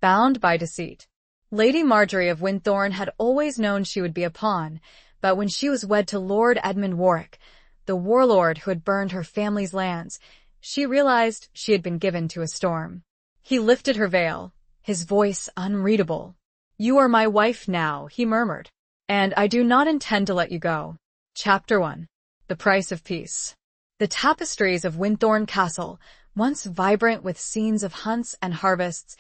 bound by deceit. Lady Marjorie of Winthorne had always known she would be a pawn, but when she was wed to Lord Edmund Warwick, the warlord who had burned her family's lands, she realized she had been given to a storm. He lifted her veil, his voice unreadable. "You are my wife now," he murmured, "and I do not intend to let you go." Chapter 1. The Price of Peace. The tapestries of Winthorne Castle, once vibrant with scenes of hunts and harvests,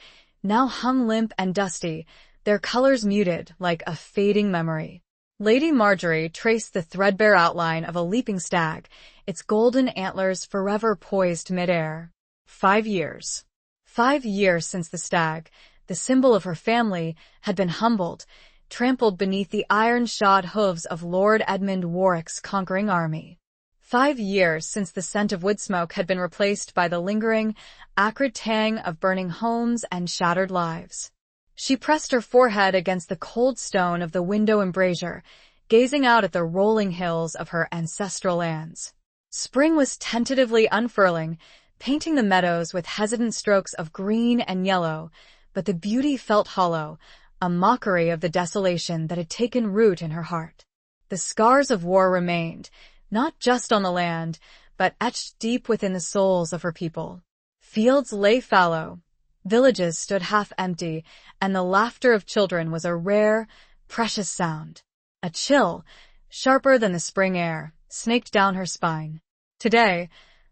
now hung limp and dusty, their colors muted like a fading memory. Lady Marjorie traced the threadbare outline of a leaping stag, its golden antlers forever poised midair. 5 years. 5 years since the stag, the symbol of her family, had been humbled, trampled beneath the iron-shod hooves of Lord Edmund Warwick's conquering army. 5 years since the scent of wood smoke had been replaced by the lingering, acrid tang of burning homes and shattered lives. She pressed her forehead against the cold stone of the window embrasure, gazing out at the rolling hills of her ancestral lands. Spring was tentatively unfurling, painting the meadows with hesitant strokes of green and yellow, but the beauty felt hollow, a mockery of the desolation that had taken root in her heart. The scars of war remained, not just on the land, but etched deep within the souls of her people. Fields lay fallow, villages stood half empty, and the laughter of children was a rare, precious sound. A chill, sharper than the spring air, snaked down her spine. Today,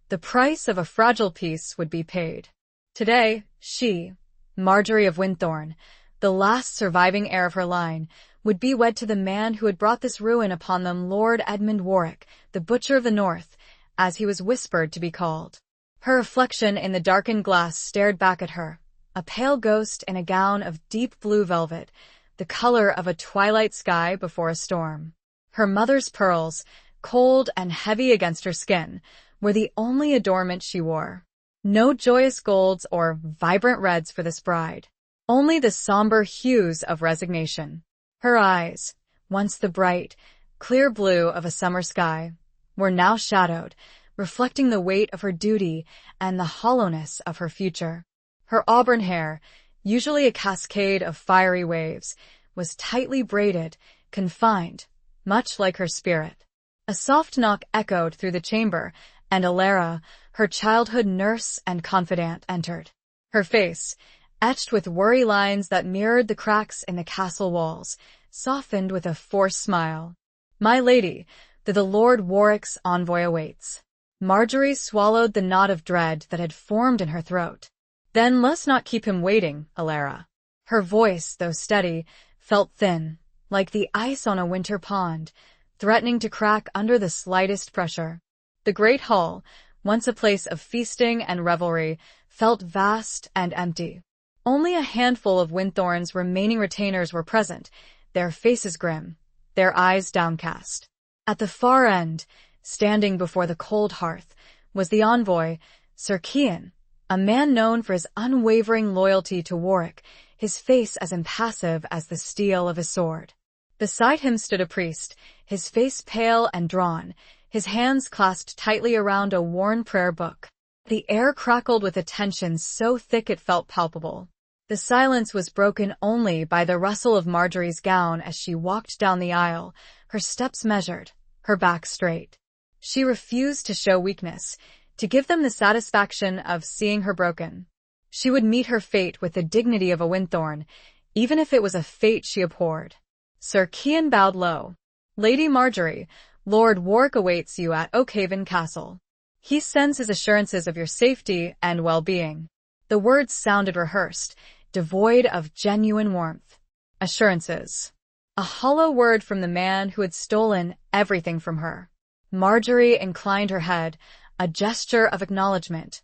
the price of a fragile peace would be paid. Today, she, Marjorie of Winthorne, the last surviving heir of her line, would be wed to the man who had brought this ruin upon them, Lord Edmund Warwick, the Butcher of the North, as he was whispered to be called. Her reflection in the darkened glass stared back at her, a pale ghost in a gown of deep blue velvet, the color of a twilight sky before a storm. Her mother's pearls, cold and heavy against her skin, were the only adornment she wore. No joyous golds or vibrant reds for this bride, only the somber hues of resignation. Her eyes, once the bright, clear blue of a summer sky, were now shadowed, reflecting the weight of her duty and the hollowness of her future. Her auburn hair, usually a cascade of fiery waves, was tightly braided, confined, much like her spirit. A soft knock echoed through the chamber, and Alara, her childhood nurse and confidant, entered. Her face, etched with worry lines that mirrored the cracks in the castle walls, softened with a forced smile. "My lady, the Lord Warwick's envoy awaits." Marjorie swallowed the knot of dread that had formed in her throat. "Then let's not keep him waiting, Alara." Her voice, though steady, felt thin, like the ice on a winter pond, threatening to crack under the slightest pressure. The great hall, once a place of feasting and revelry, felt vast and empty. Only a handful of Winthorne's remaining retainers were present, their faces grim, their eyes downcast. At the far end, standing before the cold hearth, was the envoy, Sir Cian, a man known for his unwavering loyalty to Warwick, his face as impassive as the steel of his sword. Beside him stood a priest, his face pale and drawn, his hands clasped tightly around a worn prayer book. The air crackled with a tension so thick it felt palpable. The silence was broken only by the rustle of Marjorie's gown as she walked down the aisle, her steps measured, her back straight. She refused to show weakness, to give them the satisfaction of seeing her broken. She would meet her fate with the dignity of a Winthorne, even if it was a fate she abhorred. Sir Cian bowed low. "Lady Marjorie, Lord Warwick awaits you at Oakhaven Castle. He sends his assurances of your safety and well-being." The words sounded rehearsed, devoid of genuine warmth. Assurances. A hollow word from the man who had stolen everything from her. Marjorie inclined her head, a gesture of acknowledgement,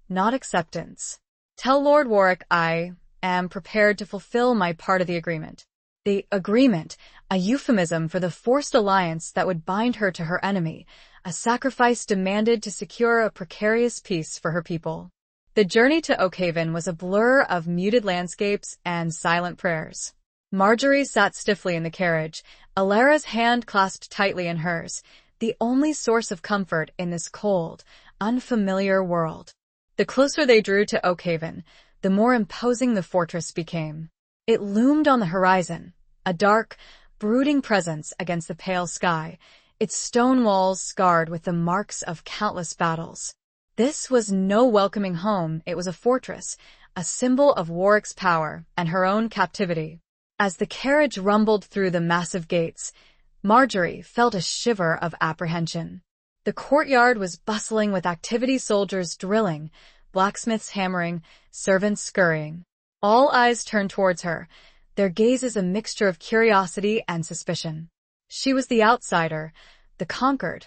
not acceptance. "Tell Lord Warwick I am prepared to fulfill my part of the agreement." The agreement, a euphemism for the forced alliance that would bind her to her enemy, a sacrifice demanded to secure a precarious peace for her people. The journey to Oakhaven was a blur of muted landscapes and silent prayers. Marjorie sat stiffly in the carriage, Alara's hand clasped tightly in hers, the only source of comfort in this cold, unfamiliar world. The closer they drew to Oakhaven, the more imposing the fortress became. It loomed on the horizon, a dark, brooding presence against the pale sky, its stone walls scarred with the marks of countless battles. This was no welcoming home, it was a fortress, a symbol of Warwick's power and her own captivity. As the carriage rumbled through the massive gates, Marjorie felt a shiver of apprehension. The courtyard was bustling with activity, soldiers drilling, blacksmiths hammering, servants scurrying. All eyes turned towards her, their gazes a mixture of curiosity and suspicion. She was the outsider, the conquered,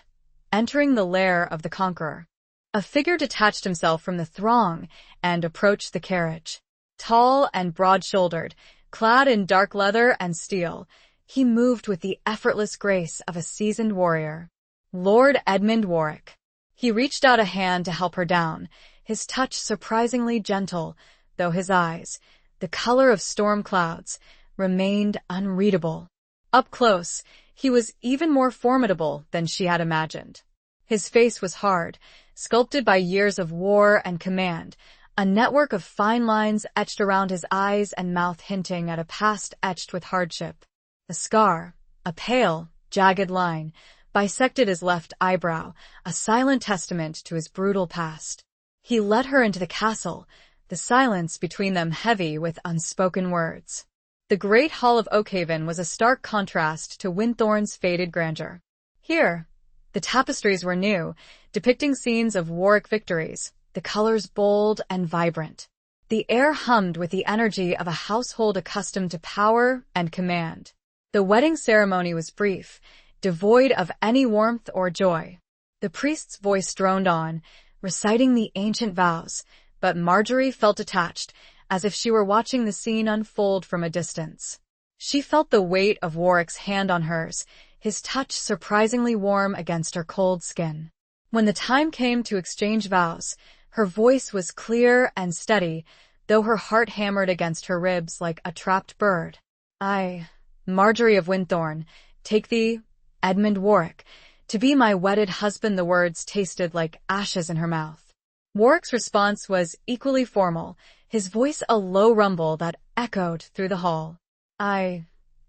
entering the lair of the conqueror. A figure detached himself from the throng and approached the carriage. Tall and broad-shouldered, clad in dark leather and steel, he moved with the effortless grace of a seasoned warrior. Lord Edmund Warwick. He reached out a hand to help her down, his touch surprisingly gentle, though his eyes, the color of storm clouds, remained unreadable. Up close, he was even more formidable than she had imagined. His face was hard, sculpted by years of war and command, a network of fine lines etched around his eyes and mouth hinting at a past etched with hardship. A scar, a pale, jagged line, bisected his left eyebrow, a silent testament to his brutal past. He led her into the castle, the silence between them heavy with unspoken words. The great hall of Oakhaven was a stark contrast to Winthorne's faded grandeur. Here, the tapestries were new, depicting scenes of Warwick victories, the colors bold and vibrant. The air hummed with the energy of a household accustomed to power and command. The wedding ceremony was brief, devoid of any warmth or joy. The priest's voice droned on, reciting the ancient vows, but Marjorie felt detached, as if she were watching the scene unfold from a distance. She felt the weight of Warwick's hand on hers, his touch surprisingly warm against her cold skin. When the time came to exchange vows, her voice was clear and steady, though her heart hammered against her ribs like a trapped bird. I, Marjorie of Winthorne, take thee, Edmund Warwick, to be my wedded husband. The words tasted like ashes in her mouth. Warwick's response was equally formal, his voice a low rumble that echoed through the hall. I,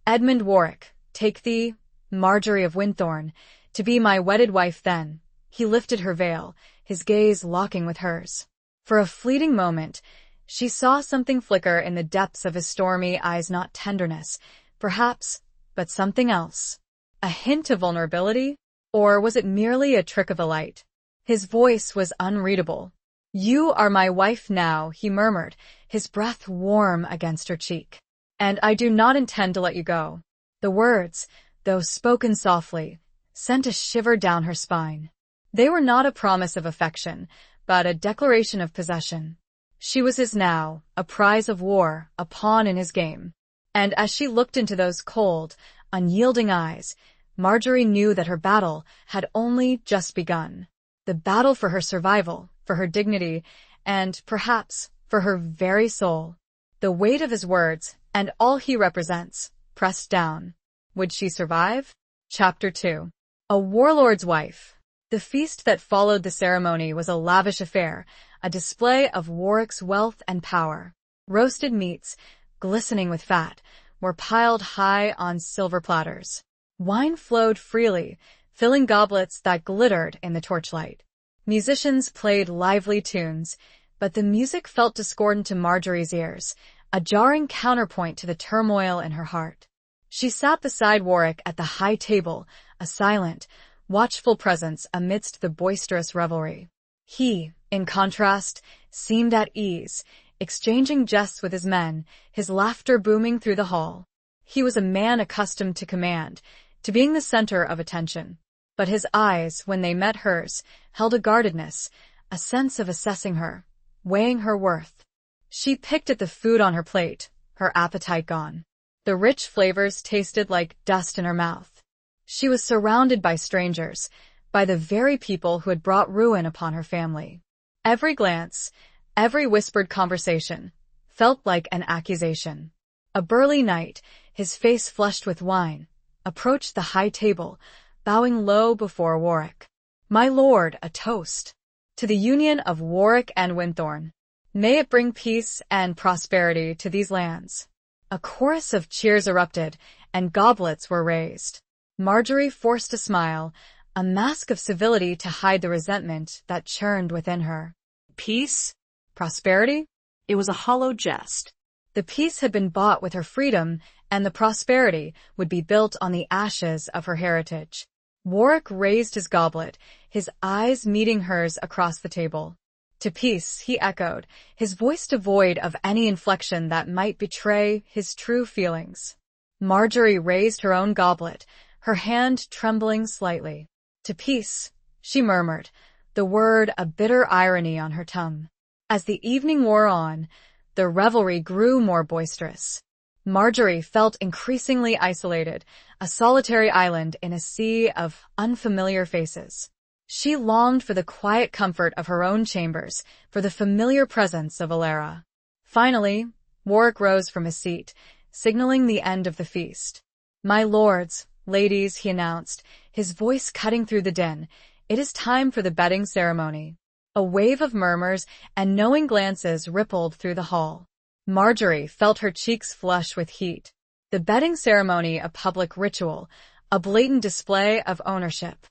Edmund Warwick, take thee, Marjorie of Winthorne, to be my wedded wife. Then he lifted her veil, his gaze locking with hers. For a fleeting moment, she saw something flicker in the depths of his stormy eyes, not tenderness, perhaps, but something else. A hint of vulnerability? Or was it merely a trick of the light? His voice was unreadable. You are my wife now, he murmured, his breath warm against her cheek. And I do not intend to let you go. The words, though spoken softly, sent a shiver down her spine. They were not a promise of affection, but a declaration of possession. She was his now, a prize of war, a pawn in his game. And as she looked into those cold, unyielding eyes, Marjorie knew that her battle had only just begun. The battle for her survival, for her dignity, and, perhaps, for her very soul. The weight of his words, and all he represents, pressed down. Would she survive? Chapter 2. A warlord's wife. The feast that followed the ceremony was a lavish affair, a display of Warwick's wealth and power. Roasted meats, glistening with fat, were piled high on silver platters. Wine flowed freely, filling goblets that glittered in the torchlight. Musicians played lively tunes, but the music felt discordant to Marjorie's ears, a jarring counterpoint to the turmoil in her heart. She sat beside Warwick at the high table, a silent, watchful presence amidst the boisterous revelry. He, in contrast, seemed at ease, exchanging jests with his men, his laughter booming through the hall. He was a man accustomed to command, to being the center of attention. But his eyes, when they met hers, held a guardedness, a sense of assessing her, weighing her worth. She picked at the food on her plate, her appetite gone. The rich flavors tasted like dust in her mouth. She was surrounded by strangers, by the very people who had brought ruin upon her family. Every glance, every whispered conversation, felt like an accusation. A burly knight, his face flushed with wine, approached the high table, bowing low before Warwick. My lord, a toast. To the union of Warwick and Winthorne. May it bring peace and prosperity to these lands. A chorus of cheers erupted, and goblets were raised. Marjorie forced a smile, a mask of civility to hide the resentment that churned within her. Peace? Prosperity? It was a hollow jest. The peace had been bought with her freedom, and the prosperity would be built on the ashes of her heritage. Warwick raised his goblet, his eyes meeting hers across the table. To peace, he echoed, his voice devoid of any inflection that might betray his true feelings. Marjorie raised her own goblet, her hand trembling slightly. To peace, she murmured, the word a bitter irony on her tongue. As the evening wore on, the revelry grew more boisterous. Marjorie felt increasingly isolated, a solitary island in a sea of unfamiliar faces. She longed for the quiet comfort of her own chambers, for the familiar presence of Alara. Finally, Warwick rose from his seat, signaling the end of the feast. "My lords, ladies," he announced, his voice cutting through the din, "it is time for the bedding ceremony." A wave of murmurs and knowing glances rippled through the hall. Marjorie felt her cheeks flush with heat. The bedding ceremony, a public ritual, a blatant display of ownership.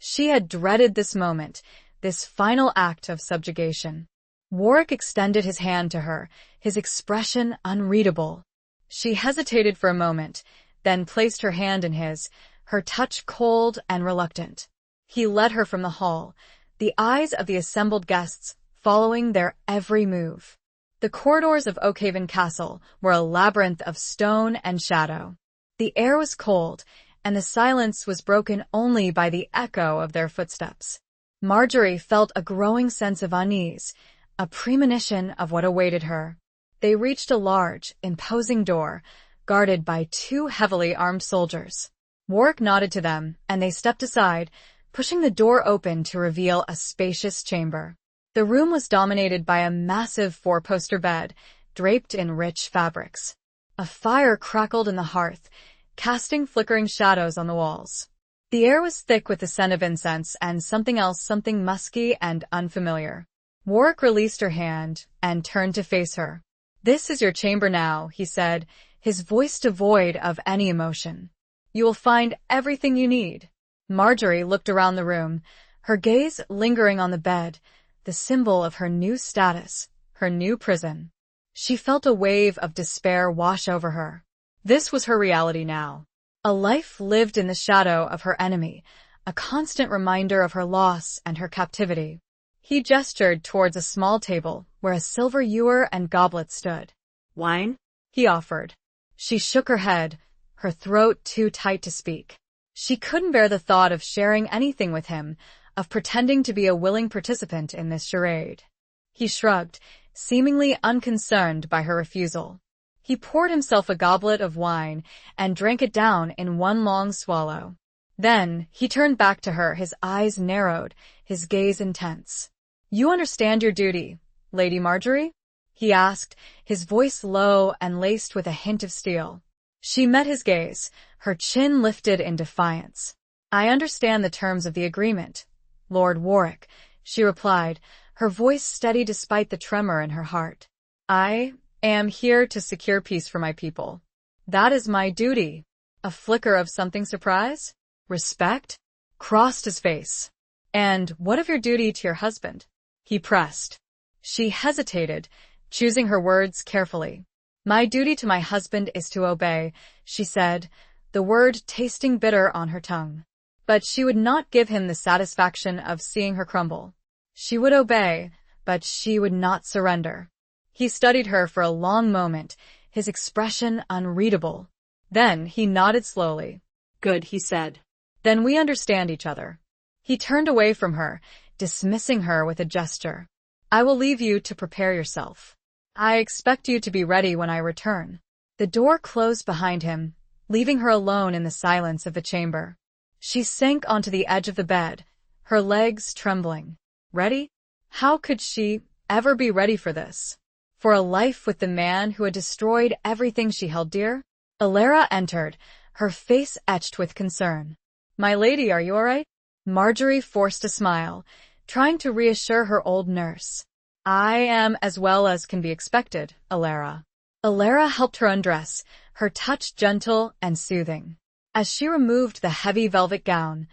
She had dreaded this moment, this final act of subjugation. Warwick extended his hand to her, his expression unreadable. She hesitated for a moment, then placed her hand in his, her touch cold and reluctant. He led her from the hall, the eyes of the assembled guests following their every move. The corridors of Oakhaven Castle were a labyrinth of stone and shadow. The air was cold, and the silence was broken only by the echo of their footsteps. Marjorie felt a growing sense of unease, a premonition of what awaited her. They reached a large, imposing door, guarded by 2 heavily armed soldiers. Warwick nodded to them, and they stepped aside, pushing the door open to reveal a spacious chamber. The room was dominated by a massive 4-poster bed, draped in rich fabrics. A fire crackled in the hearth, casting flickering shadows on the walls. The air was thick with the scent of incense and something else, something musky and unfamiliar. Warwick released her hand and turned to face her. "This is your chamber now," he said, his voice devoid of any emotion. "You will find everything you need." Marjorie looked around the room, her gaze lingering on the bed, the symbol of her new status, her new prison. She felt a wave of despair wash over her. This was her reality now. A life lived in the shadow of her enemy, a constant reminder of her loss and her captivity. He gestured towards a small table where a silver ewer and goblet stood. "Wine?" he offered. She shook her head, her throat too tight to speak. She couldn't bear the thought of sharing anything with him, of pretending to be a willing participant in this charade. He shrugged, seemingly unconcerned by her refusal. He poured himself a goblet of wine and drank it down in one long swallow. Then he turned back to her, his eyes narrowed, his gaze intense. "You understand your duty, Lady Marjorie?" he asked, his voice low and laced with a hint of steel. She met his gaze, her chin lifted in defiance. "I understand the terms of the agreement, Lord Warwick," she replied, her voice steady despite the tremor in her heart. "I am here to secure peace for my people. That is my duty." A flicker of something surprise, respect, crossed his face. "And what of your duty to your husband?" he pressed. She hesitated, choosing her words carefully. "My duty to my husband is to obey," she said, the word tasting bitter on her tongue. But she would not give him the satisfaction of seeing her crumble. She would obey, but she would not surrender. He studied her for a long moment, his expression unreadable. Then he nodded slowly. "Good," he said. "Then we understand each other." He turned away from her, dismissing her with a gesture. "I will leave you to prepare yourself. I expect you to be ready when I return." The door closed behind him, leaving her alone in the silence of the chamber. She sank onto the edge of the bed, her legs trembling. Ready? How could she ever be ready for this? For a life with the man who had destroyed everything she held dear? Alara entered, her face etched with concern. "My lady, are you all right?" Marjorie forced a smile, trying to reassure her old nurse. I am as well as can be expected, Alara. Alara helped her undress, her touch gentle and soothing. As she removed the heavy velvet gown,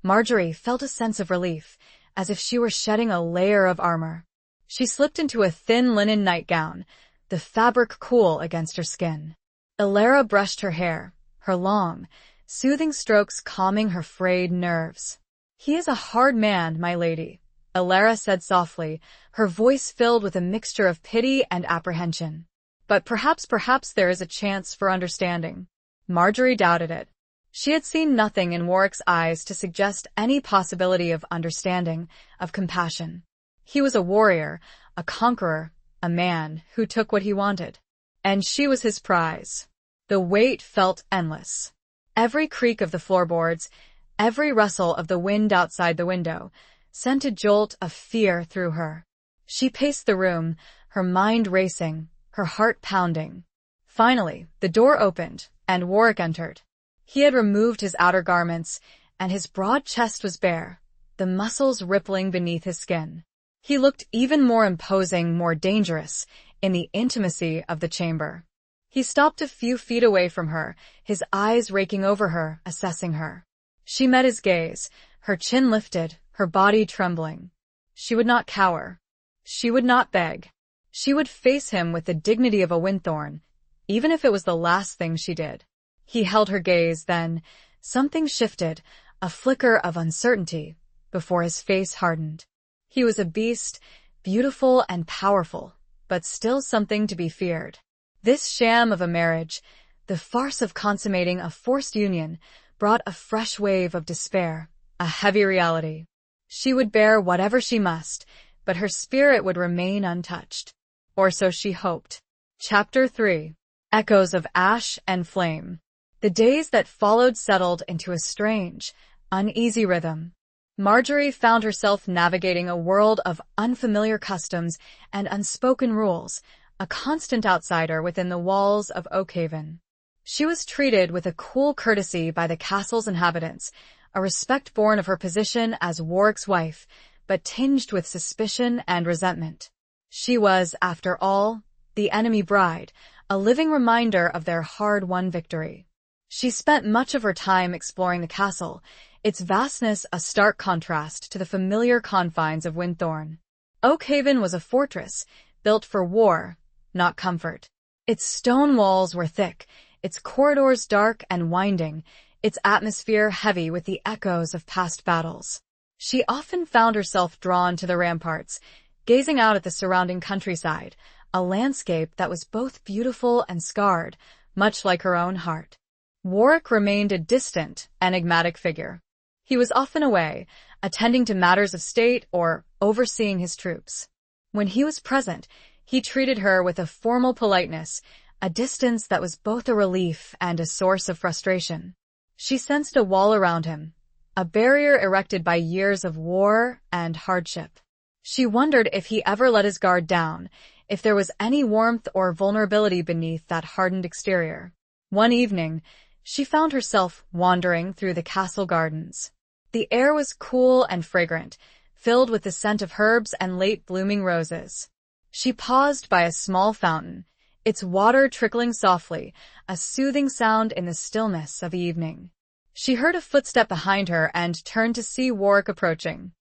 Marjorie felt a sense of relief, as if she were shedding a layer of armor. She slipped into a thin linen nightgown, the fabric cool against her skin. Alara brushed her hair, her long, soothing strokes calming her frayed nerves. "He is a hard man, my lady," Alara said softly, her voice filled with a mixture of pity and apprehension. "But perhaps there is a chance for understanding." Marjorie doubted it. She had seen nothing in Warwick's eyes to suggest any possibility of understanding, of compassion. He was a warrior, a conqueror, a man who took what he wanted. And she was his prize. The weight felt endless. Every creak of the floorboards, every rustle of the wind outside the window, sent a jolt of fear through her. She paced the room, her mind racing, her heart pounding. Finally, the door opened, and Warwick entered. He had removed his outer garments, and his broad chest was bare, the muscles rippling beneath his skin. He looked even more imposing, more dangerous, in the intimacy of the chamber. He stopped a few feet away from her, his eyes raking over her, assessing her. She met his gaze, her chin lifted, her body trembling. She would not cower. She would not beg. She would face him with the dignity of a Winthorn, even if it was the last thing she did. He held her gaze, then something shifted, a flicker of uncertainty, before his face hardened. He was a beast, beautiful and powerful, but still something to be feared. This sham of a marriage, the farce of consummating a forced union, brought a fresh wave of despair, a heavy reality. She would bear whatever she must, but her spirit would remain untouched. Or so she hoped. Chapter 3. Echoes of Ash and Flame. The days that followed settled into a strange, uneasy rhythm. Marjorie found herself navigating a world of unfamiliar customs and unspoken rules, a constant outsider within the walls of Oakhaven. She was treated with a cool courtesy by the castle's inhabitants, a respect born of her position as Warwick's wife, but tinged with suspicion and resentment. She was, after all, the enemy bride, a living reminder of their hard-won victory. She spent much of her time exploring the castle, its vastness a stark contrast to the familiar confines of Winthorn. Oakhaven was a fortress, built for war, not comfort. Its stone walls were thick, its corridors dark and winding, its atmosphere heavy with the echoes of past battles. She often found herself drawn to the ramparts, gazing out at the surrounding countryside, a landscape that was both beautiful and scarred, much like her own heart. Warwick remained a distant, enigmatic figure. He was often away, attending to matters of state or overseeing his troops. When he was present, he treated her with a formal politeness, a distance that was both a relief and a source of frustration. She sensed a wall around him, a barrier erected by years of war and hardship. She wondered if he ever let his guard down, if there was any warmth or vulnerability beneath that hardened exterior. One evening, she found herself wandering through the castle gardens. The air was cool and fragrant, filled with the scent of herbs and late-blooming roses. She paused by a small fountain, its water trickling softly, a soothing sound in the stillness of evening. She heard a footstep behind her and turned to see Warwick approaching.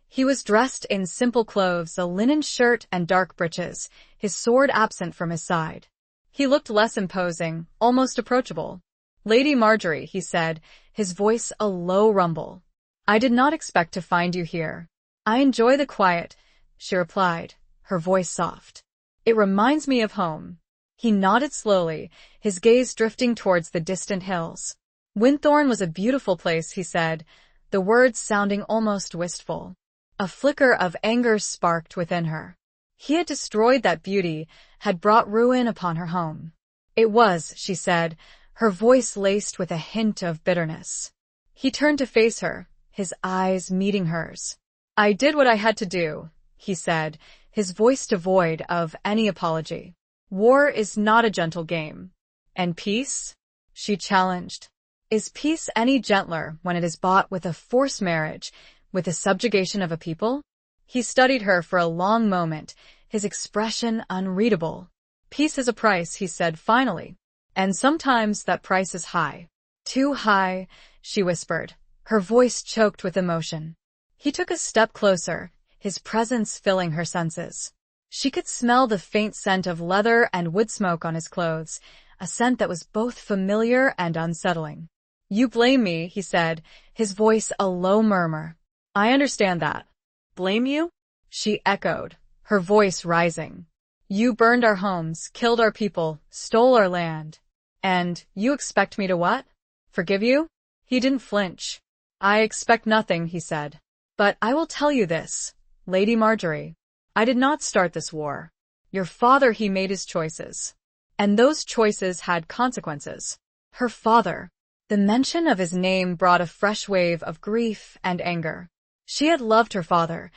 He was dressed in simple clothes, a linen shirt and dark breeches, his sword absent from his side. He looked less imposing, almost approachable. "Lady Marjorie," he said, his voice a low rumble. "I did not expect to find you here." "I enjoy the quiet," she replied, her voice soft. "It reminds me of home." He nodded slowly, his gaze drifting towards the distant hills. Winthorn was a beautiful place, he said, the words sounding almost wistful. A flicker of anger sparked within her. He had destroyed that beauty, had brought ruin upon her home. "It was," she said, her voice laced with a hint of bitterness. He turned to face her, his eyes meeting hers. "I did what I had to do," he said, his voice devoid of any apology. "War is not a gentle game." "And peace?" she challenged. "Is peace any gentler when it is bought with a forced marriage, with the subjugation of a people?" He studied her for a long moment, his expression unreadable. "Peace is a price," he said finally. "And sometimes that price is high." "Too high," she whispered, her voice choked with emotion. He took a step closer, his presence filling her senses. She could smell the faint scent of leather and wood smoke on his clothes, a scent that was both familiar and unsettling. "You blame me," he said, his voice a low murmur. "I understand that." Blame you? She echoed, her voice rising. "You burned our homes, killed our people, stole our land. And you expect me to what? Forgive you?" He didn't flinch. "I expect nothing," he said. "But I will tell you this, Lady Marjorie. I did not start this war. Your father, he made his choices. And those choices had consequences." Her father. The mention of his name brought a fresh wave of grief and anger. She had loved her father,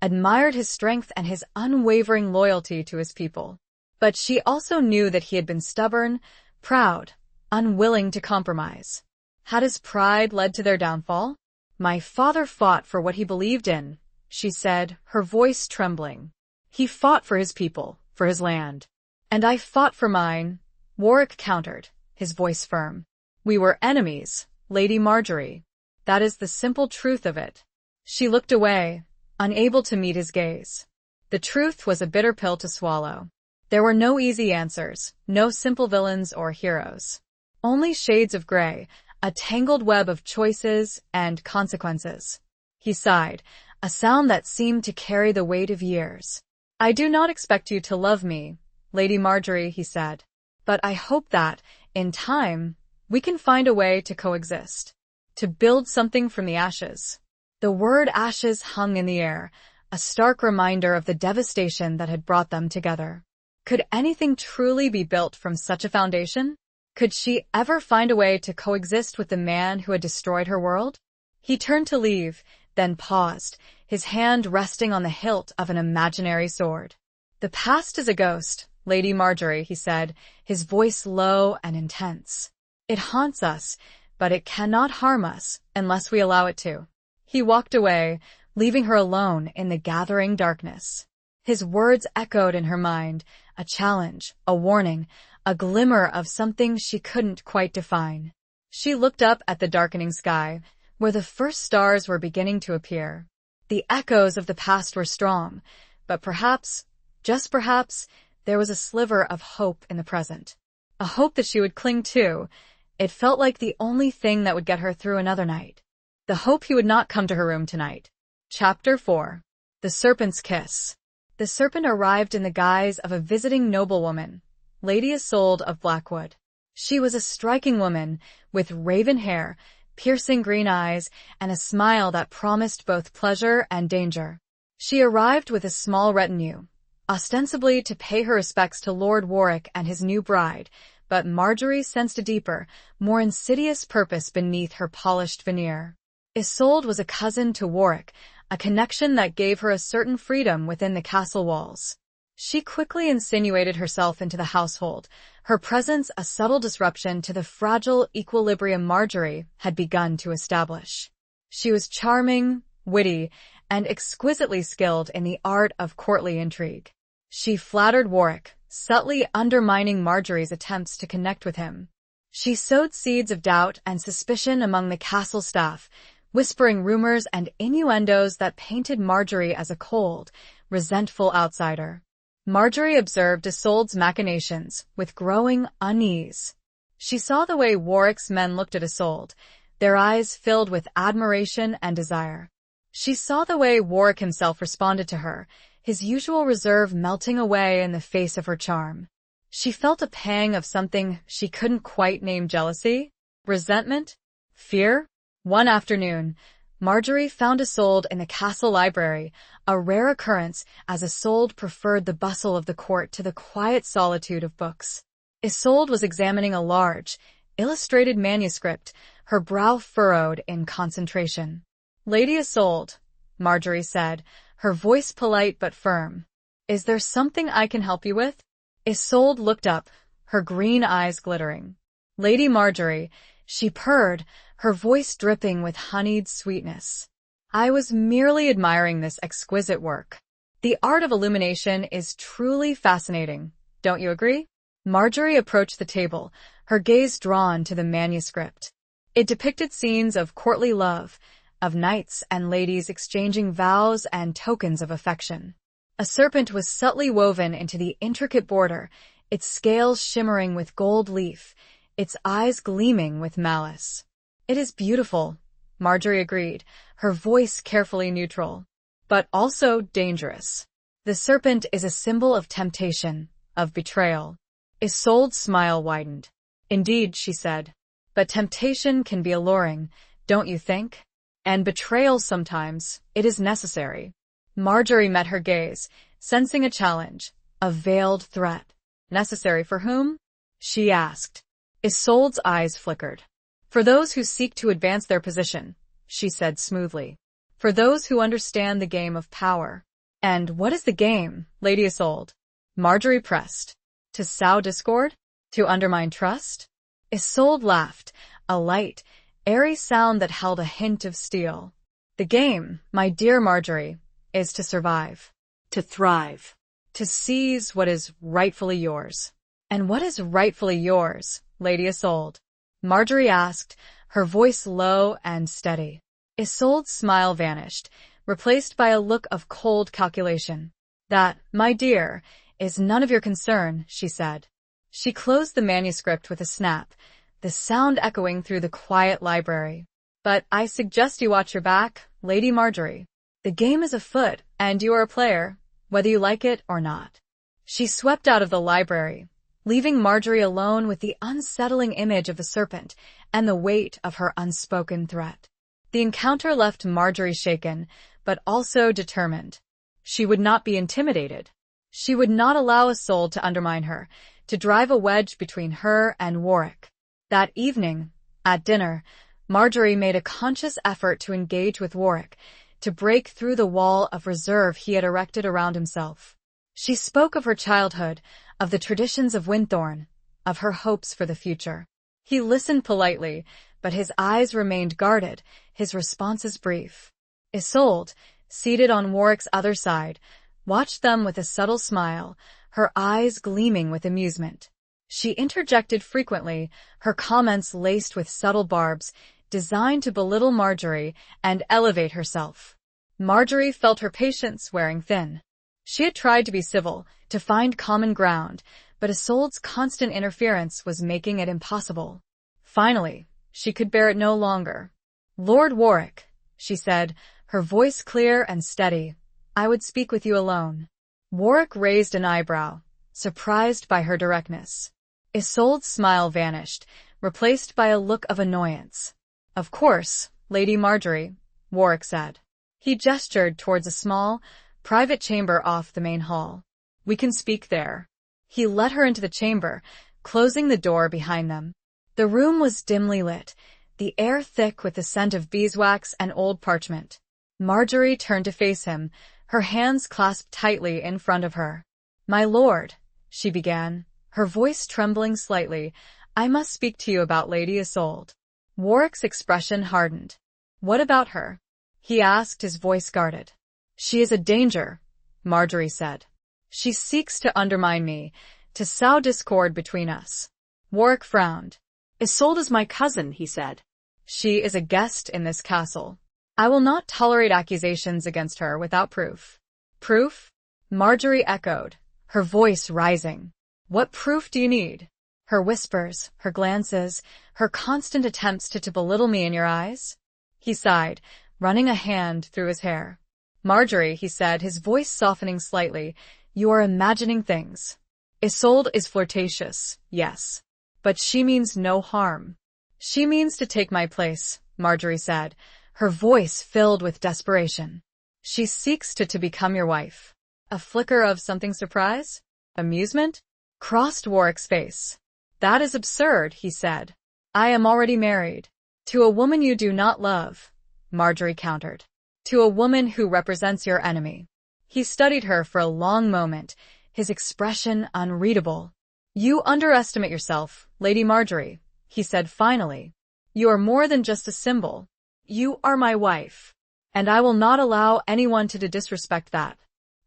admired his strength and his unwavering loyalty to his people. But she also knew that he had been stubborn, proud, unwilling to compromise. Had his pride led to their downfall? "My father fought for what he believed in," she said, her voice trembling. "He fought for his people, for his land. And I fought for mine," Warwick countered, his voice firm. "We were enemies, Lady Marjorie. That is the simple truth of it." She looked away, unable to meet his gaze. The truth was a bitter pill to swallow. There were no easy answers, no simple villains or heroes. Only shades of gray, a tangled web of choices and consequences. He sighed, a sound that seemed to carry the weight of years. "I do not expect you to love me, Lady Marjorie," he said. "But I hope that, in time, we can find a way to coexist. To build something from the ashes." The word ashes hung in the air, a stark reminder of the devastation that had brought them together. Could anything truly be built from such a foundation? Could she ever find a way to coexist with the man who had destroyed her world? He turned to leave, then paused, his hand resting on the hilt of an imaginary sword. "The past is a ghost, Lady Marjorie," he said, his voice low and intense. "It haunts us, but it cannot harm us unless we allow it to." He walked away, leaving her alone in the gathering darkness. His words echoed in her mind, a challenge, a warning, a glimmer of something she couldn't quite define. She looked up at the darkening sky, where the first stars were beginning to appear. The echoes of the past were strong, but perhaps, just perhaps, there was a sliver of hope in the present. A hope that she would cling to. It felt like the only thing that would get her through another night. The hope he would not come to her room tonight. Chapter 4. The Serpent's Kiss. The serpent arrived in the guise of a visiting noblewoman, Lady Isolde of Blackwood. She was a striking woman, with raven hair, piercing green eyes, and a smile that promised both pleasure and danger. She arrived with a small retinue, ostensibly to pay her respects to Lord Warwick and his new bride, but Marjorie sensed a deeper, more insidious purpose beneath her polished veneer. Isolde was a cousin to Warwick, a connection that gave her a certain freedom within the castle walls. She quickly insinuated herself into the household, her presence a subtle disruption to the fragile equilibrium Marjorie had begun to establish. She was charming, witty, and exquisitely skilled in the art of courtly intrigue. She flattered Warwick, subtly undermining Marjorie's attempts to connect with him. She sowed seeds of doubt and suspicion among the castle staff, whispering rumors and innuendos that painted Marjorie as a cold, resentful outsider. Marjorie observed Isolde's machinations with growing unease. She saw the way Warwick's men looked at Isolde, their eyes filled with admiration and desire. She saw the way Warwick himself responded to her, his usual reserve melting away in the face of her charm. She felt a pang of something she couldn't quite name: jealousy, resentment, fear. One afternoon, Marjorie found Isolde in the castle library, a rare occurrence as Isolde preferred the bustle of the court to the quiet solitude of books. Isolde was examining a large, illustrated manuscript, her brow furrowed in concentration. "Lady Isolde," Marjorie said, her voice polite but firm. "Is there something I can help you with?" Isolde looked up, her green eyes glittering. "Lady Marjorie," she purred, her voice dripping with honeyed sweetness. "I was merely admiring this exquisite work." The art of illumination is truly fascinating, don't you agree? Marjorie approached the table, her gaze drawn to the manuscript. It depicted scenes of courtly love, of knights and ladies exchanging vows and tokens of affection. A serpent was subtly woven into the intricate border, its scales shimmering with gold leaf, its eyes gleaming with malice. "It is beautiful," Marjorie agreed, her voice carefully neutral, "but also dangerous. The serpent is a symbol of temptation, of betrayal." Isolde's smile widened. "Indeed," she said, "but temptation can be alluring, don't you think? And betrayal sometimes, it is necessary." Marjorie met her gaze, sensing a challenge, a veiled threat. "Necessary for whom?" she asked. Isolde's eyes flickered. "For those who seek to advance their position," she said smoothly. "For those who understand the game of power." "And what is the game, Lady Isolde?" Marjorie pressed. "To sow discord? To undermine trust?" Isolde laughed, a light, airy sound that held a hint of steel. "The game, my dear Marjorie, is to survive. To thrive. To seize what is rightfully yours." "And what is rightfully yours, Lady Isolde?" Marjorie asked, her voice low and steady. Isolde's smile vanished, replaced by a look of cold calculation. "That, my dear, is none of your concern," she said. She closed the manuscript with a snap, the sound echoing through the quiet library. "But I suggest you watch your back, Lady Marjorie. The game is afoot, and you are a player, whether you like it or not." She swept out of the library, leaving Marjorie alone with the unsettling image of the serpent and the weight of her unspoken threat. The encounter left Marjorie shaken, but also determined. She would not be intimidated. She would not allow Isolde to undermine her, to drive a wedge between her and Warwick. That evening, at dinner, Marjorie made a conscious effort to engage with Warwick, to break through the wall of reserve he had erected around himself. She spoke of her childhood, of the traditions of Winthorne, of her hopes for the future. He listened politely, but his eyes remained guarded, his responses brief. Isolde, seated on Warwick's other side, watched them with a subtle smile, her eyes gleaming with amusement. She interjected frequently, her comments laced with subtle barbs, designed to belittle Marjorie and elevate herself. Marjorie felt her patience wearing thin. She had tried to be civil, to find common ground, but Isolde's constant interference was making it impossible. Finally, she could bear it no longer. "Lord Warwick," she said, her voice clear and steady, "I would speak with you alone." Warwick raised an eyebrow, surprised by her directness. Isolde's smile vanished, replaced by a look of annoyance. "Of course, Lady Marjorie," Warwick said. He gestured towards a small, private chamber off the main hall. "We can speak there." He led her into the chamber, closing the door behind them. The room was dimly lit, the air thick with the scent of beeswax and old parchment. Marjorie turned to face him, her hands clasped tightly in front of her. "My lord," she began, her voice trembling slightly, "I must speak to you about Lady Isolde." Warwick's expression hardened. "What about her?" he asked, his voice guarded. "She is a danger," Marjorie said. "She seeks to undermine me, to sow discord between us." Warwick frowned. "Isolde is my cousin," he said. "She is a guest in this castle. I will not tolerate accusations against her without proof." "Proof?" Marjorie echoed, her voice rising. "What proof do you need? Her whispers, her glances, her constant attempts to belittle me in your eyes?" He sighed, running a hand through his hair. "Marjorie," he said, his voice softening slightly, "you are imagining things. Isolde is flirtatious, yes, but she means no harm." "She means to take my place," Marjorie said, her voice filled with desperation. "She seeks to become your wife." A flicker of something surprise? Amusement? Crossed Warwick's face. "That is absurd," he said. "I am already married." "To a woman you do not love," Marjorie countered. "To a woman who represents your enemy." He studied her for a long moment, his expression unreadable. "You underestimate yourself, Lady Marjorie," he said finally. "You are more than just a symbol. You are my wife, and I will not allow anyone to disrespect that."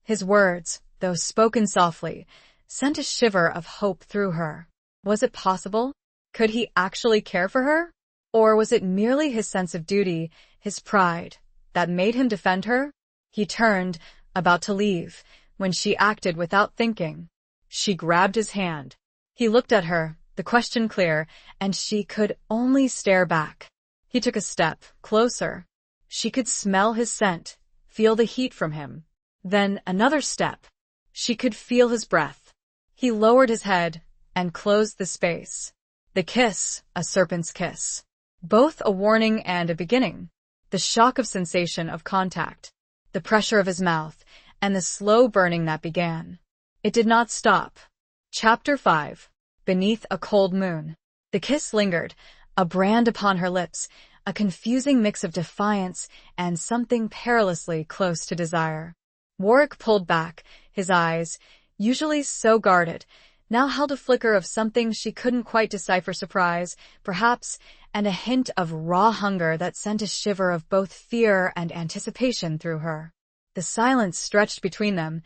His words, though spoken softly, sent a shiver of hope through her. Was it possible? Could he actually care for her? Or was it merely his sense of duty, his pride, that made him defend her? He turned, about to leave, when she acted without thinking. She grabbed his hand. He looked at her, the question clear, and she could only stare back. He took a step, closer. She could smell his scent, feel the heat from him. Then another step. She could feel his breath. He lowered his head and closed the space. The kiss, a serpent's kiss. Both a warning and a beginning. The shock of sensation of contact. The pressure of his mouth, and the slow burning that began. It did not stop. Chapter 5. Beneath a Cold Moon. The kiss lingered, a brand upon her lips, a confusing mix of defiance and something perilously close to desire. Warwick pulled back, his eyes, usually so guarded, now held a flicker of something she couldn't quite decipher, surprise, perhaps, and a hint of raw hunger that sent a shiver of both fear and anticipation through her. The silence stretched between them,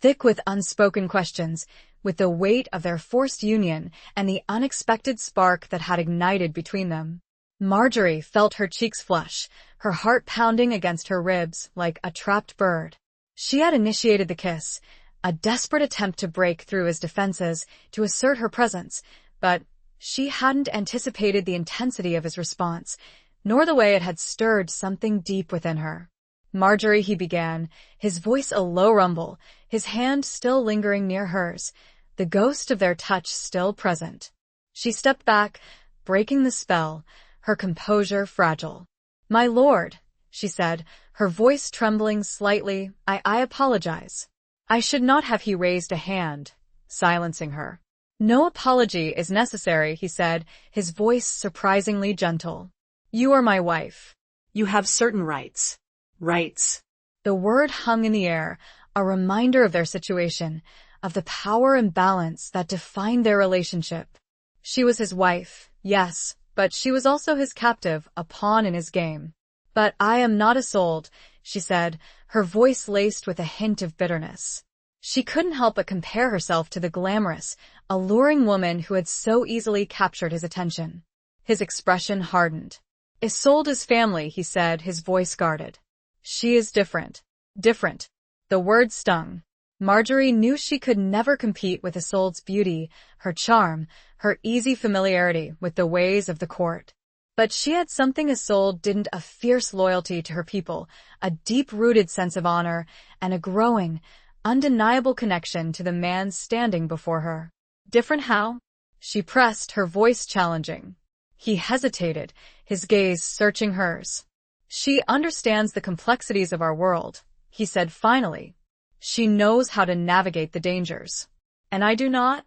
thick with unspoken questions, with the weight of their forced union and the unexpected spark that had ignited between them. Marjorie felt her cheeks flush, her heart pounding against her ribs like a trapped bird. She had initiated the kiss, a desperate attempt to break through his defenses, to assert her presence, but she hadn't anticipated the intensity of his response, nor the way it had stirred something deep within her. "Marjorie," he began, his voice a low rumble, his hand still lingering near hers, the ghost of their touch still present. She stepped back, breaking the spell, her composure fragile. "My lord," she said, her voice trembling slightly, I apologize." "I should not have." He raised a hand, silencing her. "No apology is necessary," he said, his voice surprisingly gentle. "You are my wife. You have certain rights." Rights. The word hung in the air, a reminder of their situation, of the power imbalance that defined their relationship. She was his wife, yes, but she was also his captive, a pawn in his game. "But I am not Isolde," she said, her voice laced with a hint of bitterness. She couldn't help but compare herself to the glamorous, alluring woman who had so easily captured his attention. His expression hardened. "Isolde is family," he said, his voice guarded. "She is different." Different. The word stung. Marjorie knew she could never compete with Isolde's beauty, her charm, her easy familiarity with the ways of the court. But she had something Isolde didn't: a fierce loyalty to her people, a deep-rooted sense of honor, and a growing, undeniable connection to the man standing before her. "Different how?" she pressed, her voice challenging. He hesitated, his gaze searching hers. "She understands the complexities of our world," he said finally. "She knows how to navigate the dangers." "And I do not?"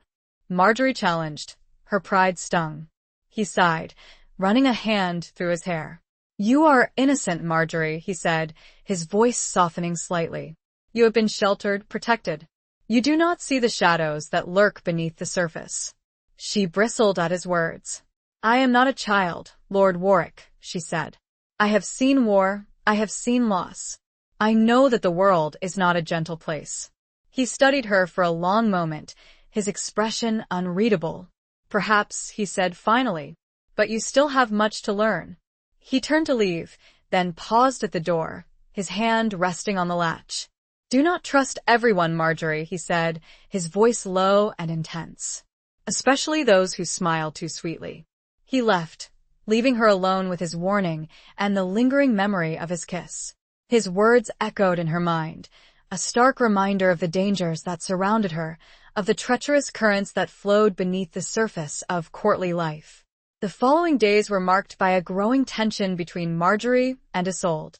Marjorie challenged. Her pride stung. He sighed, running a hand through his hair. "You are innocent, Marjorie," he said, his voice softening slightly. "You have been sheltered, protected. You do not see the shadows that lurk beneath the surface." She bristled at his words. "I am not a child, Lord Warwick," she said. "I have seen war, I have seen loss. I know that the world is not a gentle place." He studied her for a long moment, his expression unreadable. "Perhaps," he said finally, "but you still have much to learn." He turned to leave, then paused at the door, his hand resting on the latch. "Do not trust everyone, Marjorie," he said, his voice low and intense. "Especially those who smile too sweetly." He left, leaving her alone with his warning and the lingering memory of his kiss. His words echoed in her mind, a stark reminder of the dangers that surrounded her, of the treacherous currents that flowed beneath the surface of courtly life. The following days were marked by a growing tension between Marjorie and Isolde.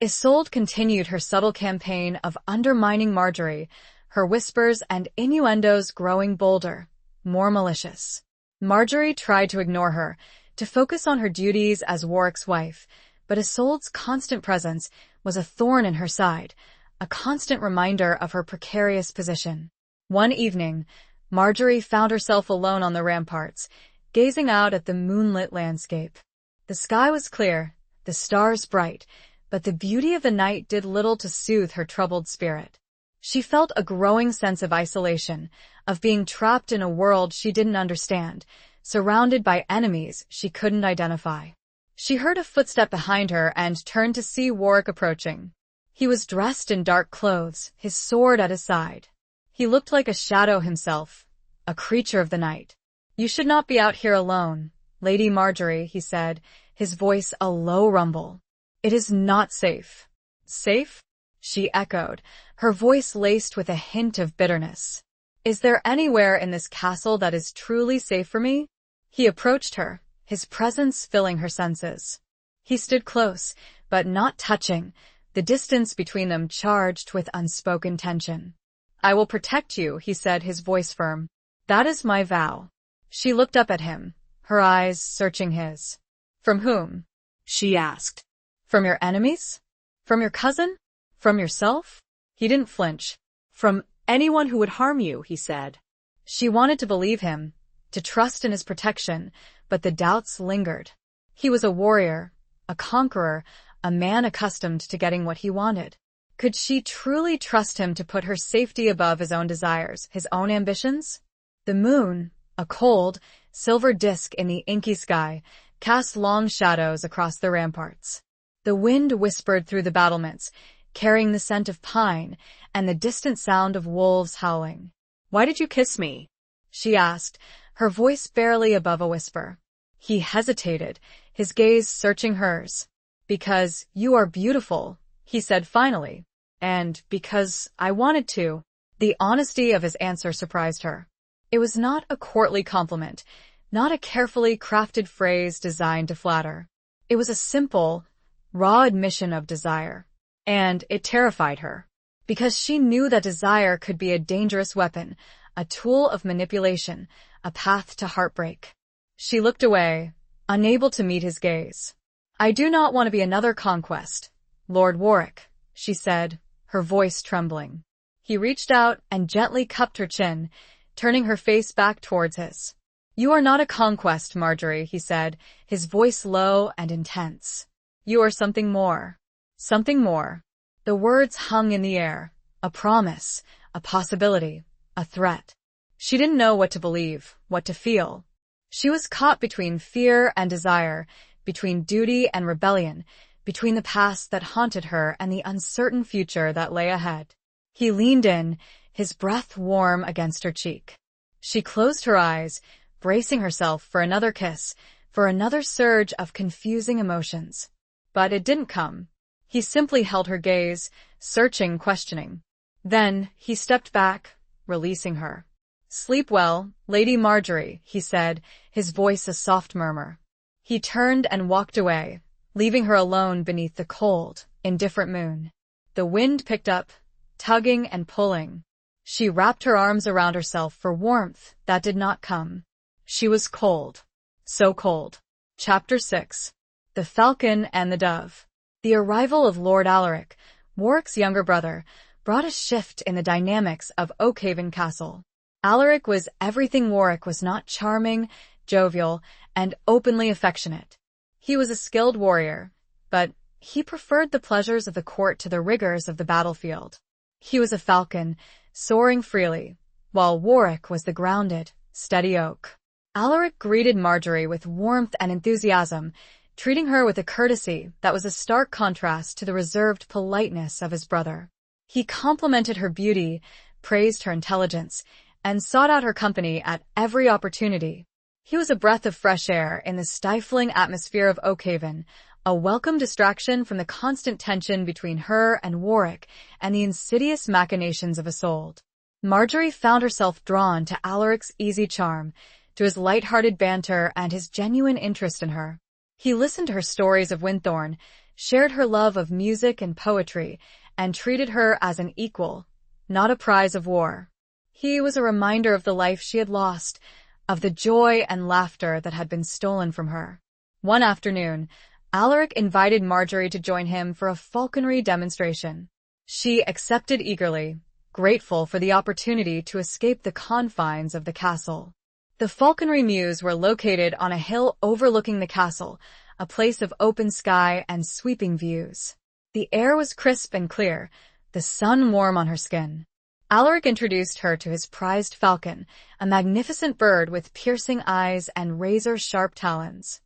Isolde continued her subtle campaign of undermining Marjorie, her whispers and innuendos growing bolder, more malicious. Marjorie tried to ignore her, to focus on her duties as Warwick's wife, but Isolde's constant presence was a thorn in her side, a constant reminder of her precarious position. One evening, Marjorie found herself alone on the ramparts, gazing out at the moonlit landscape. The sky was clear, the stars bright, but the beauty of the night did little to soothe her troubled spirit. She felt a growing sense of isolation, of being trapped in a world she didn't understand, surrounded by enemies she couldn't identify. She heard a footstep behind her and turned to see Warwick approaching. He was dressed in dark clothes, his sword at his side. He looked like a shadow himself, a creature of the night. "You should not be out here alone, Lady Marjorie," he said, his voice a low rumble. "It is not safe." "Safe?" she echoed, her voice laced with a hint of bitterness. "Is there anywhere in this castle that is truly safe for me?" He approached her, his presence filling her senses. He stood close, but not touching, the distance between them charged with unspoken tension. "I will protect you," he said, his voice firm. "That is my vow." She looked up at him, her eyes searching his. "From whom?" she asked. "From your enemies? From your cousin? From yourself?" He didn't flinch. "From anyone who would harm you," he said. She wanted to believe him, to trust in his protection, but the doubts lingered. He was a warrior, a conqueror, a man accustomed to getting what he wanted. Could she truly trust him to put her safety above his own desires, his own ambitions? The moon, a cold, silver disk in the inky sky, cast long shadows across the ramparts. The wind whispered through the battlements, carrying the scent of pine and the distant sound of wolves howling. "Why did you kiss me?" she asked, her voice barely above a whisper. He hesitated, his gaze searching hers. "Because you are beautiful," he said finally. "And because I wanted to." The honesty of his answer surprised her. It was not a courtly compliment, not a carefully crafted phrase designed to flatter. It was a simple, raw admission of desire. And it terrified her, because she knew that desire could be a dangerous weapon, a tool of manipulation, a path to heartbreak. She looked away, unable to meet his gaze. "I do not want to be another conquest, Lord Warwick," she said, her voice trembling. He reached out and gently cupped her chin, turning her face back towards his. "You are not a conquest, Marjorie," he said, his voice low and intense. "You are something more." Something more. The words hung in the air, a promise, a possibility, a threat. She didn't know what to believe, what to feel. She was caught between fear and desire, between duty and rebellion, between the past that haunted her and the uncertain future that lay ahead. He leaned in, his breath warm against her cheek. She closed her eyes, bracing herself for another kiss, for another surge of confusing emotions. But it didn't come. He simply held her gaze, searching, questioning. Then he stepped back, releasing her. "Sleep well, Lady Marjorie," he said, his voice a soft murmur. He turned and walked away, leaving her alone beneath the cold, indifferent moon. The wind picked up, tugging and pulling. She wrapped her arms around herself for warmth that did not come. She was cold. So cold. Chapter 6. The Falcon and the Dove. The arrival of Lord Alaric, Warwick's younger brother, brought a shift in the dynamics of Oakhaven Castle. Alaric was everything Warwick was not: charming, jovial, and openly affectionate. He was a skilled warrior, but he preferred the pleasures of the court to the rigors of the battlefield. He was a falcon, soaring freely, while Warwick was the grounded, steady oak. Alaric greeted Marjorie with warmth and enthusiasm, treating her with a courtesy that was a stark contrast to the reserved politeness of his brother. He complimented her beauty, praised her intelligence, and sought out her company at every opportunity. He was a breath of fresh air in the stifling atmosphere of Oakhaven, a welcome distraction from the constant tension between her and Warwick and the insidious machinations of Isolde. Marjorie found herself drawn to Alaric's easy charm, to his light-hearted banter and his genuine interest in her. He listened to her stories of Winthorne, shared her love of music and poetry, and treated her as an equal, not a prize of war. He was a reminder of the life she had lost, of the joy and laughter that had been stolen from her. One afternoon, Alaric invited Marjorie to join him for a falconry demonstration. She accepted eagerly, grateful for the opportunity to escape the confines of the castle. The falconry mews were located on a hill overlooking the castle, a place of open sky and sweeping views. The air was crisp and clear, the sun warm on her skin. Alaric introduced her to his prized falcon, a magnificent bird with piercing eyes and razor-sharp talons.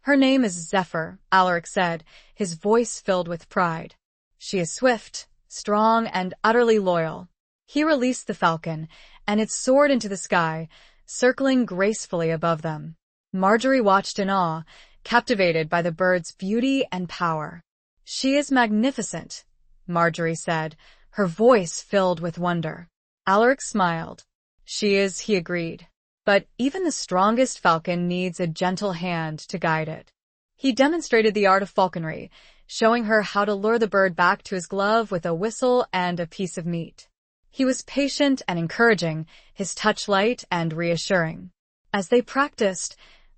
"Her name is Zephyr," Alaric said, his voice filled with pride. "She is swift, strong, and utterly loyal." He released the falcon, and it soared into the sky, circling gracefully above them. Marjorie watched in awe, captivated by the bird's beauty and power. "She is magnificent," Marjorie said, her voice filled with wonder. Alaric smiled. "She is," he agreed. "But even the strongest falcon needs a gentle hand to guide it." He demonstrated the art of falconry, showing her how to lure the bird back to his glove with a whistle and a piece of meat. He was patient and encouraging, his touch light and reassuring. As they practiced,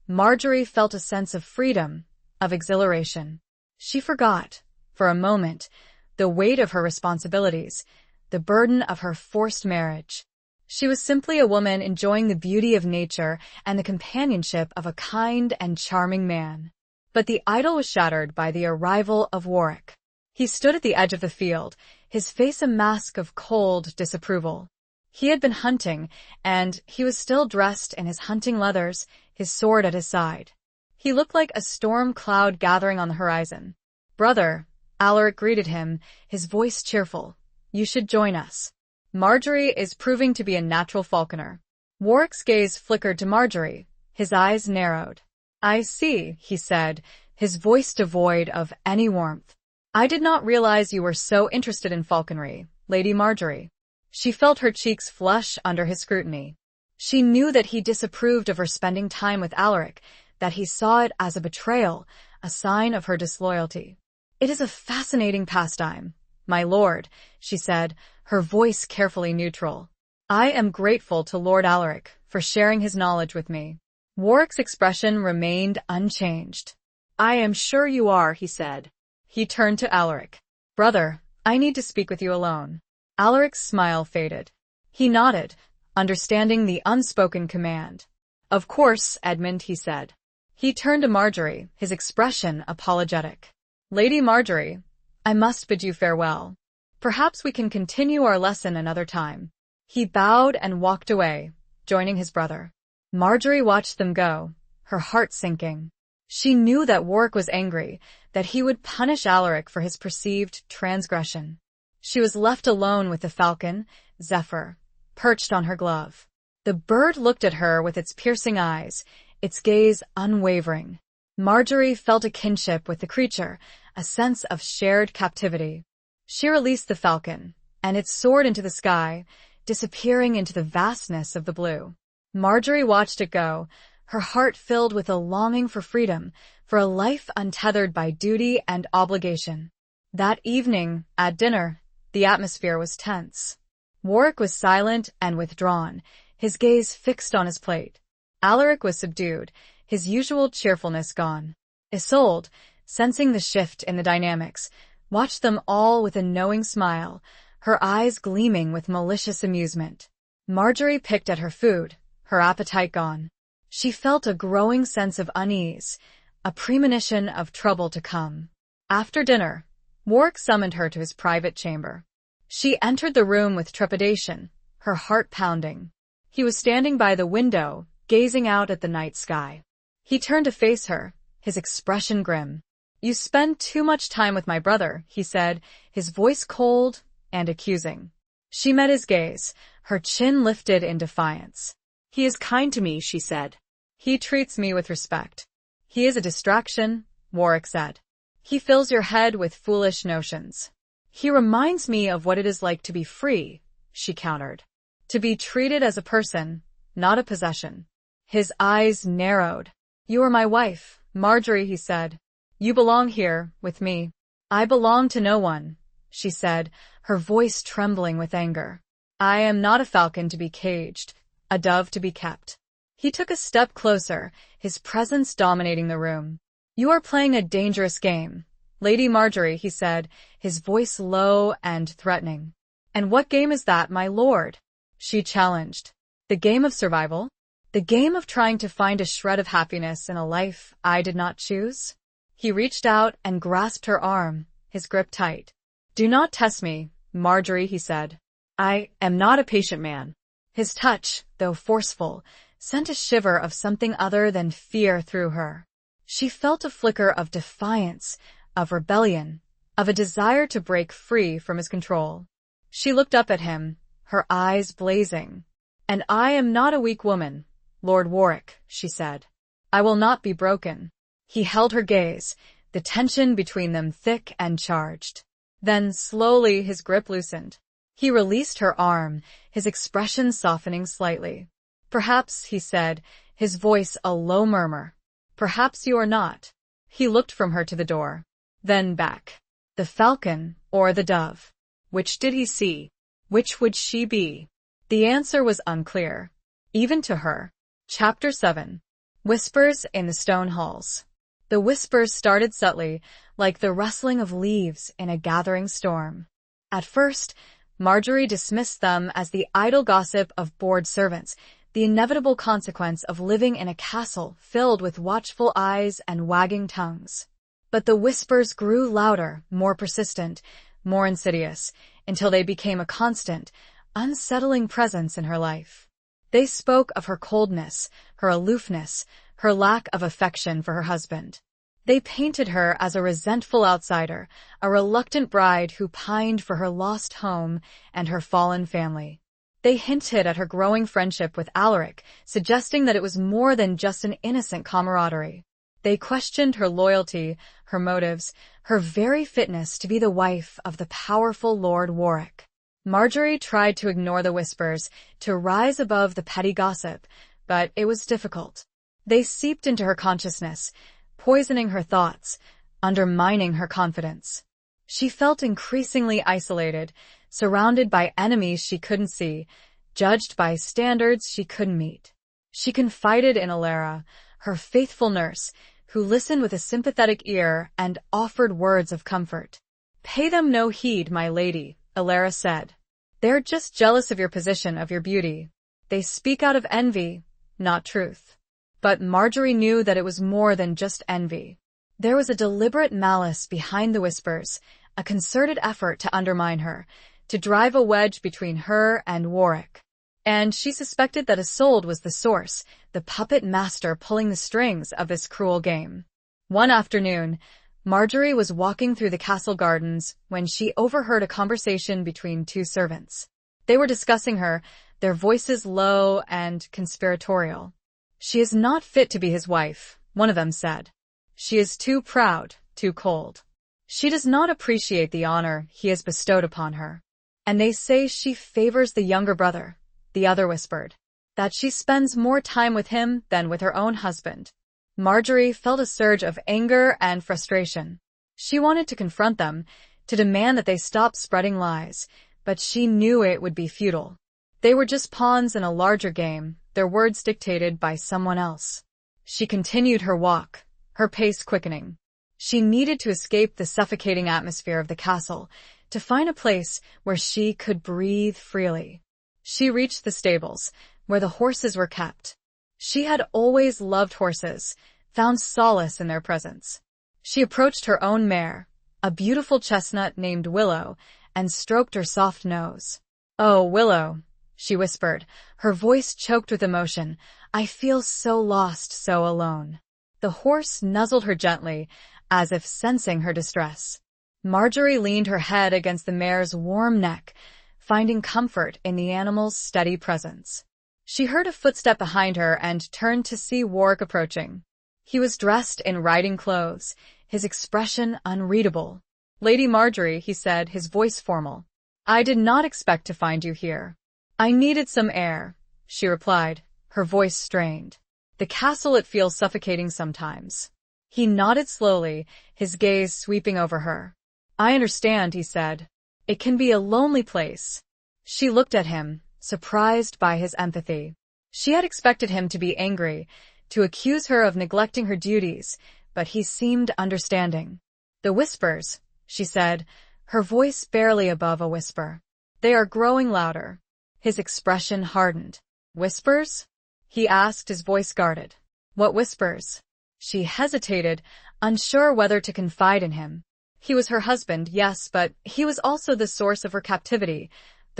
Marjorie felt a sense of freedom, of exhilaration. She forgot, for a moment, the weight of her responsibilities, the burden of her forced marriage. She was simply a woman enjoying the beauty of nature and the companionship of a kind and charming man. But the idyll was shattered by the arrival of Warwick. He stood at the edge of the field, his face a mask of cold disapproval. He had been hunting, and he was still dressed in his hunting leathers, his sword at his side. He looked like a storm cloud gathering on the horizon. "Brother," Alaric greeted him, his voice cheerful, "you should join us. Marjorie is proving to be a natural falconer." Warwick's gaze flickered to Marjorie, his eyes narrowed. "I see," he said, his voice devoid of any warmth. "I did not realize you were so interested in falconry, Lady Marjorie." She felt her cheeks flush under his scrutiny. She knew that he disapproved of her spending time with Alaric, that he saw it as a betrayal, a sign of her disloyalty. "It is a fascinating pastime, my lord," she said, her voice carefully neutral. "I am grateful to Lord Alaric for sharing his knowledge with me." Warwick's expression remained unchanged. "I am sure you are," he said. He turned to Alaric. "Brother, I need to speak with you alone." Alaric's smile faded. He nodded, understanding the unspoken command. "Of course, Edmund," he said. He turned to Marjorie, his expression apologetic. "Lady Marjorie, I must bid you farewell. Perhaps we can continue our lesson another time." He bowed and walked away, joining his brother. Marjorie watched them go, her heart sinking. She knew that Warwick was angry, that he would punish Alaric for his perceived transgression. She was left alone with the falcon, Zephyr, perched on her glove. The bird looked at her with its piercing eyes, its gaze unwavering. Marjorie felt a kinship with the creature, a sense of shared captivity. She released the falcon, and it soared into the sky, disappearing into the vastness of the blue. Marjorie watched it go, her heart filled with a longing for freedom, for a life untethered by duty and obligation. That evening, at dinner, the atmosphere was tense. Warwick was silent and withdrawn, his gaze fixed on his plate. Alaric was subdued, his usual cheerfulness gone. Isolde, sensing the shift in the dynamics, watched them all with a knowing smile, her eyes gleaming with malicious amusement. Marjorie picked at her food, her appetite gone. She felt a growing sense of unease, a premonition of trouble to come. After dinner, Warwick summoned her to his private chamber. She entered the room with trepidation, her heart pounding. He was standing by the window, gazing out at the night sky. He turned to face her, his expression grim. "You spend too much time with my brother," he said, his voice cold and accusing. She met his gaze, her chin lifted in defiance. "He is kind to me," she said. "He treats me with respect." "He is a distraction," Warwick said. "He fills your head with foolish notions." "He reminds me of what it is like to be free," she countered. "To be treated as a person, not a possession." His eyes narrowed. "You are my wife, Marjorie," he said. "You belong here, with me." "I belong to no one," she said, her voice trembling with anger. "I am not a falcon to be caged, a dove to be kept." He took a step closer, his presence dominating the room. "You are playing a dangerous game, Lady Marjorie," he said, his voice low and threatening. "And what game is that, my lord?" she challenged. "The game of survival? The game of trying to find a shred of happiness in a life I did not choose?" He reached out and grasped her arm, his grip tight. "Do not test me, Marjorie," he said. I am not a patient man. His touch, though forceful, sent a shiver of something other than fear through her. She felt a flicker of defiance, of rebellion, of a desire to break free from his control. She looked up at him, her eyes blazing. "And I am not a weak woman, Lord Warwick," she said. "I will not be broken." He held her gaze, the tension between them thick and charged. Then slowly his grip loosened. He released her arm, his expression softening slightly. "Perhaps," he said, his voice a low murmur. "Perhaps you are not." He looked from her to the door, then back. The falcon or the dove? Which did he see? Which would she be? The answer was unclear, even to her. Chapter 7. Whispers in the Stone Halls. The whispers started subtly, like the rustling of leaves in a gathering storm. At first, Marjorie dismissed them as the idle gossip of bored servants, the inevitable consequence of living in a castle filled with watchful eyes and wagging tongues. But the whispers grew louder, more persistent, more insidious, until they became a constant, unsettling presence in her life. They spoke of her coldness, her aloofness, her lack of affection for her husband. They painted her as a resentful outsider, a reluctant bride who pined for her lost home and her fallen family. They hinted at her growing friendship with Alaric, suggesting that it was more than just an innocent camaraderie. They questioned her loyalty, her motives, her very fitness to be the wife of the powerful Lord Warwick. Marjorie tried to ignore the whispers, to rise above the petty gossip, but it was difficult. They seeped into her consciousness, poisoning her thoughts, undermining her confidence. She felt increasingly isolated, surrounded by enemies she couldn't see, judged by standards she couldn't meet. She confided in Alara, her faithful nurse, who listened with a sympathetic ear and offered words of comfort. "Pay them no heed, my lady," Alara said. "They're just jealous of your position, of your beauty. They speak out of envy, not truth." But Marjorie knew that it was more than just envy. There was a deliberate malice behind the whispers, a concerted effort to undermine her, to drive a wedge between her and Warwick. And she suspected that Isolde was the source, the puppet master pulling the strings of this cruel game. One afternoon, Marjorie was walking through the castle gardens when she overheard a conversation between two servants. They were discussing her, their voices low and conspiratorial. "She is not fit to be his wife," one of them said. "She is too proud, too cold. She does not appreciate the honor he has bestowed upon her. And they say she favors the younger brother," the other whispered. "That she spends more time with him than with her own husband." Marjorie felt a surge of anger and frustration. She wanted to confront them, to demand that they stop spreading lies, but she knew it would be futile. They were just pawns in a larger game, their words dictated by someone else. She continued her walk, her pace quickening. She needed to escape the suffocating atmosphere of the castle, to find a place where she could breathe freely. She reached the stables, where the horses were kept. She had always loved horses, found solace in their presence. She approached her own mare, a beautiful chestnut named Willow, and stroked her soft nose. "Oh, Willow," she whispered, her voice choked with emotion, "I feel so lost, so alone." The horse nuzzled her gently, as if sensing her distress. Marjorie leaned her head against the mare's warm neck, finding comfort in the animal's steady presence. She heard a footstep behind her and turned to see Warwick approaching. He was dressed in riding clothes, his expression unreadable. "Lady Marjorie," he said, his voice formal. "I did not expect to find you here." "I needed some air," she replied, her voice strained. "The castle, it feels suffocating sometimes." He nodded slowly, his gaze sweeping over her. "I understand," he said. "It can be a lonely place." She looked at him, surprised by his empathy. She had expected him to be angry, to accuse her of neglecting her duties, but he seemed understanding. "The whispers," she said, her voice barely above a whisper. "They are growing louder." His expression hardened. "Whispers?" he asked, his voice guarded. "What whispers?" She hesitated, unsure whether to confide in him. He was her husband, yes, but he was also the source of her captivity,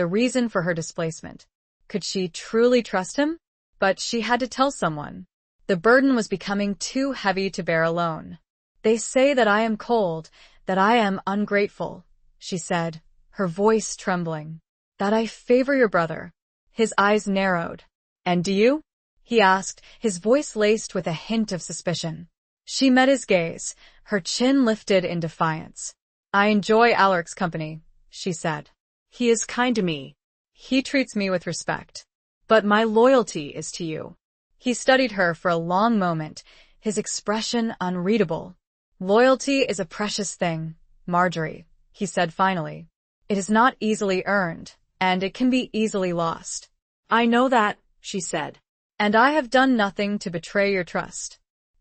the reason for her displacement. Could she truly trust him? But she had to tell someone. The burden was becoming too heavy to bear alone. "They say that I am cold, that I am ungrateful," she said, her voice trembling. "That I favor your brother." His eyes narrowed. "And do you?" he asked, his voice laced with a hint of suspicion. She met his gaze, her chin lifted in defiance. "I enjoy Alaric's company," she said. He is kind to me. "He treats me with respect." But my loyalty is to you. He studied her for a long moment, his expression unreadable. "Loyalty is a precious thing, Marjorie," he said finally. "It is not easily earned, and it can be easily lost." I know that, she said. "And I have done nothing to betray your trust."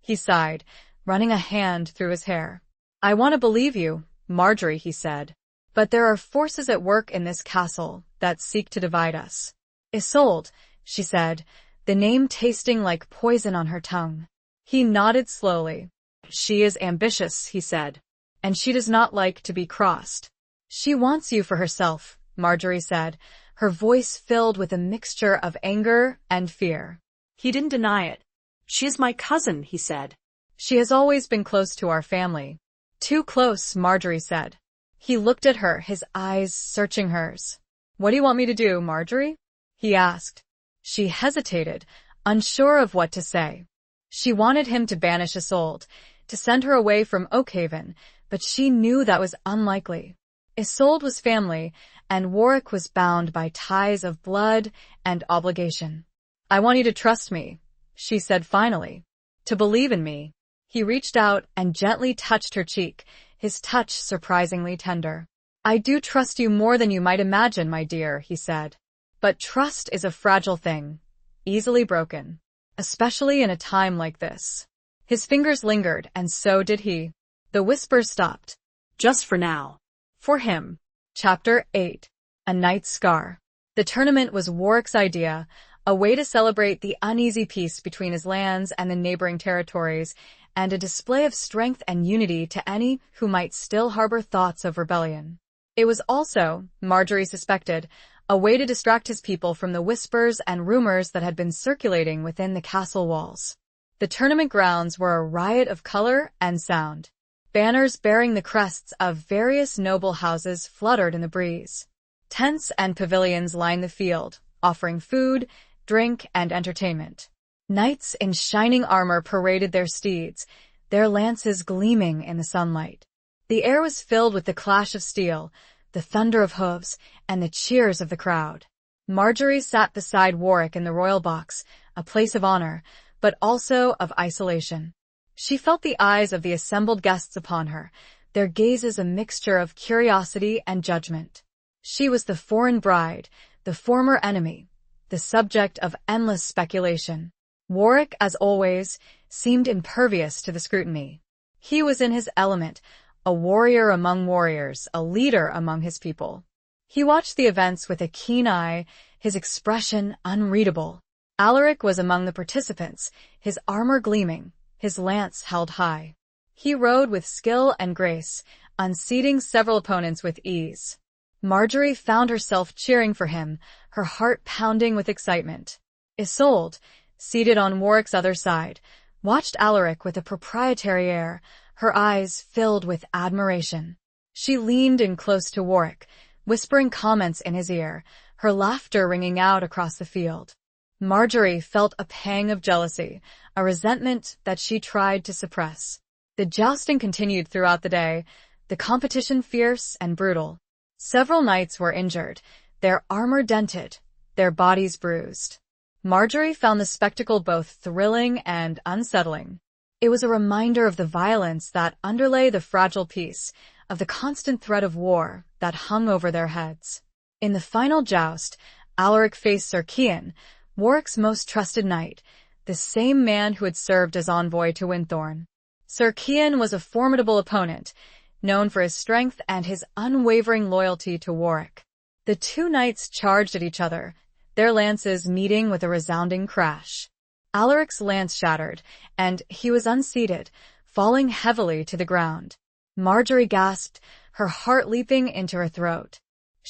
He sighed, running a hand through his hair. "I want to believe you, Marjorie," he said. "But there are forces at work in this castle that seek to divide us." "Isolde," she said, the name tasting like poison on her tongue. He nodded slowly. "She is ambitious," he said. "And she does not like to be crossed." "She wants you for herself," Marjorie said, her voice filled with a mixture of anger and fear. He didn't deny it. "She is my cousin," he said. "She has always been close to our family." "Too close," Marjorie said. He looked at her, his eyes searching hers. "What do you want me to do, Marjorie?" he asked. She hesitated, unsure of what to say. She wanted him to banish Isolde, to send her away from Oakhaven, but she knew that was unlikely. Isolde was family, and Warwick was bound by ties of blood and obligation. "I want you to trust me," she said finally. "To believe in me." He reached out and gently touched her cheek, his touch surprisingly tender. "I do trust you more than you might imagine, my dear," he said. "But trust is a fragile thing, easily broken, especially in a time like this." His fingers lingered, and so did he. The whispers stopped. Just for now. For him. Chapter 8. A Knight's Scar. The tournament was Warwick's idea, a way to celebrate the uneasy peace between his lands and the neighboring territories, and a display of strength and unity to any who might still harbor thoughts of rebellion. It was also, Marjorie suspected, a way to distract his people from the whispers and rumors that had been circulating within the castle walls. The tournament grounds were a riot of color and sound. Banners bearing the crests of various noble houses fluttered in the breeze. Tents and pavilions lined the field, offering food, drink, and entertainment. Knights in shining armor paraded their steeds, their lances gleaming in the sunlight. The air was filled with the clash of steel, the thunder of hooves, and the cheers of the crowd. Marjorie sat beside Warwick in the royal box, a place of honor, but also of isolation. She felt the eyes of the assembled guests upon her, their gazes a mixture of curiosity and judgment. She was the foreign bride, the former enemy, the subject of endless speculation. Warwick, as always, seemed impervious to the scrutiny. He was in his element, a warrior among warriors, a leader among his people. He watched the events with a keen eye, his expression unreadable. Alaric was among the participants, his armor gleaming, his lance held high. He rode with skill and grace, unseating several opponents with ease. Marjorie found herself cheering for him, her heart pounding with excitement. Isolde, seated on Warwick's other side, watched Alaric with a proprietary air, her eyes filled with admiration. She leaned in close to Warwick, whispering comments in his ear, her laughter ringing out across the field. Marjorie felt a pang of jealousy, a resentment that she tried to suppress. The jousting continued throughout the day, the competition fierce and brutal. Several knights were injured, their armor dented, their bodies bruised. Marjorie found the spectacle both thrilling and unsettling. It was a reminder of the violence that underlay the fragile peace, of the constant threat of war that hung over their heads. In the final joust, Alaric faced Sir Cian, Warwick's most trusted knight, the same man who had served as envoy to Winthorne. Sir Cian was a formidable opponent, known for his strength and his unwavering loyalty to Warwick. The two knights charged at each other, their lances meeting with a resounding crash. Alaric's lance shattered, and he was unseated, falling heavily to the ground. Marjorie gasped, her heart leaping into her throat.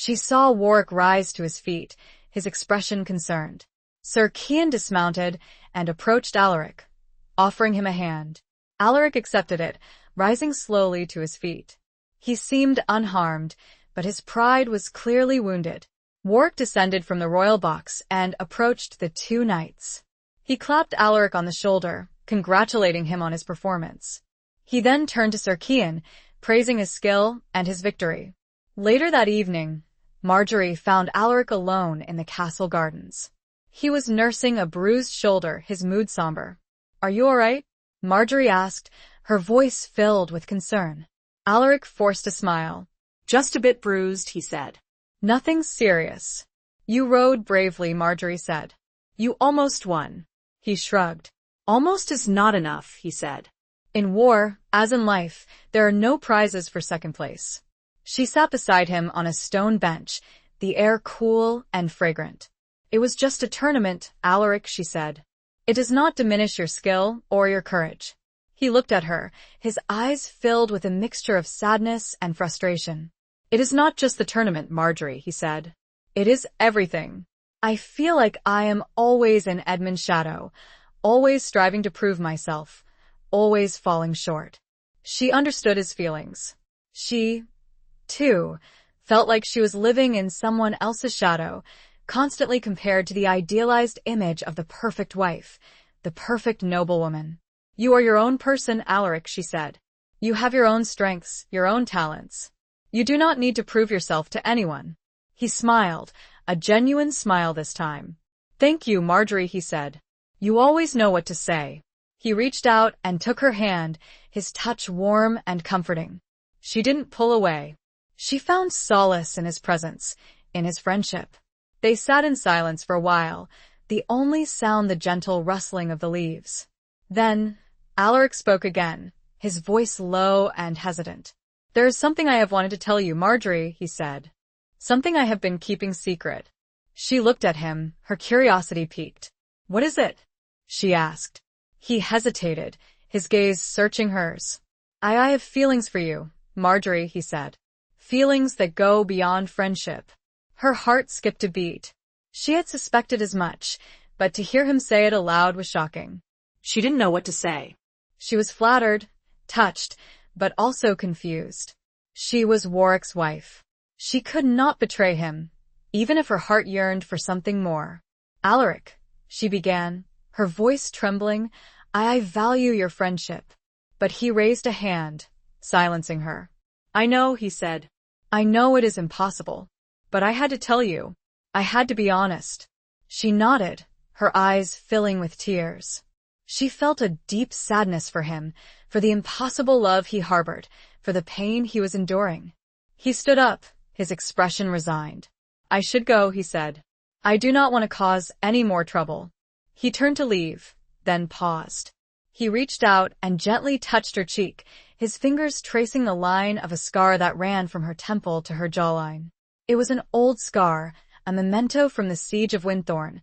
She saw Warwick rise to his feet, his expression concerned. Sir Cian dismounted and approached Alaric, offering him a hand. Alaric accepted it, rising slowly to his feet. He seemed unharmed, but his pride was clearly wounded. Warwick descended from the royal box and approached the two knights. He clapped Alaric on the shoulder, congratulating him on his performance. He then turned to Sir Cian, praising his skill and his victory. Later that evening, Marjorie found Alaric alone in the castle gardens. He was nursing a bruised shoulder, his mood somber. "Are you all right?" Marjorie asked, her voice filled with concern. Alaric forced a smile. "Just a bit bruised," he said. "Nothing serious." "You rode bravely," Marjorie said. "You almost won." He shrugged. "Almost is not enough," he said. "In war, as in life, there are no prizes for second place." She sat beside him on a stone bench, the air cool and fragrant. "It was just a tournament, Alaric," she said. "It does not diminish your skill or your courage." He looked at her, his eyes filled with a mixture of sadness and frustration. "It is not just the tournament, Marjorie," he said. "It is everything. I feel like I am always in Edmund's shadow, always striving to prove myself, always falling short." She understood his feelings. She, too, felt like she was living in someone else's shadow, constantly compared to the idealized image of the perfect wife, the perfect noblewoman. "You are your own person, Alaric," she said. "You have your own strengths, your own talents. You do not need to prove yourself to anyone." He smiled, a genuine smile this time. "Thank you, Marjorie," he said. "You always know what to say." He reached out and took her hand, his touch warm and comforting. She didn't pull away. She found solace in his presence, in his friendship. They sat in silence for a while, the only sound the gentle rustling of the leaves. Then, Alaric spoke again, his voice low and hesitant. "There is something I have wanted to tell you, Marjorie," he said. "Something I have been keeping secret." She looked at him, her curiosity piqued. "What is it?" she asked. He hesitated, his gaze searching hers. I have feelings for you, Marjorie," he said. "Feelings that go beyond friendship." Her heart skipped a beat. She had suspected as much, but to hear him say it aloud was shocking. She didn't know what to say. She was flattered, touched, but also confused. She was Warwick's wife. She could not betray him, even if her heart yearned for something more. "Alaric," she began, her voice trembling, I value your friendship." But he raised a hand, silencing her. "I know," he said. "I know it is impossible. But I had to tell you. I had to be honest." She nodded, her eyes filling with tears. She felt a deep sadness for him, for the impossible love he harbored, for the pain he was enduring. He stood up, his expression resigned. "I should go," he said. "I do not want to cause any more trouble." He turned to leave, then paused. He reached out and gently touched her cheek, his fingers tracing the line of a scar that ran from her temple to her jawline. It was an old scar, a memento from the siege of Winthorne,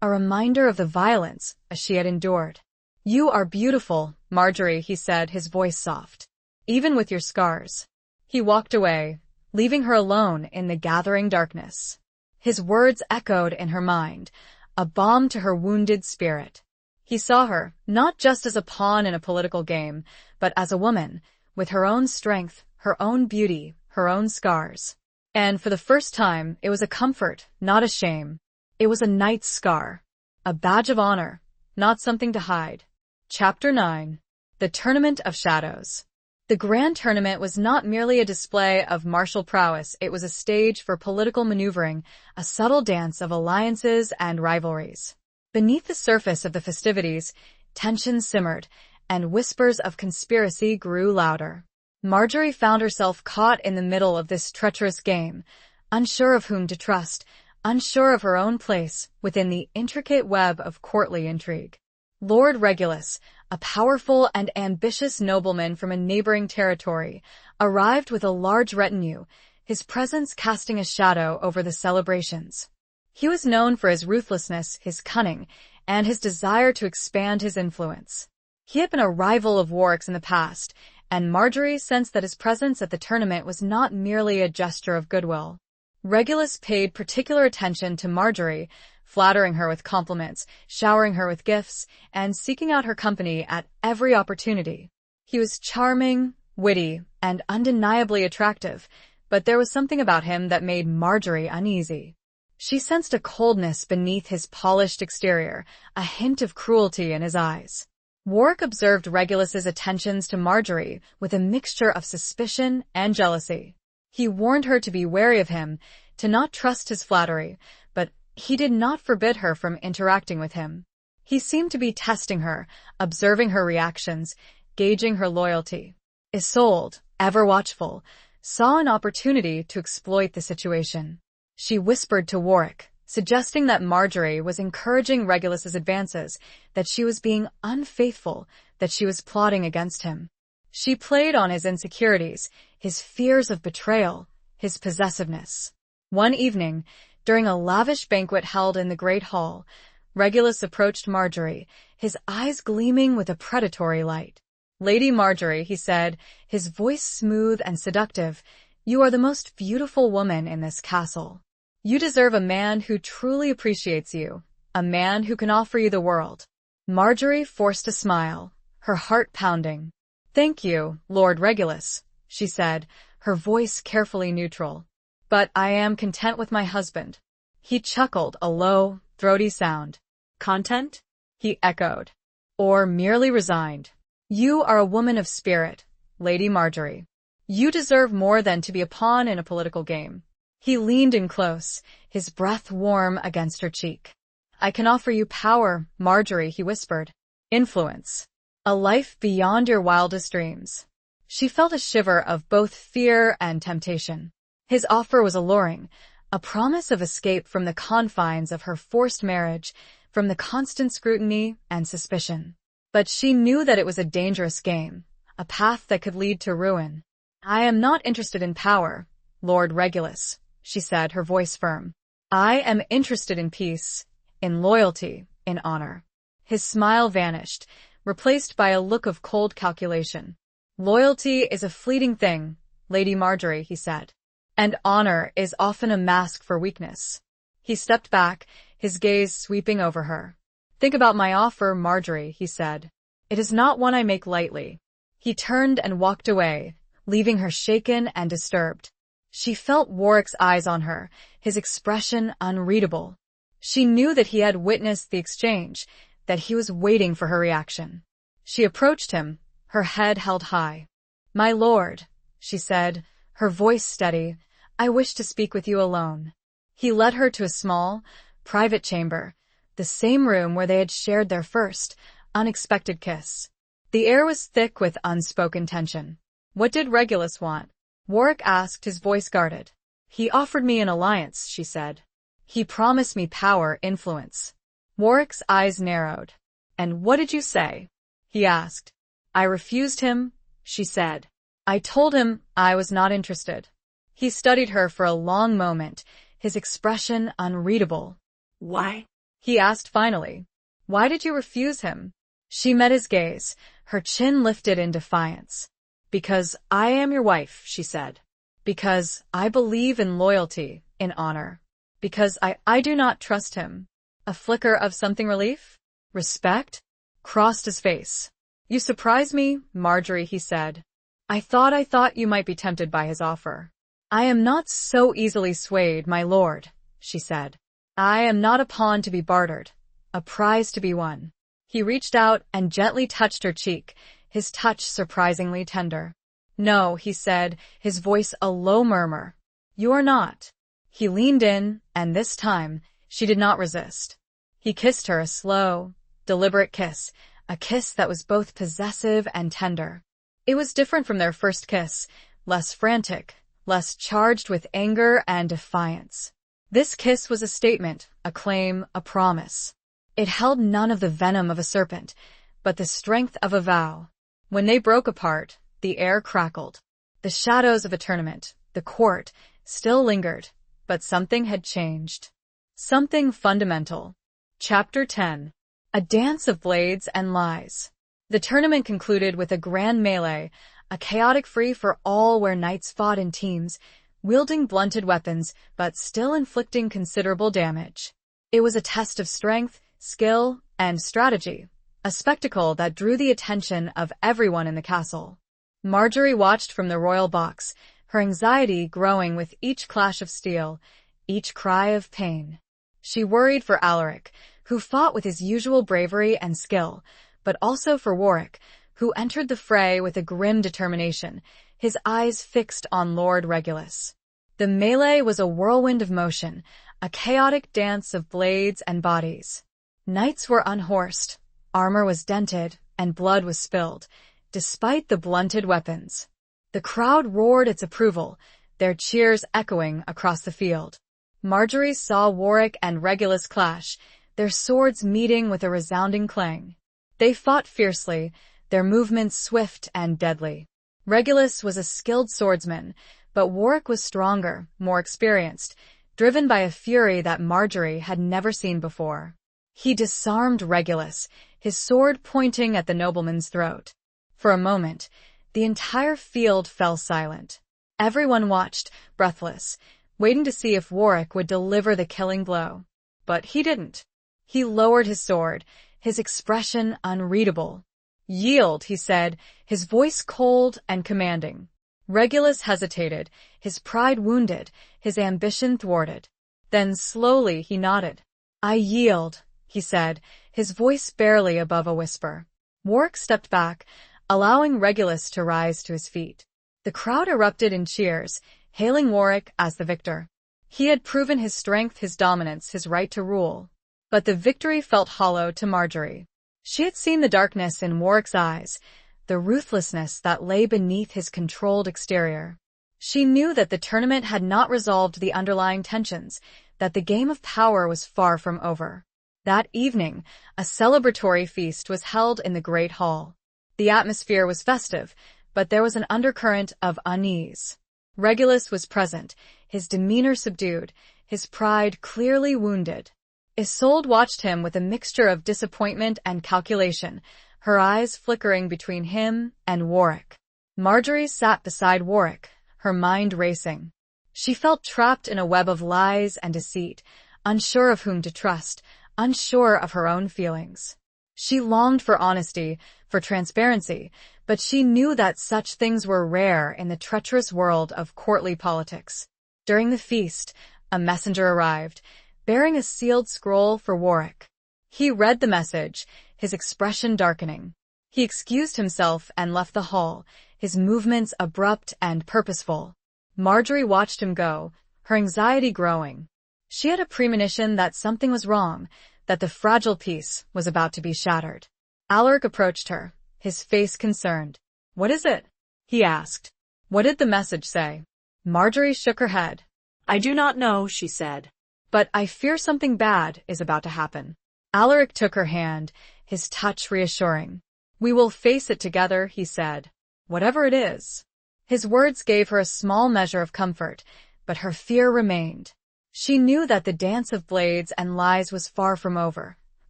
a reminder of the violence she had endured. "You are beautiful, Marjorie," he said, his voice soft. "Even with your scars." He walked away, leaving her alone in the gathering darkness. His words echoed in her mind, a balm to her wounded spirit. He saw her, not just as a pawn in a political game, but as a woman, with her own strength, her own beauty, her own scars. And for the first time, it was a comfort, not a shame. It was a knight's scar, a badge of honor, not something to hide. Chapter 9. The Tournament of Shadows. The Grand Tournament was not merely a display of martial prowess, it was a stage for political maneuvering, a subtle dance of alliances and rivalries. Beneath the surface of the festivities, tension simmered, and whispers of conspiracy grew louder. Marjorie found herself caught in the middle of this treacherous game, unsure of whom to trust, unsure of her own place within the intricate web of courtly intrigue. Lord Regulus, a powerful and ambitious nobleman from a neighboring territory, arrived with a large retinue, his presence casting a shadow over the celebrations. He was known for his ruthlessness, his cunning, and his desire to expand his influence. He had been a rival of Warwick's in the past, and Marjorie sensed that his presence at the tournament was not merely a gesture of goodwill. Regulus paid particular attention to Marjorie, flattering her with compliments, showering her with gifts, and seeking out her company at every opportunity. He was charming, witty, and undeniably attractive, but there was something about him that made Marjorie uneasy. She sensed a coldness beneath his polished exterior, a hint of cruelty in his eyes. Warwick observed Regulus's attentions to Marjorie with a mixture of suspicion and jealousy. He warned her to be wary of him, to not trust his flattery, but he did not forbid her from interacting with him. He seemed to be testing her, observing her reactions, gauging her loyalty. Isolde, ever watchful, saw an opportunity to exploit the situation. She whispered to Warwick, suggesting that Marjorie was encouraging Regulus's advances, that she was being unfaithful, that she was plotting against him. She played on his insecurities, his fears of betrayal, his possessiveness. One evening, during a lavish banquet held in the great hall, Regulus approached Marjorie, his eyes gleaming with a predatory light. "Lady Marjorie," he said, his voice smooth and seductive, "you are the most beautiful woman in this castle. You deserve a man who truly appreciates you, a man who can offer you the world." Marjorie forced a smile, her heart pounding. "Thank you, Lord Regulus," she said, her voice carefully neutral. "But I am content with my husband." He chuckled, a low, throaty sound. "Content?" he echoed. "Or merely resigned? You are a woman of spirit, Lady Marjorie. You deserve more than to be a pawn in a political game." He leaned in close, his breath warm against her cheek. "I can offer you power, Marjorie," he whispered. "Influence. A life beyond your wildest dreams." She felt a shiver of both fear and temptation. His offer was alluring, a promise of escape from the confines of her forced marriage, from the constant scrutiny and suspicion. But she knew that it was a dangerous game, a path that could lead to ruin. "I am not interested in power, Lord Regulus," she said, her voice firm. "I am interested in peace, in loyalty, in honor." His smile vanished, replaced by a look of cold calculation. "Loyalty is a fleeting thing, Lady Marjorie," he said. "And honor is often a mask for weakness." He stepped back, his gaze sweeping over her. "Think about my offer, Marjorie," he said. "It is not one I make lightly." He turned and walked away, leaving her shaken and disturbed. She felt Warwick's eyes on her, his expression unreadable. She knew that he had witnessed the exchange, that he was waiting for her reaction. She approached him, her head held high. "My lord," she said, her voice steady, "I wish to speak with you alone." He led her to a small, private chamber, the same room where they had shared their first, unexpected kiss. The air was thick with unspoken tension. "What did Regulus want?" Warwick asked, his voice guarded. "He offered me an alliance," she said. "He promised me power, influence." Warwick's eyes narrowed. "And what did you say?" he asked. "I refused him," she said. "I told him I was not interested." He studied her for a long moment, his expression unreadable. "Why?" he asked finally. "Why did you refuse him?" She met his gaze, her chin lifted in defiance. "Because I am your wife," she said. "Because I believe in loyalty, in honor. Because I do not trust him." A flicker of something relief? Respect? Crossed his face. "You surprise me, Marjorie," he said. I thought you might be tempted by his offer." "I am not so easily swayed, my lord," she said. "I am not a pawn to be bartered, a prize to be won." He reached out and gently touched her cheek, his touch surprisingly tender. "No," he said, his voice a low murmur. "You are not." He leaned in, and this time, she did not resist. He kissed her, a slow, deliberate kiss, a kiss that was both possessive and tender. It was different from their first kiss, less frantic, less charged with anger and defiance. This kiss was a statement, a claim, a promise. It held none of the venom of a serpent, but the strength of a vow. When they broke apart, the air crackled. The shadows of a tournament, the court, still lingered, but something had changed. Something fundamental. Chapter 10. A dance of blades and lies. The tournament concluded with a grand melee, a chaotic free-for-all where knights fought in teams, wielding blunted weapons but still inflicting considerable damage. It was a test of strength, skill, and strategy, a spectacle that drew the attention of everyone in the castle. Marjorie watched from the royal box, her anxiety growing with each clash of steel, each cry of pain. She worried for Alaric, who fought with his usual bravery and skill, but also for Warwick, who entered the fray with a grim determination, his eyes fixed on Lord Regulus. The melee was a whirlwind of motion, a chaotic dance of blades and bodies. Knights were unhorsed, armor was dented, and blood was spilled, despite the blunted weapons. The crowd roared its approval, their cheers echoing across the field. Marjorie saw Warwick and Regulus clash, their swords meeting with a resounding clang. They fought fiercely, their movements swift and deadly. Regulus was a skilled swordsman, but Warwick was stronger, more experienced, driven by a fury that Marjorie had never seen before. He disarmed Regulus, his sword pointing at the nobleman's throat. For a moment, the entire field fell silent. Everyone watched, breathless, waiting to see if Warwick would deliver the killing blow. But he didn't. He lowered his sword, his expression unreadable. "Yield," he said, his voice cold and commanding. Regulus hesitated, his pride wounded, his ambition thwarted. Then slowly he nodded. "I yield," he said, his voice barely above a whisper. Warwick stepped back, allowing Regulus to rise to his feet. The crowd erupted in cheers, hailing Warwick as the victor. He had proven his strength, his dominance, his right to rule. But the victory felt hollow to Marjorie. She had seen the darkness in Warwick's eyes, the ruthlessness that lay beneath his controlled exterior. She knew that the tournament had not resolved the underlying tensions, that the game of power was far from over. That evening, a celebratory feast was held in the Great Hall. The atmosphere was festive, but there was an undercurrent of unease. Regulus was present, his demeanor subdued, his pride clearly wounded. Isolde watched him with a mixture of disappointment and calculation, her eyes flickering between him and Warwick. Marjorie sat beside Warwick, her mind racing. She felt trapped in a web of lies and deceit, unsure of whom to trust, unsure of her own feelings. She longed for honesty, for transparency, but she knew that such things were rare in the treacherous world of courtly politics. During the feast, a messenger arrived, bearing a sealed scroll for Warwick. He read the message, his expression darkening. He excused himself and left the hall, his movements abrupt and purposeful. Marjorie watched him go, her anxiety growing. She had a premonition that something was wrong, that the fragile peace was about to be shattered. Alaric approached her, his face concerned. "What is it?" he asked. "What did the message say?" Marjorie shook her head. "I do not know," she said. "But I fear something bad is about to happen." Alaric took her hand, his touch reassuring. "We will face it together," he said. "Whatever it is." His words gave her a small measure of comfort, but her fear remained. She knew that the dance of blades and lies was far from over,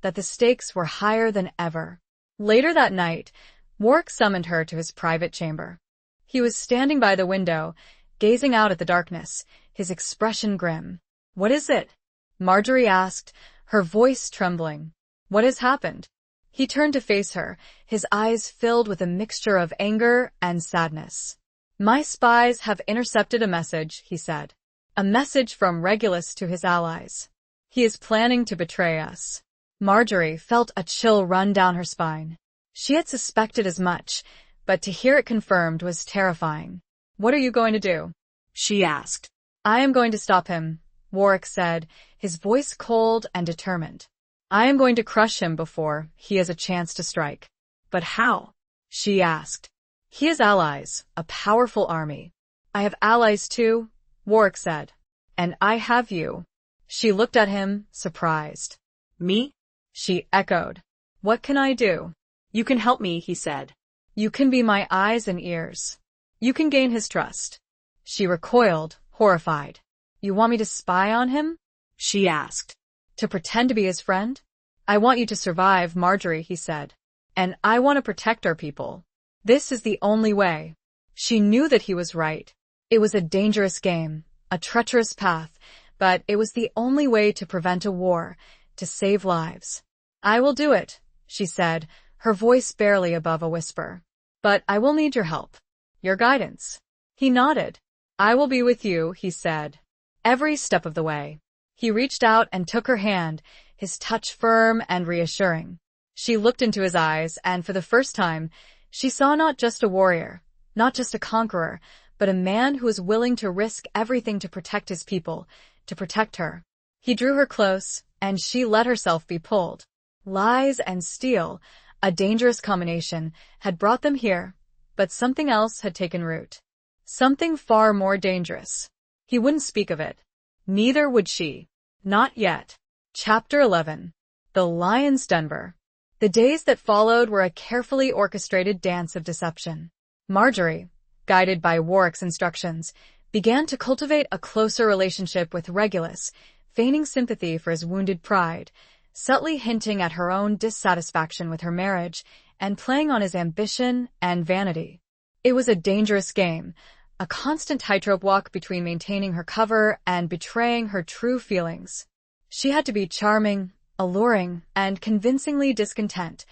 that the stakes were higher than ever. Later that night, Warwick summoned her to his private chamber. He was standing by the window, gazing out at the darkness, his expression grim. "What is it?" Marjorie asked, her voice trembling. "What has happened?" He turned to face her, his eyes filled with a mixture of anger and sadness. "My spies have intercepted a message," he said. "A message from Regulus to his allies. He is planning to betray us." Marjorie felt a chill run down her spine. She had suspected as much, but to hear it confirmed was terrifying. "What are you going to do?" she asked. "I am going to stop him," Warwick said, his voice cold and determined. "I am going to crush him before he has a chance to strike." "But how?" she asked. "He has allies, a powerful army." "I have allies too," Warwick said. "And I have you." She looked at him, surprised. "Me?" she echoed. "What can I do?" "You can help me," he said. "You can be my eyes and ears. You can gain his trust." She recoiled, horrified. "You want me to spy on him?" she asked. "To pretend to be his friend?" "I want you to survive, Marjorie," he said. "And I want to protect our people. This is the only way." She knew that he was right. It was a dangerous game, a treacherous path, but it was the only way to prevent a war, to save lives. "I will do it," she said, her voice barely above a whisper. "But I will need your help. Your guidance." He nodded. "I will be with you," he said, every step of the way. He reached out and took her hand, his touch firm and reassuring. She looked into his eyes, and for the first time, she saw not just a warrior, not just a conqueror, but a man who was willing to risk everything to protect his people, to protect her. He drew her close, and she let herself be pulled. Lies and steel, a dangerous combination, had brought them here, but something else had taken root. Something far more dangerous. He wouldn't speak of it. Neither would she. Not yet. Chapter 11. The Lion's Denver. The days that followed were a carefully orchestrated dance of deception. Marjorie, guided by Warwick's instructions, began to cultivate a closer relationship with Regulus, feigning sympathy for his wounded pride, subtly hinting at her own dissatisfaction with her marriage, and playing on his ambition and vanity. It was a dangerous game, a constant tightrope walk between maintaining her cover and betraying her true feelings. She had to be charming, alluring, and convincingly discontent,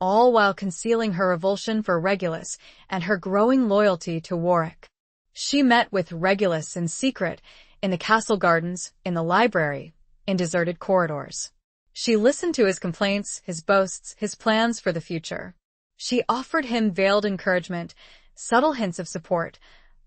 all while concealing her revulsion for Regulus and her growing loyalty to Warwick. She met with Regulus in secret, in the castle gardens, in the library, in deserted corridors. She listened to his complaints, his boasts, his plans for the future. She offered him veiled encouragement, subtle hints of support,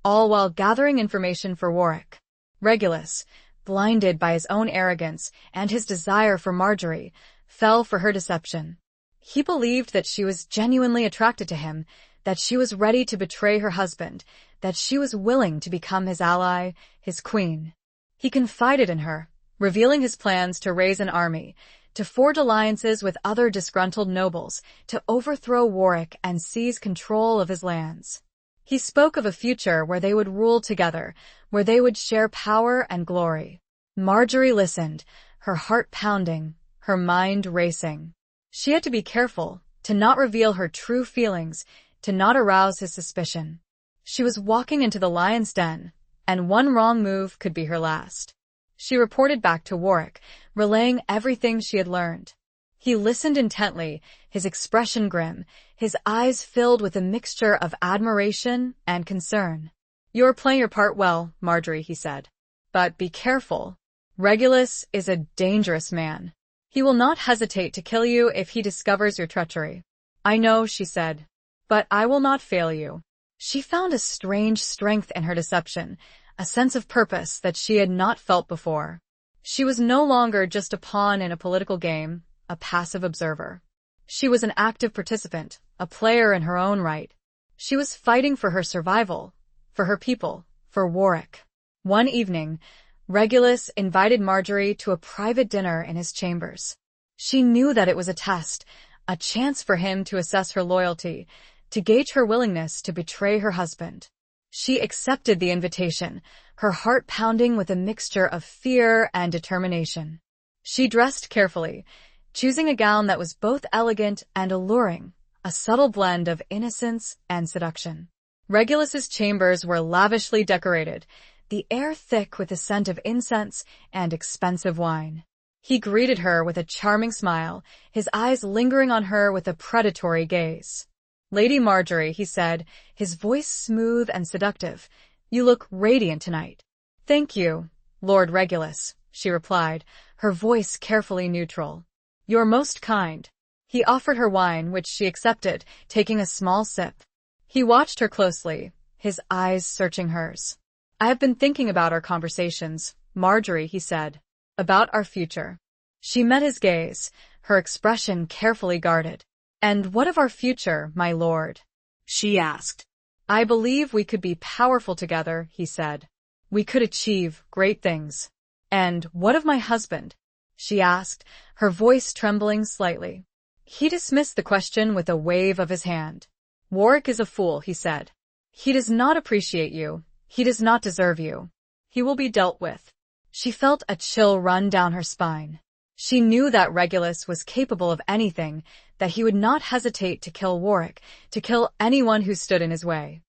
all while gathering information for Warwick. Regulus, blinded by his own arrogance and his desire for Marjorie, fell for her deception. He believed that she was genuinely attracted to him, that she was ready to betray her husband, that she was willing to become his ally, his queen. He confided in her, revealing his plans to raise an army, to forge alliances with other disgruntled nobles, to overthrow Warwick and seize control of his lands. He spoke of a future where they would rule together, where they would share power and glory. Marjorie listened, her heart pounding, her mind racing. She had to be careful, to not reveal her true feelings, to not arouse his suspicion. She was walking into the lion's den, and one wrong move could be her last. She reported back to Warwick, relaying everything she had learned. He listened intently, his expression grim, his eyes filled with a mixture of admiration and concern. "You're playing your part well, Marjorie," he said. "But be careful. Regulus is a dangerous man. He will not hesitate to kill you if he discovers your treachery." "I know," she said, "but I will not fail you." She found a strange strength in her deception, a sense of purpose that she had not felt before. She was no longer just a pawn in a political game, a passive observer. She was an active participant, a player in her own right. She was fighting for her survival, for her people, for Warwick. One evening, Regulus invited Marjorie to a private dinner in his chambers. She knew that it was a test, a chance for him to assess her loyalty, to gauge her willingness to betray her husband. She accepted the invitation, her heart pounding with a mixture of fear and determination. She dressed carefully, choosing a gown that was both elegant and alluring, a subtle blend of innocence and seduction. Regulus's chambers were lavishly decorated, the air thick with the scent of incense and expensive wine. He greeted her with a charming smile, his eyes lingering on her with a predatory gaze. "Lady Marjorie," he said, his voice smooth and seductive, "you look radiant tonight." "Thank you, Lord Regulus," she replied, her voice carefully neutral. "You're most kind." He offered her wine, which she accepted, taking a small sip. He watched her closely, his eyes searching hers. "I have been thinking about our conversations, Marjorie," he said, "about our future." She met his gaze, her expression carefully guarded. "And what of our future, my lord?" she asked. "I believe we could be powerful together," he said. "We could achieve great things." "And what of my husband?" she asked, her voice trembling slightly. He dismissed the question with a wave of his hand. "Warwick is a fool," he said. "He does not appreciate you. He does not deserve you. He will be dealt with." She felt a chill run down her spine. She knew that Regulus was capable of anything, that he would not hesitate to kill Warwick, to kill anyone who stood in his way.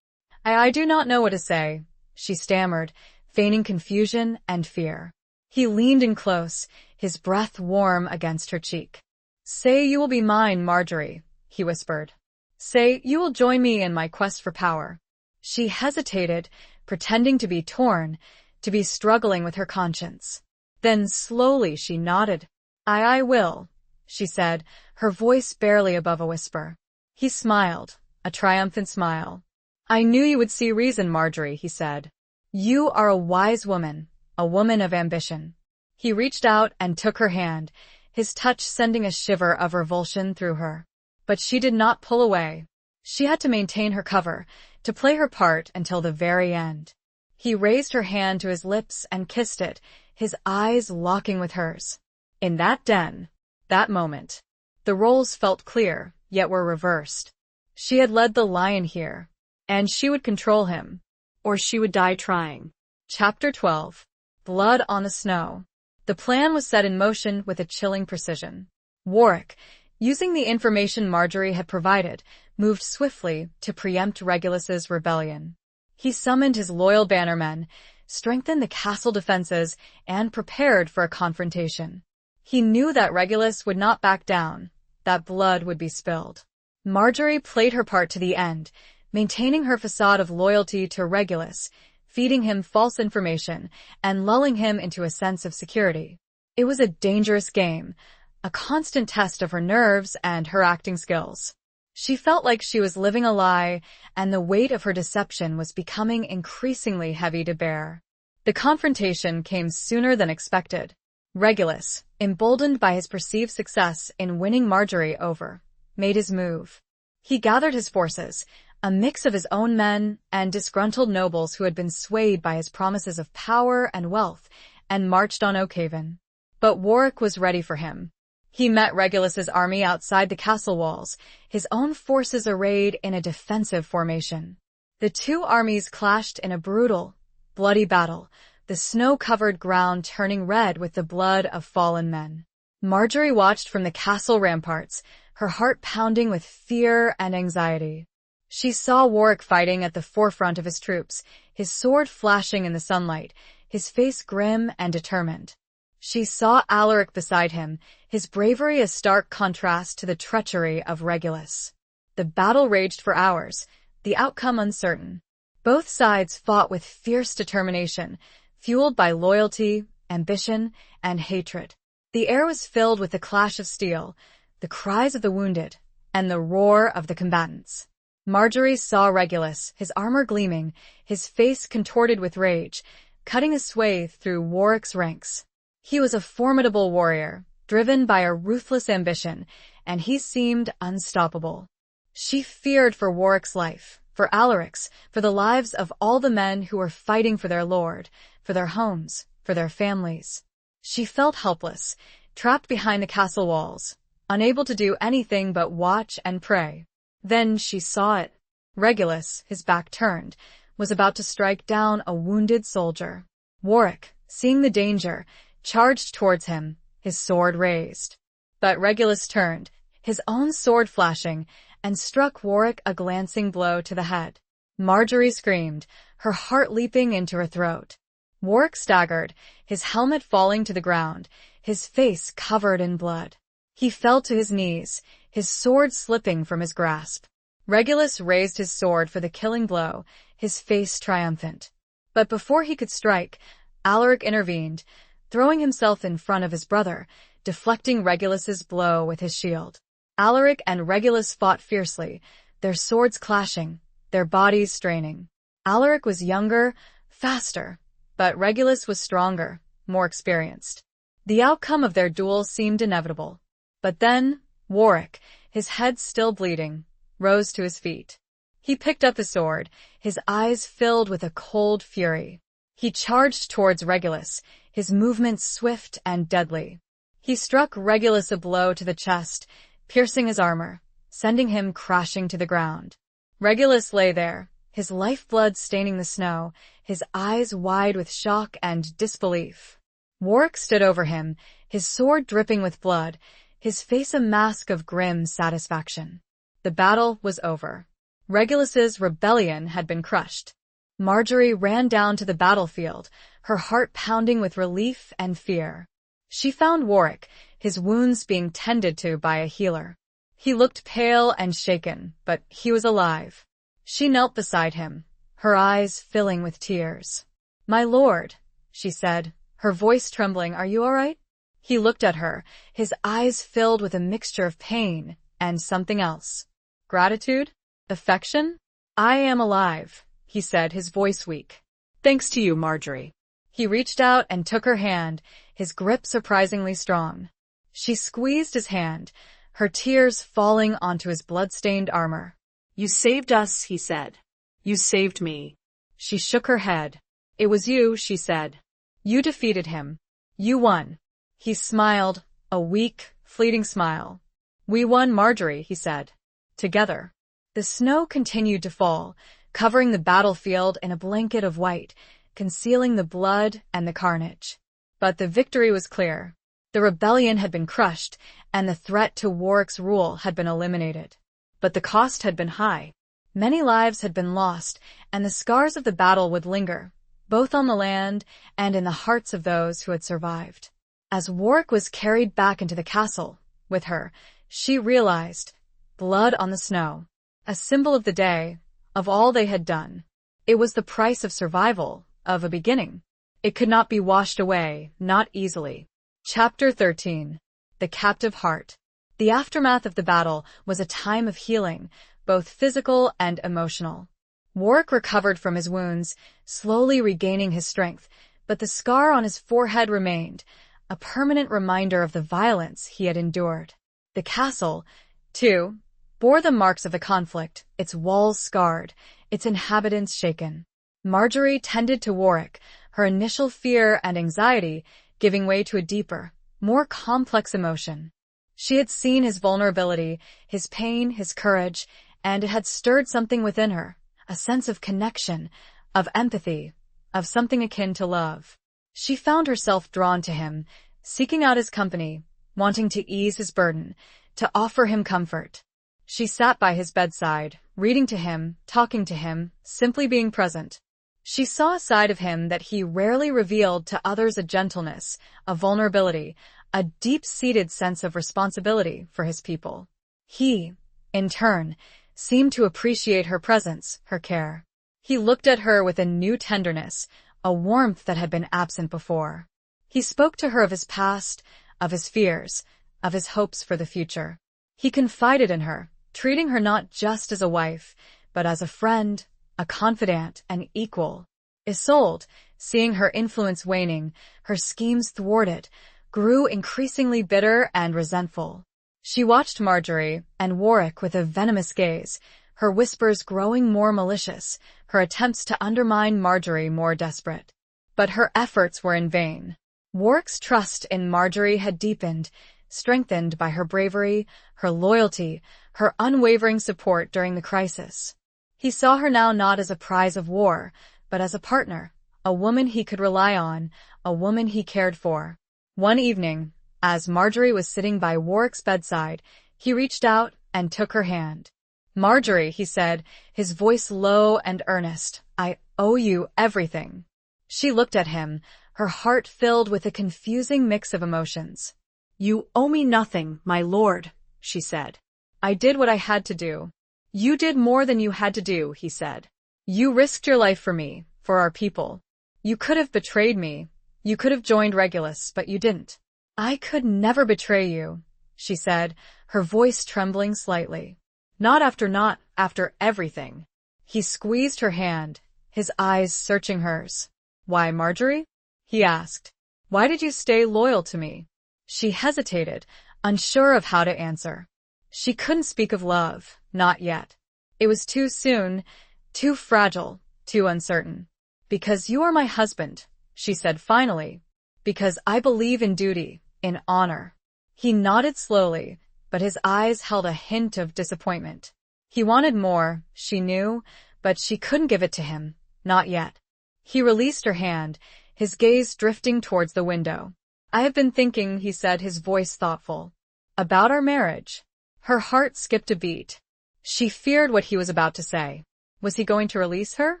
I do not know what to say," she stammered, feigning confusion and fear. He leaned in close, his breath warm against her cheek. "Say you will be mine, Marjorie," he whispered. "Say you will join me in my quest for power." She hesitated, pretending to be torn, to be struggling with her conscience. Then slowly she nodded. I will," she said, her voice barely above a whisper. He smiled, a triumphant smile. "I knew you would see reason, Marjorie," he said. "You are a wise woman, a woman of ambition." He reached out and took her hand, his touch sending a shiver of revulsion through her. But she did not pull away. She had to maintain her cover, to play her part until the very end. He raised her hand to his lips and kissed it, his eyes locking with hers. In that den, that moment, the roles felt clear, yet were reversed. She had led the lion here, and she would control him, or she would die trying. Chapter 12. Blood on the Snow. The plan was set in motion with a chilling precision. Warwick, using the information Marjorie had provided, moved swiftly to preempt Regulus's rebellion. He summoned his loyal bannermen, strengthened the castle defenses, and prepared for a confrontation. He knew that Regulus would not back down, that blood would be spilled. Marjorie played her part to the end, maintaining her facade of loyalty to Regulus, feeding him false information, and lulling him into a sense of security. It was a dangerous game, a constant test of her nerves and her acting skills. She felt like she was living a lie, and the weight of her deception was becoming increasingly heavy to bear. The confrontation came sooner than expected. Regulus, emboldened by his perceived success in winning Marjorie over, made his move. He gathered his forces, a mix of his own men and disgruntled nobles who had been swayed by his promises of power and wealth, and marched on Oakhaven. But Warwick was ready for him. He met Regulus's army outside the castle walls, his own forces arrayed in a defensive formation. The two armies clashed in a brutal, bloody battle, the snow-covered ground turning red with the blood of fallen men. Marjorie watched from the castle ramparts, her heart pounding with fear and anxiety. She saw Warwick fighting at the forefront of his troops, his sword flashing in the sunlight, his face grim and determined. She saw Alaric beside him, his bravery a stark contrast to the treachery of Regulus. The battle raged for hours, the outcome uncertain. Both sides fought with fierce determination, fueled by loyalty, ambition, and hatred. The air was filled with the clash of steel, the cries of the wounded, and the roar of the combatants. Marjorie saw Regulus, his armor gleaming, his face contorted with rage, cutting a swathe through Warwick's ranks. He was a formidable warrior, driven by a ruthless ambition, and he seemed unstoppable. She feared for Warwick's life, for Alaric's, for the lives of all the men who were fighting for their lord, for their homes, for their families. She felt helpless, trapped behind the castle walls, unable to do anything but watch and pray. Then she saw it. Regulus, his back turned, was about to strike down a wounded soldier. Warwick, seeing the danger, charged towards him, his sword raised. But Regulus turned, his own sword flashing, and struck Warwick a glancing blow to the head. Marjorie screamed, her heart leaping into her throat. Warwick staggered, his helmet falling to the ground, his face covered in blood. He fell to his knees, his sword slipping from his grasp. Regulus raised his sword for the killing blow, his face triumphant. But before he could strike, Alaric intervened, throwing himself in front of his brother, deflecting Regulus's blow with his shield. Alaric and Regulus fought fiercely, their swords clashing, their bodies straining. Alaric was younger, faster, but Regulus was stronger, more experienced. The outcome of their duel seemed inevitable. But then, Warwick, his head still bleeding, rose to his feet. He picked up his sword, his eyes filled with a cold fury. He charged towards Regulus, his movements swift and deadly. He struck Regulus a blow to the chest, piercing his armor, sending him crashing to the ground. Regulus lay there, his lifeblood staining the snow, his eyes wide with shock and disbelief. Warwick stood over him, his sword dripping with blood, his face a mask of grim satisfaction. The battle was over. Regulus's rebellion had been crushed. Marjorie ran down to the battlefield, her heart pounding with relief and fear. She found Warwick, his wounds being tended to by a healer. He looked pale and shaken, but he was alive. She knelt beside him, her eyes filling with tears. "My lord," she said, her voice trembling, "are you all right?" He looked at her, his eyes filled with a mixture of pain and something else. Gratitude? Affection? "I am alive," he said, his voice weak. "Thanks to you, Marjorie." He reached out and took her hand, his grip surprisingly strong. She squeezed his hand, her tears falling onto his blood-stained armor. "You saved us," he said. "You saved me." She shook her head. "It was you," she said. "You defeated him. You won." He smiled, a weak, fleeting smile. "We won, Marjorie," he said. "Together." The snow continued to fall, covering the battlefield in a blanket of white, concealing the blood and the carnage. But the victory was clear. The rebellion had been crushed, and the threat to Warwick's rule had been eliminated. But the cost had been high. Many lives had been lost, and the scars of the battle would linger, both on the land and in the hearts of those who had survived. As Warwick was carried back into the castle with her, she realized, blood on the snow, a symbol of the day, of all they had done. It was the price of survival, of a beginning. It could not be washed away, not easily. Chapter 13. The Captive Heart. The aftermath of the battle was a time of healing, both physical and emotional. Warwick recovered from his wounds, slowly regaining his strength, but the scar on his forehead remained, a permanent reminder of the violence he had endured. The castle, too, bore the marks of the conflict, its walls scarred, its inhabitants shaken. Marjorie tended to Warwick, her initial fear and anxiety giving way to a deeper, more complex emotion. She had seen his vulnerability, his pain, his courage, and it had stirred something within her, a sense of connection, of empathy, of something akin to love. She found herself drawn to him, seeking out his company, wanting to ease his burden, to offer him comfort. She sat by his bedside, reading to him, talking to him, simply being present. She saw a side of him that he rarely revealed to others, a gentleness, a vulnerability, a deep-seated sense of responsibility for his people. He, in turn, seemed to appreciate her presence, her care. He looked at her with a new tenderness, a warmth that had been absent before. He spoke to her of his past, of his fears, of his hopes for the future. He confided in her, treating her not just as a wife, but as a friend, a confidant, an equal. Isolde, seeing her influence waning, her schemes thwarted, grew increasingly bitter and resentful. She watched Marjorie and Warwick with a venomous gaze, her whispers growing more malicious, her attempts to undermine Marjorie more desperate. But her efforts were in vain. Warwick's trust in Marjorie had deepened, strengthened by her bravery, her loyalty, her unwavering support during the crisis. He saw her now not as a prize of war, but as a partner, a woman he could rely on, a woman he cared for. One evening, as Marjorie was sitting by Warwick's bedside, he reached out and took her hand. "Marjorie," he said, his voice low and earnest, "I owe you everything." She looked at him, her heart filled with a confusing mix of emotions. "You owe me nothing, my lord," she said. "I did what I had to do." "You did more than you had to do," he said. "You risked your life for me, for our people. You could have betrayed me. You could have joined Regulus, but you didn't." "I could never betray you," she said, her voice trembling slightly. Not after everything." He squeezed her hand, his eyes searching hers. "Why, Marjorie?" he asked. "Why did you stay loyal to me?" She hesitated, unsure of how to answer. She couldn't speak of love, not yet. It was too soon, too fragile, too uncertain. "Because you are my husband," she said finally. "Because I believe in duty, in honor." He nodded slowly, but his eyes held a hint of disappointment. He wanted more, she knew, but she couldn't give it to him, not yet. He released her hand, his gaze drifting towards the window. "I have been thinking," he said, his voice thoughtful, "about our marriage." Her heart skipped a beat. She feared what he was about to say. Was he going to release her?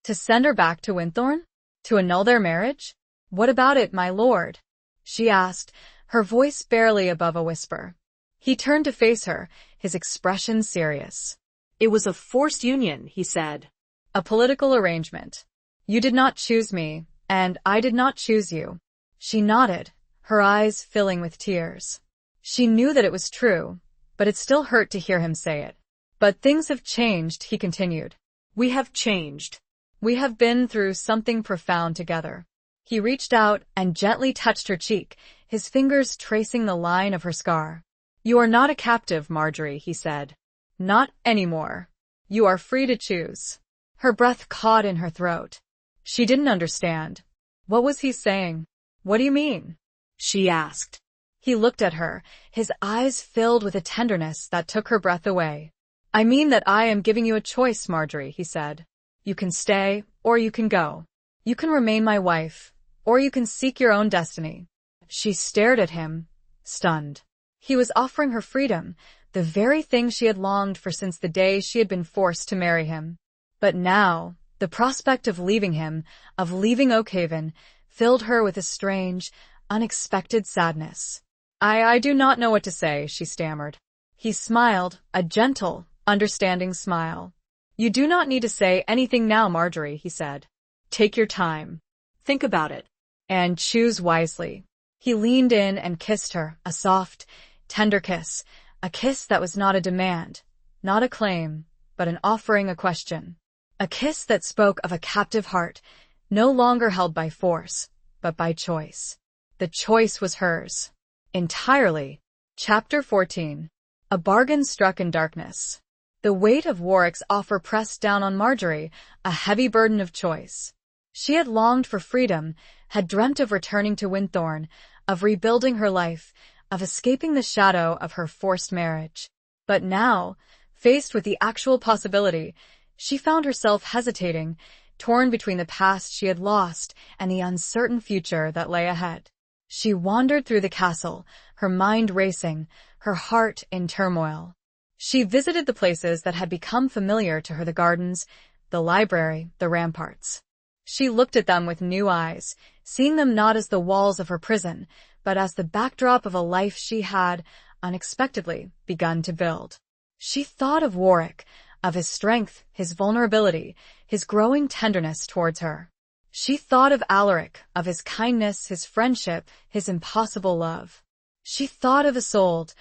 To send her back to Winthorne? To annul their marriage? What about it, my lord? She asked, her voice barely above a whisper. He turned to face her, his expression serious. It was a forced union, he said. A political arrangement. You did not choose me, and I did not choose you. She nodded, her eyes filling with tears. She knew that it was true, but it still hurt to hear him say it. But things have changed, he continued. We have changed. We have been through something profound together. He reached out and gently touched her cheek, his fingers tracing the line of her scar. You are not a captive, Marjorie, he said. Not anymore. You are free to choose. Her breath caught in her throat. She didn't understand. What was he saying? What do you mean? She asked. He looked at her, his eyes filled with a tenderness that took her breath away. I mean that I am giving you a choice, Marjorie, he said. You can stay, or you can go. You can remain my wife, or you can seek your own destiny. She stared at him, stunned. He was offering her freedom, the very thing she had longed for since the day she had been forced to marry him. But now, the prospect of leaving him, of leaving Oakhaven, filled her with a strange, unexpected sadness. I do not know what to say, she stammered. He smiled, a gentle, understanding smile. You do not need to say anything now, Marjorie, he said. Take your time. Think about it. And choose wisely. He leaned in and kissed her, a soft, tender kiss, a kiss that was not a demand, not a claim, but an offering, a question. A kiss that spoke of a captive heart, no longer held by force, but by choice. The choice was hers. Entirely. Chapter 14. A bargain struck in darkness. The weight of Warwick's offer pressed down on Marjorie, a heavy burden of choice. She had longed for freedom, had dreamt of returning to Winthorne, of rebuilding her life, of escaping the shadow of her forced marriage. But now, faced with the actual possibility, she found herself hesitating, torn between the past she had lost and the uncertain future that lay ahead. She wandered through the castle, her mind racing, her heart in turmoil. She visited the places that had become familiar to her, the gardens, the library, the ramparts. She looked at them with new eyes, seeing them not as the walls of her prison, but as the backdrop of a life she had, unexpectedly, begun to build. She thought of Warwick, of his strength, his vulnerability, his growing tenderness towards her. She thought of Alaric, of his kindness, his friendship, his impossible love. She thought of Isolde,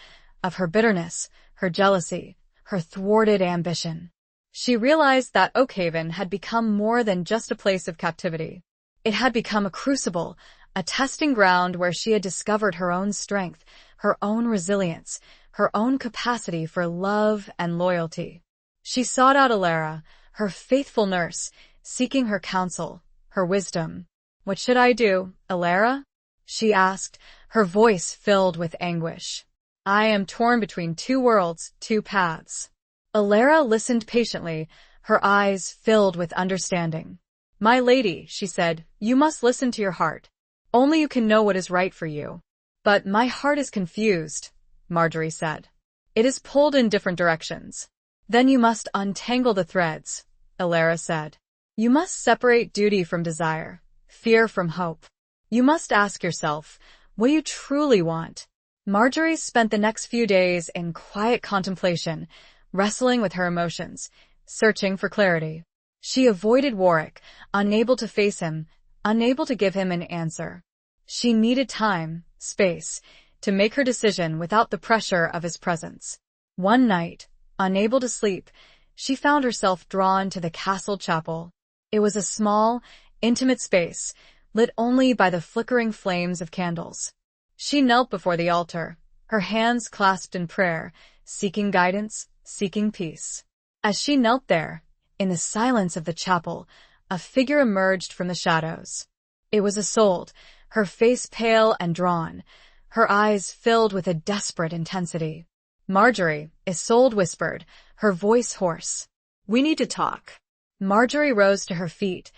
of her bitterness, her jealousy, her thwarted ambition. She realized that Oakhaven had become more than just a place of captivity. It had become a crucible, a testing ground where she had discovered her own strength, her own resilience, her own capacity for love and loyalty. She sought out Alara, her faithful nurse, seeking her counsel, her wisdom. What should I do, Alara? She asked, her voice filled with anguish. I am torn between two worlds, two paths. Alara listened patiently, her eyes filled with understanding. My lady, she said, you must listen to your heart. Only you can know what is right for you. But my heart is confused, Marjorie said. It is pulled in different directions. Then you must untangle the threads, Alara said. You must separate duty from desire, fear from hope. You must ask yourself, what do you truly want? Marjorie spent the next few days in quiet contemplation, wrestling with her emotions, searching for clarity. She avoided Warwick, unable to face him, unable to give him an answer. She needed time, space, to make her decision without the pressure of his presence. One night, unable to sleep, she found herself drawn to the castle chapel. It was a small, intimate space, lit only by the flickering flames of candles. She knelt before the altar, her hands clasped in prayer, seeking guidance, seeking peace. As she knelt there, in the silence of the chapel, a figure emerged from the shadows. It was Isolde, her face pale and drawn, her eyes filled with a desperate intensity. Marjorie, Isolde whispered, her voice hoarse. We need to talk. Marjorie rose to her feet,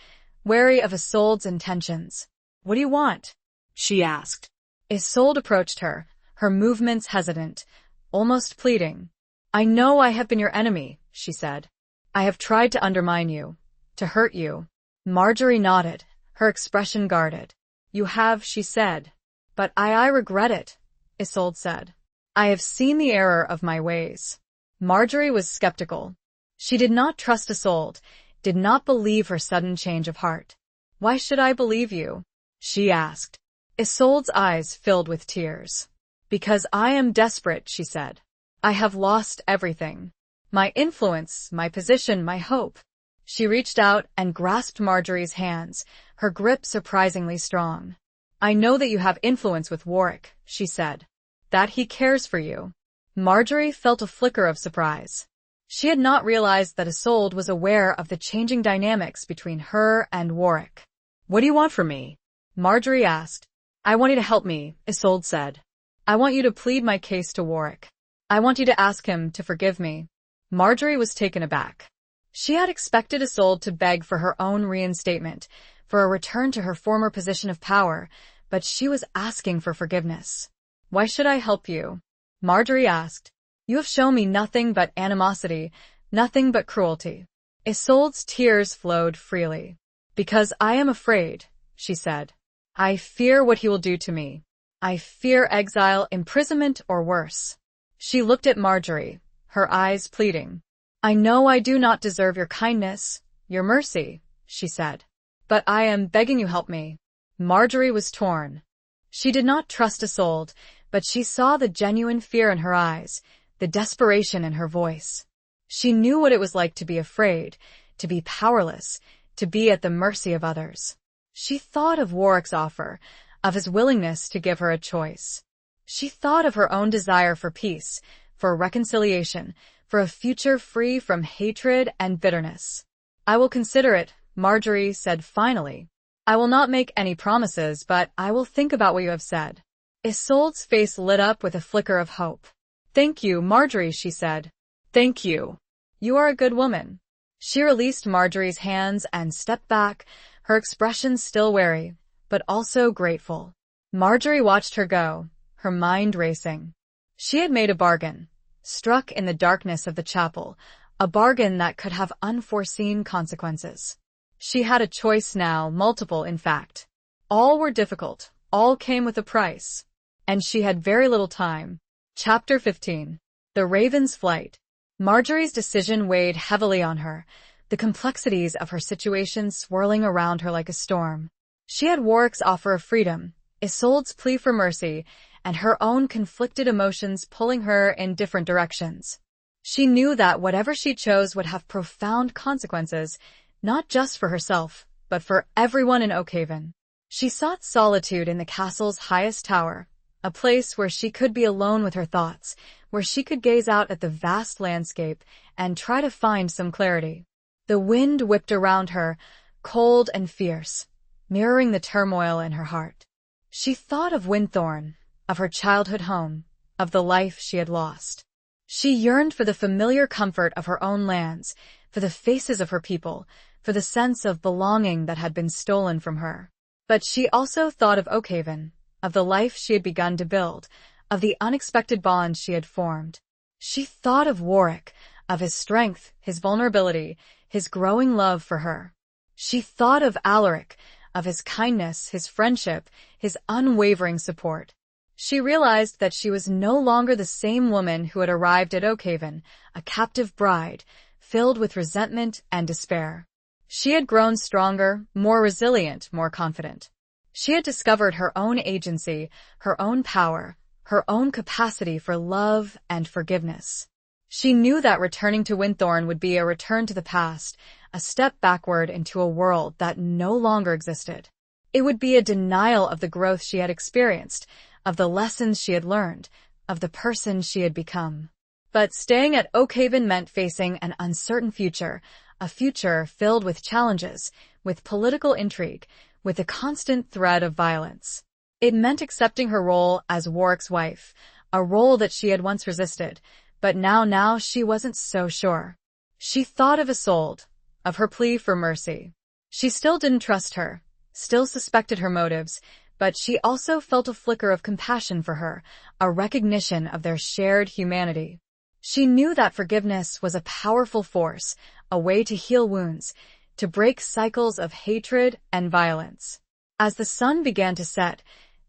wary of Isolde's intentions. What do you want? She asked. Isolde approached her, her movements hesitant, almost pleading. I know I have been your enemy, she said. I have tried to undermine you, to hurt you. Marjorie nodded, her expression guarded. You have, she said. But I regret it, Isolde said. I have seen the error of my ways. Marjorie was skeptical. She did not trust Isolde, did not believe her sudden change of heart. Why should I believe you? She asked. Isolde's eyes filled with tears. Because I am desperate, she said. I have lost everything. My influence, my position, my hope. She reached out and grasped Marjorie's hands, her grip surprisingly strong. I know that you have influence with Warwick, she said. That he cares for you. Marjorie felt a flicker of surprise. She had not realized that Isolde was aware of the changing dynamics between her and Warwick. What do you want from me? Marjorie asked. I want you to help me, Isolde said. I want you to plead my case to Warwick. I want you to ask him to forgive me. Marjorie was taken aback. She had expected Isolde to beg for her own reinstatement, for a return to her former position of power, but she was asking for forgiveness. Why should I help you? Marjorie asked. You have shown me nothing but animosity, nothing but cruelty. Isolde's tears flowed freely. Because I am afraid, she said. I fear what he will do to me. I fear exile, imprisonment, or worse. She looked at Marjorie, her eyes pleading. I know I do not deserve your kindness, your mercy, she said. But I am begging you help me. Marjorie was torn. She did not trust Isolde, but she saw the genuine fear in her eyes, the desperation in her voice. She knew what it was like to be afraid, to be powerless, to be at the mercy of others. She thought of Warwick's offer, of his willingness to give her a choice. She thought of her own desire for peace, for reconciliation, for a future free from hatred and bitterness. I will consider it, Marjorie said finally. I will not make any promises, but I will think about what you have said. Isolde's face lit up with a flicker of hope. Thank you, Marjorie, she said. Thank you. You are a good woman. She released Marjorie's hands and stepped back, her expression still wary, but also grateful. Marjorie watched her go, her mind racing. She had made a bargain, struck in the darkness of the chapel, a bargain that could have unforeseen consequences. She had a choice now, multiple in fact. All were difficult, all came with a price. And she had very little time. Chapter 15. The Raven's Flight. Marjorie's decision weighed heavily on her, the complexities of her situation swirling around her like a storm. She had Warwick's offer of freedom, Isolde's plea for mercy, and her own conflicted emotions pulling her in different directions. She knew that whatever she chose would have profound consequences, not just for herself, but for everyone in Oakhaven. She sought solitude in the castle's highest tower, a place where she could be alone with her thoughts, where she could gaze out at the vast landscape and try to find some clarity. The wind whipped around her, cold and fierce, mirroring the turmoil in her heart. She thought of Winthorne, of her childhood home, of the life she had lost. She yearned for the familiar comfort of her own lands, for the faces of her people, for the sense of belonging that had been stolen from her. But she also thought of Oakhaven, of the life she had begun to build, of the unexpected bonds she had formed. She thought of Warwick, of his strength, his vulnerability, his growing love for her. She thought of Alaric, of his kindness, his friendship, his unwavering support. She realized that she was no longer the same woman who had arrived at Oakhaven, a captive bride, filled with resentment and despair. She had grown stronger, more resilient, more confident. She had discovered her own agency, her own power, her own capacity for love and forgiveness. She knew that returning to Winthorne would be a return to the past, a step backward into a world that no longer existed. It would be a denial of the growth she had experienced, of the lessons she had learned, of the person she had become. But staying at Oakhaven meant facing an uncertain future, a future filled with challenges, with political intrigue, with a constant threat of violence. It meant accepting her role as Warwick's wife, a role that she had once resisted, but now she wasn't so sure. She thought of Isolde, of her plea for mercy. She still didn't trust her, still suspected her motives, but she also felt a flicker of compassion for her, a recognition of their shared humanity. She knew that forgiveness was a powerful force, a way to heal wounds, to break cycles of hatred and violence. As the sun began to set,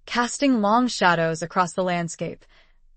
casting long shadows across the landscape,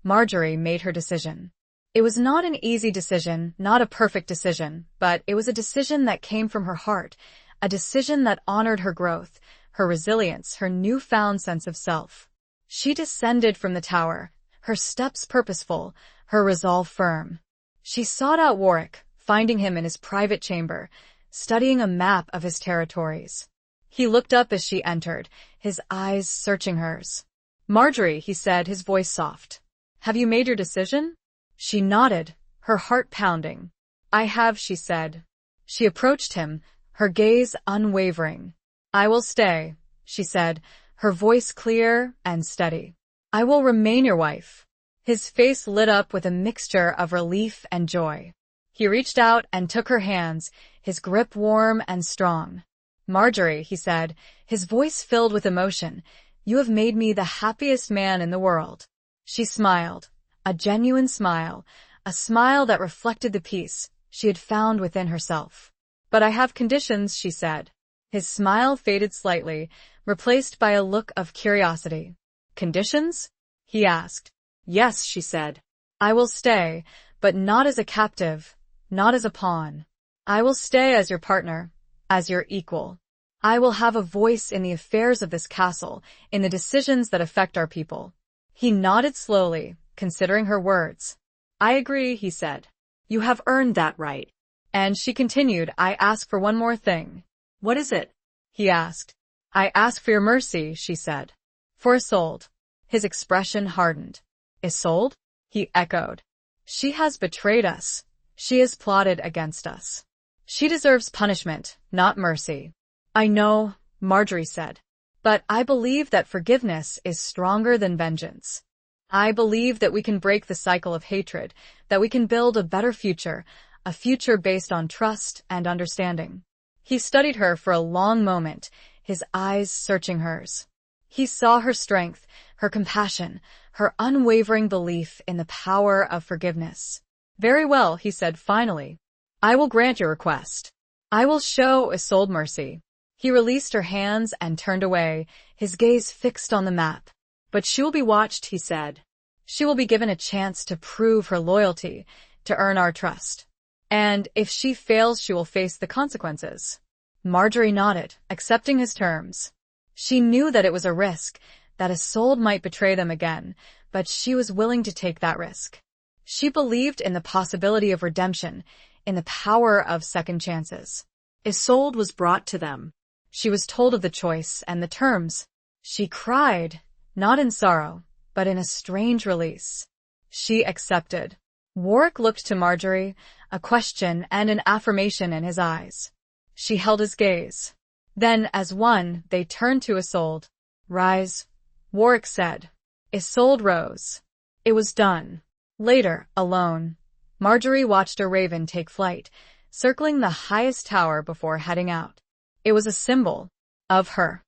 Marjorie made her decision. It was not an easy decision, not a perfect decision, but it was a decision that came from her heart, a decision that honored her growth, her resilience, her newfound sense of self. She descended from the tower, her steps purposeful, her resolve firm. She sought out Warwick, finding him in his private chamber, studying a map of his territories. He looked up as she entered, his eyes searching hers. "Marjorie," he said, his voice soft. "Have you made your decision?" She nodded, her heart pounding. "I have," she said. She approached him, her gaze unwavering. "I will stay," she said, her voice clear and steady. "I will remain your wife." His face lit up with a mixture of relief and joy. He reached out and took her hands, his grip warm and strong. "Marjorie," he said, his voice filled with emotion, "you have made me the happiest man in the world." She smiled, a genuine smile, a smile that reflected the peace she had found within herself. "But I have conditions," she said. His smile faded slightly, replaced by a look of curiosity. "Conditions?" he asked. "Yes," she said. "I will stay, but not as a captive, not as a pawn. I will stay as your partner, as your equal. I will have a voice in the affairs of this castle, in the decisions that affect our people." He nodded slowly, considering her words. "I agree," he said. "You have earned that right." And she continued, "I ask for one more thing." "What is it?" he asked. "I ask for your mercy," she said. "For Isolde." His expression hardened. "Isolde?" he echoed. "She has betrayed us. She has plotted against us. She deserves punishment, not mercy." "I know," Marjorie said. "But I believe that forgiveness is stronger than vengeance. I believe that we can break the cycle of hatred, that we can build a better future, a future based on trust and understanding." He studied her for a long moment, his eyes searching hers. He saw her strength, her compassion, her unwavering belief in the power of forgiveness. "Very well," he said finally. "I will grant your request. I will show Isolde mercy." He released her hands and turned away, his gaze fixed on the map. "But she will be watched," he said. "She will be given a chance to prove her loyalty, to earn our trust. And if she fails, she will face the consequences." Marjorie nodded, accepting his terms. She knew that it was a risk, that Isolde might betray them again, but she was willing to take that risk. She believed in the possibility of redemption, in the power of second chances. Isolde was brought to them. She was told of the choice and the terms. She cried, not in sorrow, but in a strange release. She accepted. Warwick looked to Marjorie, a question and an affirmation in his eyes. She held his gaze. Then, as one, they turned to Isolde. "Rise," Warwick said. Isolde rose. It was done. Later, alone, Marjorie watched a raven take flight, circling the highest tower before heading out. It was a symbol of her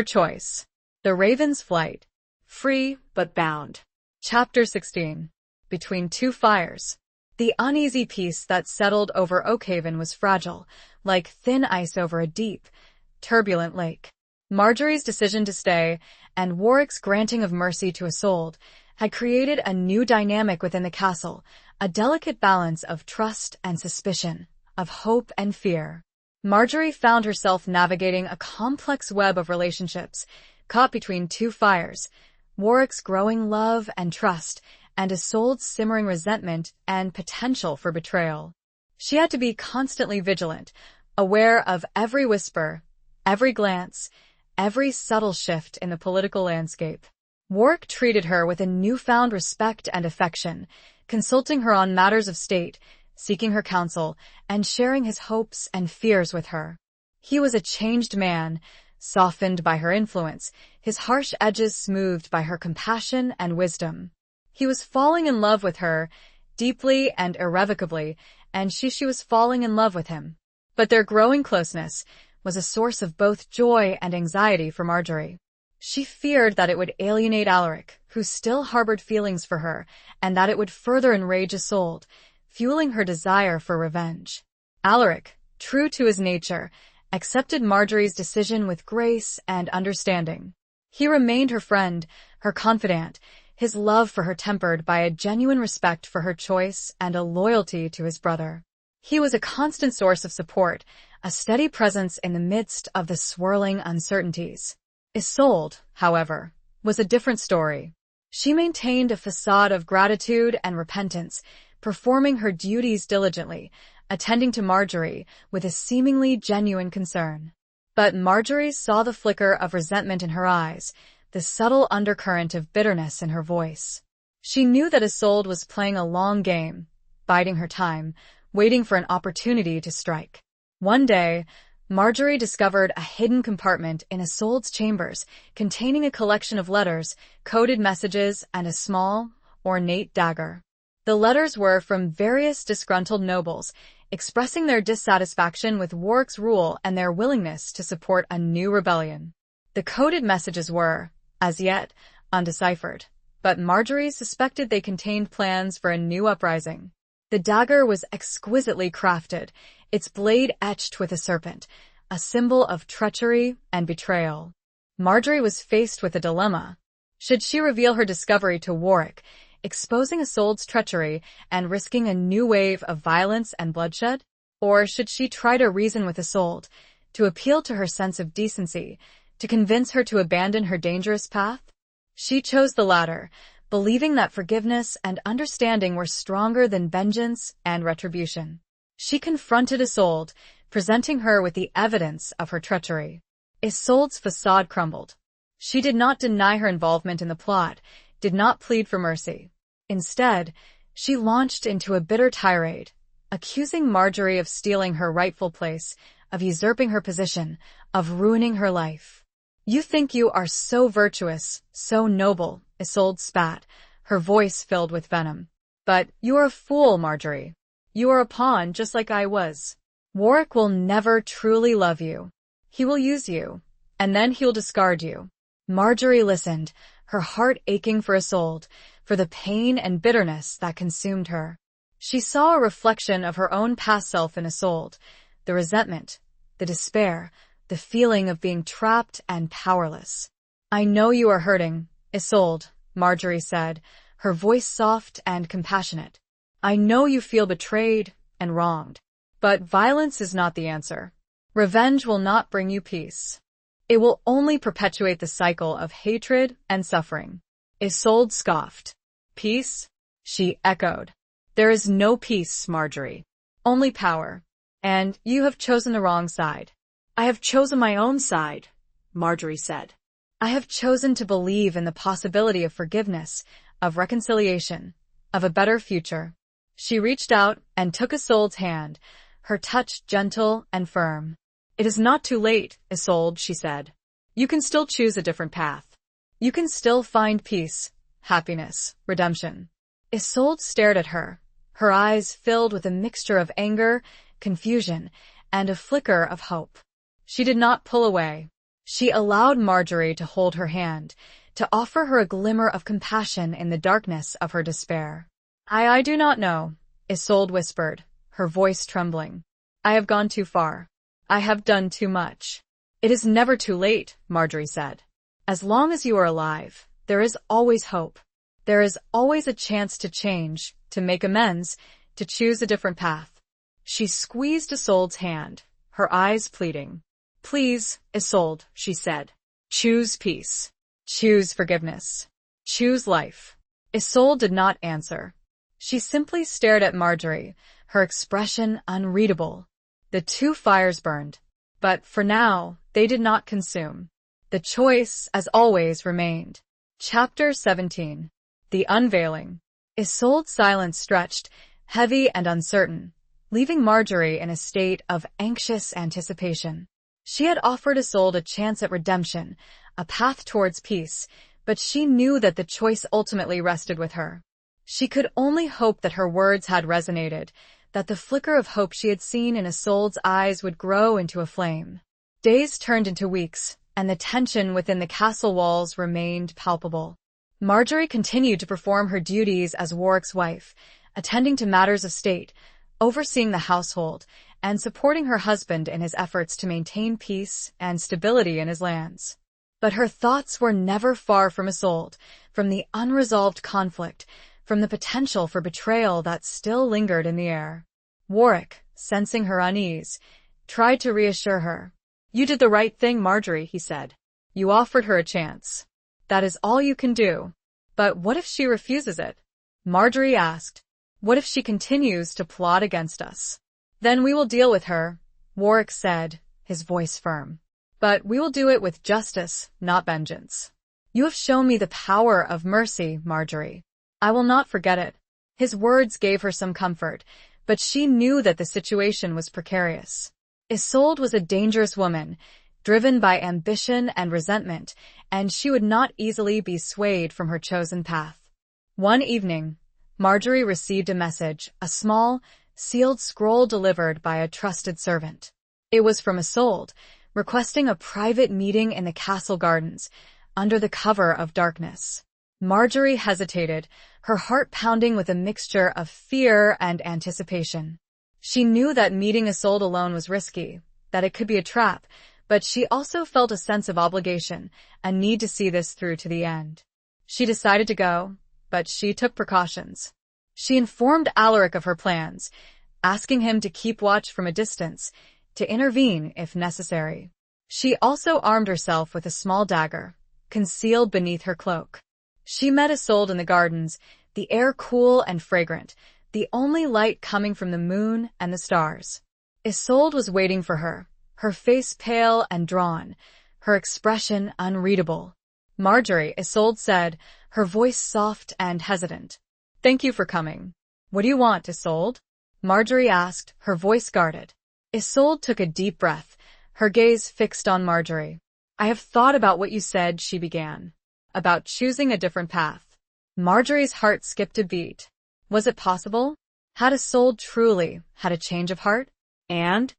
choice. The raven's flight, free but bound. Chapter 16. Between Two Fires. The uneasy peace that settled over Oakhaven was fragile, like thin ice over a deep, turbulent lake. Marjorie's decision to stay, and Warwick's granting of mercy to Isolde, had created a new dynamic within the castle, a delicate balance of trust and suspicion, of hope and fear. Marjorie found herself navigating a complex web of relationships, caught between two fires, Warwick's growing love and trust, and Isolde's simmering resentment and potential for betrayal. She had to be constantly vigilant, aware of every whisper, every glance, every subtle shift in the political landscape. Warwick treated her with a newfound respect and affection, consulting her on matters of state, seeking her counsel, and sharing his hopes and fears with her. He was a changed man, softened by her influence, his harsh edges smoothed by her compassion and wisdom. He was falling in love with her, deeply and irrevocably, and she was falling in love with him. But their growing closeness was a source of both joy and anxiety for Marjorie. She feared that it would alienate Alaric, who still harbored feelings for her, and that it would further enrage Isolde, fueling her desire for revenge. Alaric, true to his nature, accepted Marjorie's decision with grace and understanding. He remained her friend, her confidant, his love for her tempered by a genuine respect for her choice and a loyalty to his brother. He was a constant source of support, a steady presence in the midst of the swirling uncertainties. Isolde, however, was a different story. She maintained a facade of gratitude and repentance, performing her duties diligently, attending to Marjorie with a seemingly genuine concern. But Marjorie saw the flicker of resentment in her eyes, the subtle undercurrent of bitterness in her voice. She knew that Isolde was playing a long game, biding her time, waiting for an opportunity to strike. One day, Marjorie discovered a hidden compartment in Isolde's chambers containing a collection of letters, coded messages, and a small, ornate dagger. The letters were from various disgruntled nobles, expressing their dissatisfaction with Warwick's rule and their willingness to support a new rebellion. The coded messages were, as yet, undeciphered, but Marjorie suspected they contained plans for a new uprising. The dagger was exquisitely crafted, its blade etched with a serpent, a symbol of treachery and betrayal. Marjorie was faced with a dilemma. Should she reveal her discovery to Warwick, exposing Isolde's treachery and risking a new wave of violence and bloodshed? Or should she try to reason with Isolde, to appeal to her sense of decency, to convince her to abandon her dangerous path? She chose the latter, believing that forgiveness and understanding were stronger than vengeance and retribution. She confronted Isolde, presenting her with the evidence of her treachery. Isolde's facade crumbled. She did not deny her involvement in the plot, did not plead for mercy. Instead, she launched into a bitter tirade, accusing Marjorie of stealing her rightful place, of usurping her position, of ruining her life. "You think you are so virtuous, so noble," Isolde spat, her voice filled with venom. "But you are a fool, Marjorie. You are a pawn just like I was. Warwick will never truly love you. He will use you, and then he'll discard you." Marjorie listened, her heart aching for Isolde, for the pain and bitterness that consumed her. She saw a reflection of her own past self in Isolde, the resentment, the despair, the feeling of being trapped and powerless. "I know you are hurting, Isolde," Marjorie said, her voice soft and compassionate. "I know you feel betrayed and wronged. But violence is not the answer. Revenge will not bring you peace. It will only perpetuate the cycle of hatred and suffering." Isolde scoffed. "Peace?" she echoed. "There is no peace, Marjorie. Only power. And you have chosen the wrong side." "I have chosen my own side," Marjorie said. "I have chosen to believe in the possibility of forgiveness, of reconciliation, of a better future." She reached out and took Isolde's hand, her touch gentle and firm. "It is not too late, Isolde," she said. "You can still choose a different path. You can still find peace, happiness, redemption." Isolde stared at her, her eyes filled with a mixture of anger, confusion, and a flicker of hope. She did not pull away. She allowed Marjorie to hold her hand, to offer her a glimmer of compassion in the darkness of her despair. I do not know," Isolde whispered, her voice trembling. "I have gone too far. I have done too much." "It is never too late," Marjorie said. "As long as you are alive, there is always hope. There is always a chance to change, to make amends, to choose a different path." She squeezed Isolde's hand, her eyes pleading. "Please, Isolde," she said. "Choose peace. Choose forgiveness. Choose life." Isolde did not answer. She simply stared at Marjorie, her expression unreadable. The two fires burned, but for now, they did not consume. The choice, as always, remained. Chapter 17. The Unveiling. Isolde's silence stretched, heavy and uncertain, leaving Marjorie in a state of anxious anticipation. She had offered Isolde a chance at redemption, a path towards peace, but she knew that the choice ultimately rested with her. She could only hope that her words had resonated, that the flicker of hope she had seen in Isolde's eyes would grow into a flame. Days turned into weeks, and the tension within the castle walls remained palpable. Marjorie continued to perform her duties as Warwick's wife, attending to matters of state, overseeing the household, and supporting her husband in his efforts to maintain peace and stability in his lands. But her thoughts were never far from Isolde, from the unresolved conflict, from the potential for betrayal that still lingered in the air. Warwick, sensing her unease, tried to reassure her. "You did the right thing, Marjorie," he said. "You offered her a chance. That is all you can do." "But what if she refuses it?" Marjorie asked. "What if she continues to plot against us?" "Then we will deal with her," Warwick said, his voice firm. "But we will do it with justice, not vengeance. You have shown me the power of mercy, Marjorie. I will not forget it." His words gave her some comfort, but she knew that the situation was precarious. Isolde was a dangerous woman, driven by ambition and resentment, and she would not easily be swayed from her chosen path. One evening, Marjorie received a message, a small, sealed scroll delivered by a trusted servant. It was from Isolde, requesting a private meeting in the castle gardens, under the cover of darkness. Marjorie hesitated, her heart pounding with a mixture of fear and anticipation. She knew that meeting Isolde alone was risky, that it could be a trap, but she also felt a sense of obligation, a need to see this through to the end. She decided to go, but she took precautions. She informed Alaric of her plans, asking him to keep watch from a distance, to intervene if necessary. She also armed herself with a small dagger, concealed beneath her cloak. She met Isolde in the gardens, the air cool and fragrant, the only light coming from the moon and the stars. Isolde was waiting for her, her face pale and drawn, her expression unreadable. "Marjorie," Isolde said, her voice soft and hesitant. "Thank you for coming." "What do you want, Isolde?" Marjorie asked, her voice guarded. Isolde took a deep breath, her gaze fixed on Marjorie. "I have thought about what you said," she began. "About choosing a different path." Marjorie's heart skipped a beat. Was it possible? Had Isolde truly had a change of heart? "And?"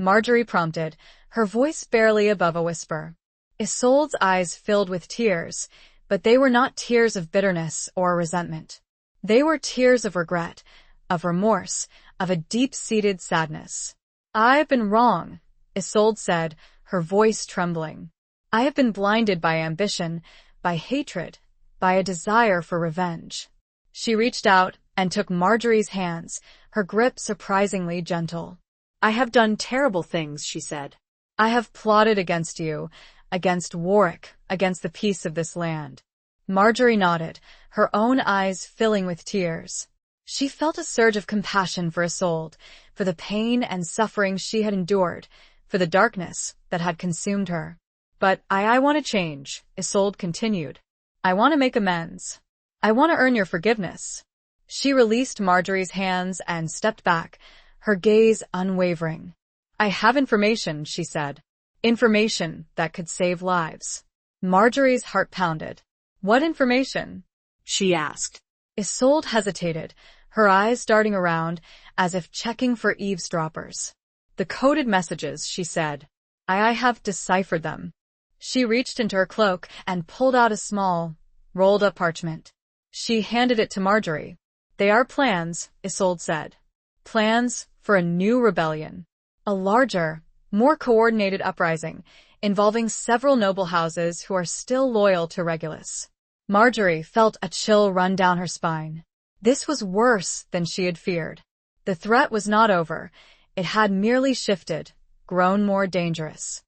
Marjorie prompted, her voice barely above a whisper. Isolde's eyes filled with tears, but they were not tears of bitterness or resentment. They were tears of regret, of remorse, of a deep-seated sadness. "I have been wrong," Isolde said, her voice trembling. "I have been blinded by ambition, by hatred, by a desire for revenge." She reached out and took Marjorie's hands, her grip surprisingly gentle. "I have done terrible things," she said. "I have plotted against you, against Warwick, against the peace of this land." Marjorie nodded, her own eyes filling with tears. She felt a surge of compassion for Isolde, for the pain and suffering she had endured, for the darkness that had consumed her. "But I want to change," Isolde continued. "I want to make amends. I want to earn your forgiveness." She released Marjorie's hands and stepped back, her gaze unwavering. "I have information," she said. "Information that could save lives." Marjorie's heart pounded. "What information?" she asked. Isolde hesitated, her eyes darting around as if checking for eavesdroppers. "The coded messages," she said. I have deciphered them." She reached into her cloak and pulled out a small, rolled-up parchment. She handed it to Marjorie. "They are plans," Isolde said. "Plans for a new rebellion. A larger, more coordinated uprising, involving several noble houses who are still loyal to Regulus." Marjorie felt a chill run down her spine. This was worse than she had feared. The threat was not over. It had merely shifted, grown more dangerous.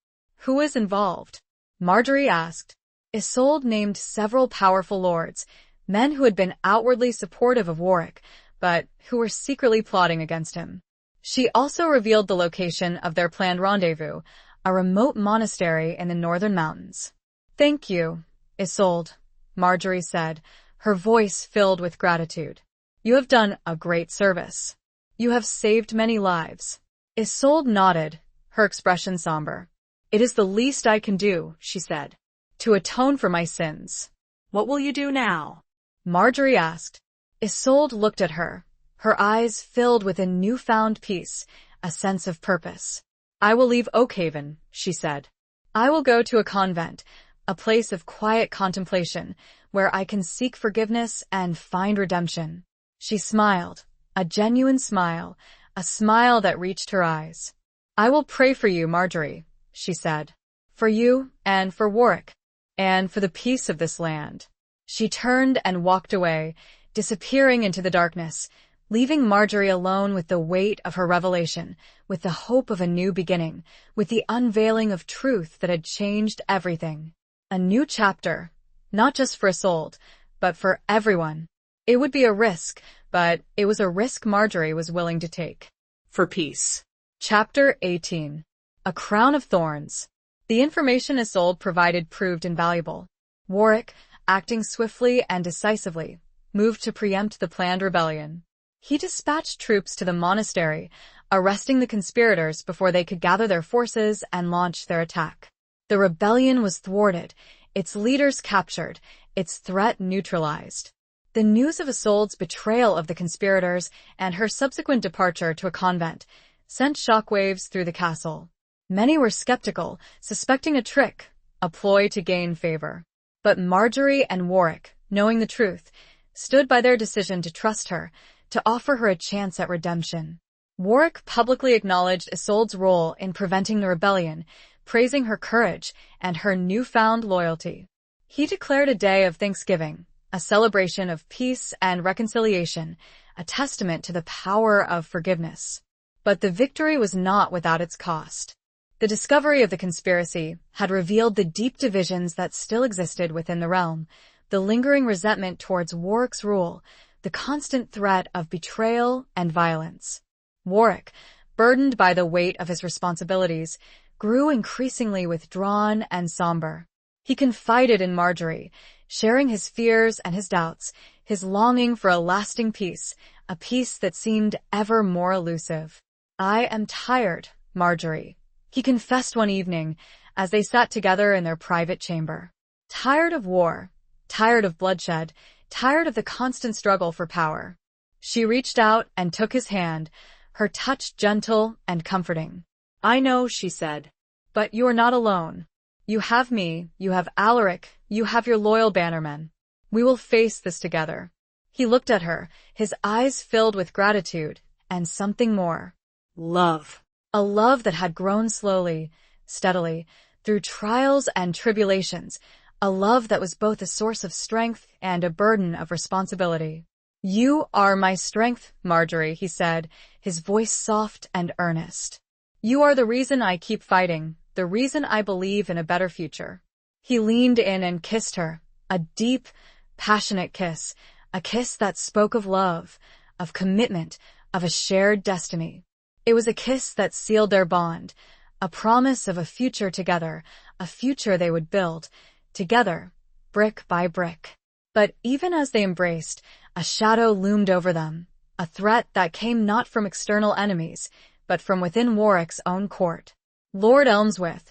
"Who is involved?" Marjorie asked. Isolde named several powerful lords, men who had been outwardly supportive of Warwick, but who were secretly plotting against him. She also revealed the location of their planned rendezvous, a remote monastery in the northern mountains. "Thank you, Isolde," Marjorie said, her voice filled with gratitude. "You have done a great service. You have saved many lives." Isolde nodded, her expression somber. "It is the least I can do," she said, "to atone for my sins." "What will you do now?" Marjorie asked. Isolde looked at her, her eyes filled with a newfound peace, a sense of purpose. "I will leave Oakhaven," she said. "I will go to a convent, a place of quiet contemplation, where I can seek forgiveness and find redemption." She smiled, a genuine smile, a smile that reached her eyes. "I will pray for you, Marjorie," she said. "For you, and for Warwick, and for the peace of this land." She turned and walked away, disappearing into the darkness, leaving Marjorie alone with the weight of her revelation, with the hope of a new beginning, with the unveiling of truth that had changed everything. A new chapter, not just for Isolde, but for everyone. It would be a risk, but it was a risk Marjorie was willing to take. For peace. Chapter 18. A Crown of Thorns. The information Isolde provided proved invaluable. Warwick, acting swiftly and decisively, moved to preempt the planned rebellion. He dispatched troops to the monastery, arresting the conspirators before they could gather their forces and launch their attack. The rebellion was thwarted, its leaders captured, its threat neutralized. The news of Isolde's betrayal of the conspirators and her subsequent departure to a convent sent shockwaves through the castle. Many were skeptical, suspecting a trick, a ploy to gain favor. But Marjorie and Warwick, knowing the truth, stood by their decision to trust her, to offer her a chance at redemption. Warwick publicly acknowledged Isolde's role in preventing the rebellion, praising her courage and her newfound loyalty. He declared a day of thanksgiving, a celebration of peace and reconciliation, a testament to the power of forgiveness. But the victory was not without its cost. The discovery of the conspiracy had revealed the deep divisions that still existed within the realm, the lingering resentment towards Warwick's rule, the constant threat of betrayal and violence. Warwick, burdened by the weight of his responsibilities, grew increasingly withdrawn and somber. He confided in Marjorie, sharing his fears and his doubts, his longing for a lasting peace, a peace that seemed ever more elusive. "I am tired, Marjorie," he confessed one evening as they sat together in their private chamber. "Tired of war, tired of bloodshed, tired of the constant struggle for power." She reached out and took his hand, her touch gentle and comforting. "I know," she said. "But you are not alone. You have me, you have Alaric, you have your loyal bannermen. We will face this together." He looked at her, his eyes filled with gratitude and something more. Love. A love that had grown slowly, steadily, through trials and tribulations, a love that was both a source of strength and a burden of responsibility. "You are my strength, Marjorie," he said, his voice soft and earnest. "You are the reason I keep fighting, the reason I believe in a better future." He leaned in and kissed her, a deep, passionate kiss, a kiss that spoke of love, of commitment, of a shared destiny. It was a kiss that sealed their bond, a promise of a future together, a future they would build, together, brick by brick. But even as they embraced, a shadow loomed over them, a threat that came not from external enemies, but from within Warwick's own court. Lord Elmsworth,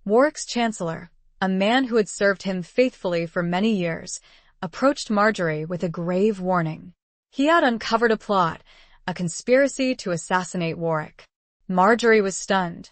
Warwick's chancellor, a man who had served him faithfully for many years, approached Marjorie with a grave warning. He had uncovered a plot, a conspiracy to assassinate Warwick. Marjorie was stunned.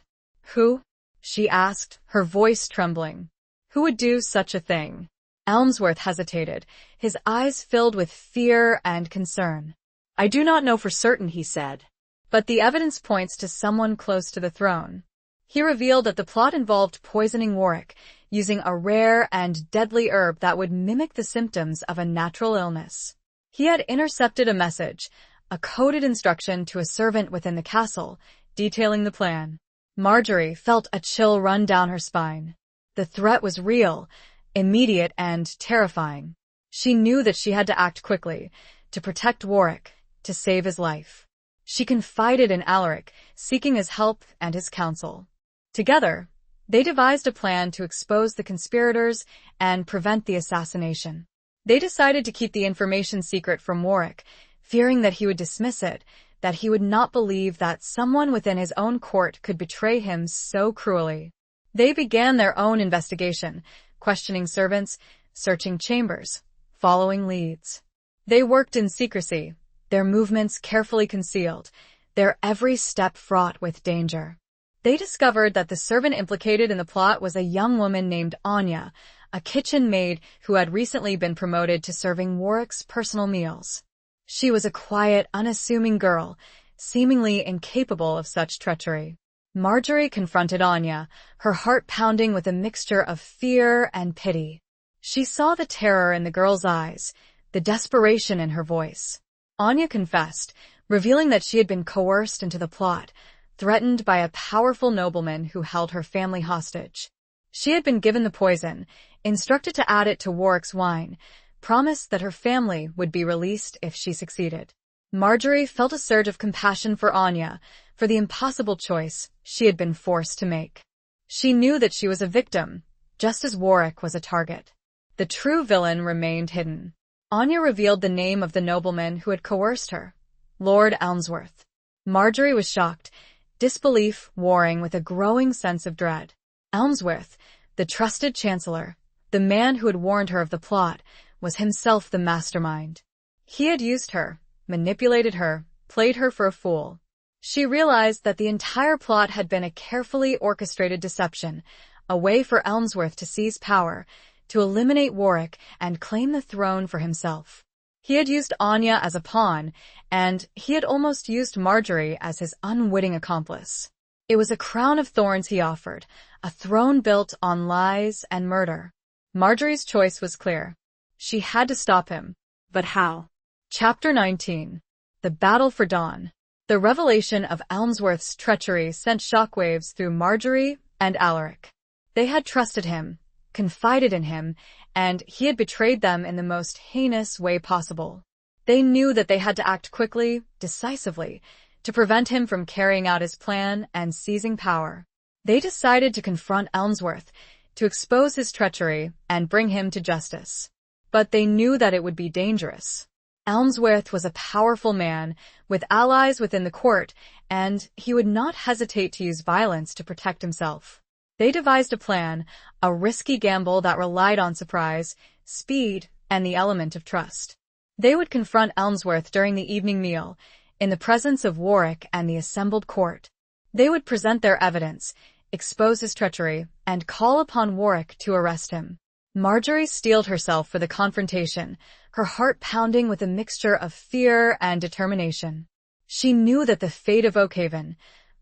"Who?" she asked, her voice trembling. "Who would do such a thing?" Elmsworth hesitated, his eyes filled with fear and concern. "I do not know for certain," he said. "But the evidence points to someone close to the throne." He revealed that the plot involved poisoning Warwick, using a rare and deadly herb that would mimic the symptoms of a natural illness. He had intercepted a message, a coded instruction to a servant within the castle, detailing the plan. Marjorie felt a chill run down her spine. The threat was real, immediate and terrifying. She knew that she had to act quickly, to protect Warwick, to save his life. She confided in Alaric, seeking his help and his counsel. Together, they devised a plan to expose the conspirators and prevent the assassination. They decided to keep the information secret from Warwick, fearing that he would dismiss it, that he would not believe that someone within his own court could betray him so cruelly. They began their own investigation, questioning servants, searching chambers, following leads. They worked in secrecy, their movements carefully concealed, their every step fraught with danger. They discovered that the servant implicated in the plot was a young woman named Anya, a kitchen maid who had recently been promoted to serving Warwick's personal meals. She was a quiet, unassuming girl, seemingly incapable of such treachery. Marjorie confronted Anya, her heart pounding with a mixture of fear and pity. She saw the terror in the girl's eyes, the desperation in her voice. Anya confessed, revealing that she had been coerced into the plot, threatened by a powerful nobleman who held her family hostage. She had been given the poison, instructed to add it to Warwick's wine, promised that her family would be released if she succeeded. Marjorie felt a surge of compassion for Anya, for the impossible choice she had been forced to make. She knew that she was a victim, just as Warwick was a target. The true villain remained hidden. Anya revealed the name of the nobleman who had coerced her, Lord Elmsworth. Marjorie was shocked, disbelief warring with a growing sense of dread. Elmsworth, the trusted chancellor, the man who had warned her of the plot, was himself the mastermind. He had used her, manipulated her, played her for a fool. She realized that the entire plot had been a carefully orchestrated deception, a way for Elmsworth to seize power, to eliminate Warwick and claim the throne for himself. He had used Anya as a pawn, and he had almost used Marjorie as his unwitting accomplice. It was a crown of thorns he offered, a throne built on lies and murder. Marjorie's choice was clear. She had to stop him. But how? Chapter 19. The Battle for Dawn. The revelation of Elmsworth's treachery sent shockwaves through Marjorie and Alaric. They had trusted him, confided in him, and he had betrayed them in the most heinous way possible. They knew that they had to act quickly, decisively, to prevent him from carrying out his plan and seizing power. They decided to confront Elmsworth, to expose his treachery and bring him to justice. But they knew that it would be dangerous. Elmsworth was a powerful man, with allies within the court, and he would not hesitate to use violence to protect himself. They devised a plan, a risky gamble that relied on surprise, speed, and the element of trust. They would confront Elmsworth during the evening meal, in the presence of Warwick and the assembled court. They would present their evidence, expose his treachery, and call upon Warwick to arrest him. Marjorie steeled herself for the confrontation, her heart pounding with a mixture of fear and determination. She knew that the fate of Oakhaven,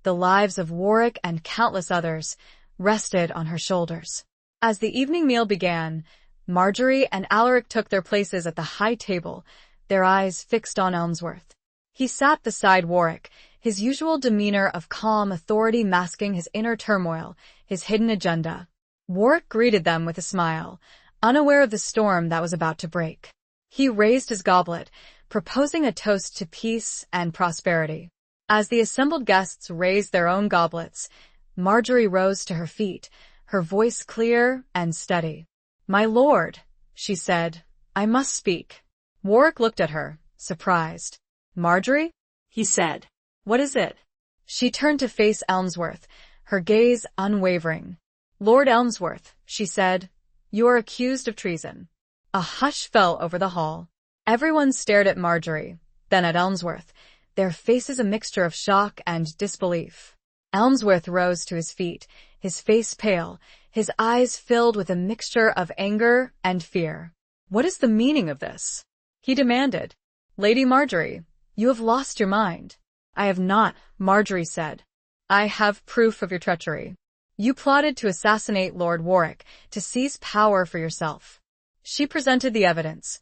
the lives of Warwick and countless others, rested on her shoulders. As the evening meal began, Marjorie and Alaric took their places at the high table, their eyes fixed on Elmsworth. He sat beside Warwick, his usual demeanor of calm authority masking his inner turmoil, his hidden agenda. Warwick greeted them with a smile, unaware of the storm that was about to break. He raised his goblet, proposing a toast to peace and prosperity. As the assembled guests raised their own goblets, Marjorie rose to her feet, her voice clear and steady. "My lord," she said, "I must speak." Warwick looked at her, surprised. "Marjorie?" he said. "What is it?" She turned to face Elmsworth, her gaze unwavering. "Lord Elmsworth," she said, "you are accused of treason." A hush fell over the hall. Everyone stared at Marjorie, then at Elmsworth, their faces a mixture of shock and disbelief. Elmsworth rose to his feet, his face pale, his eyes filled with a mixture of anger and fear. "What is the meaning of this?" he demanded. "Lady Marjorie, you have lost your mind." "I have not," Marjorie said. "I have proof of your treachery. You plotted to assassinate Lord Warwick, to seize power for yourself." She presented the evidence.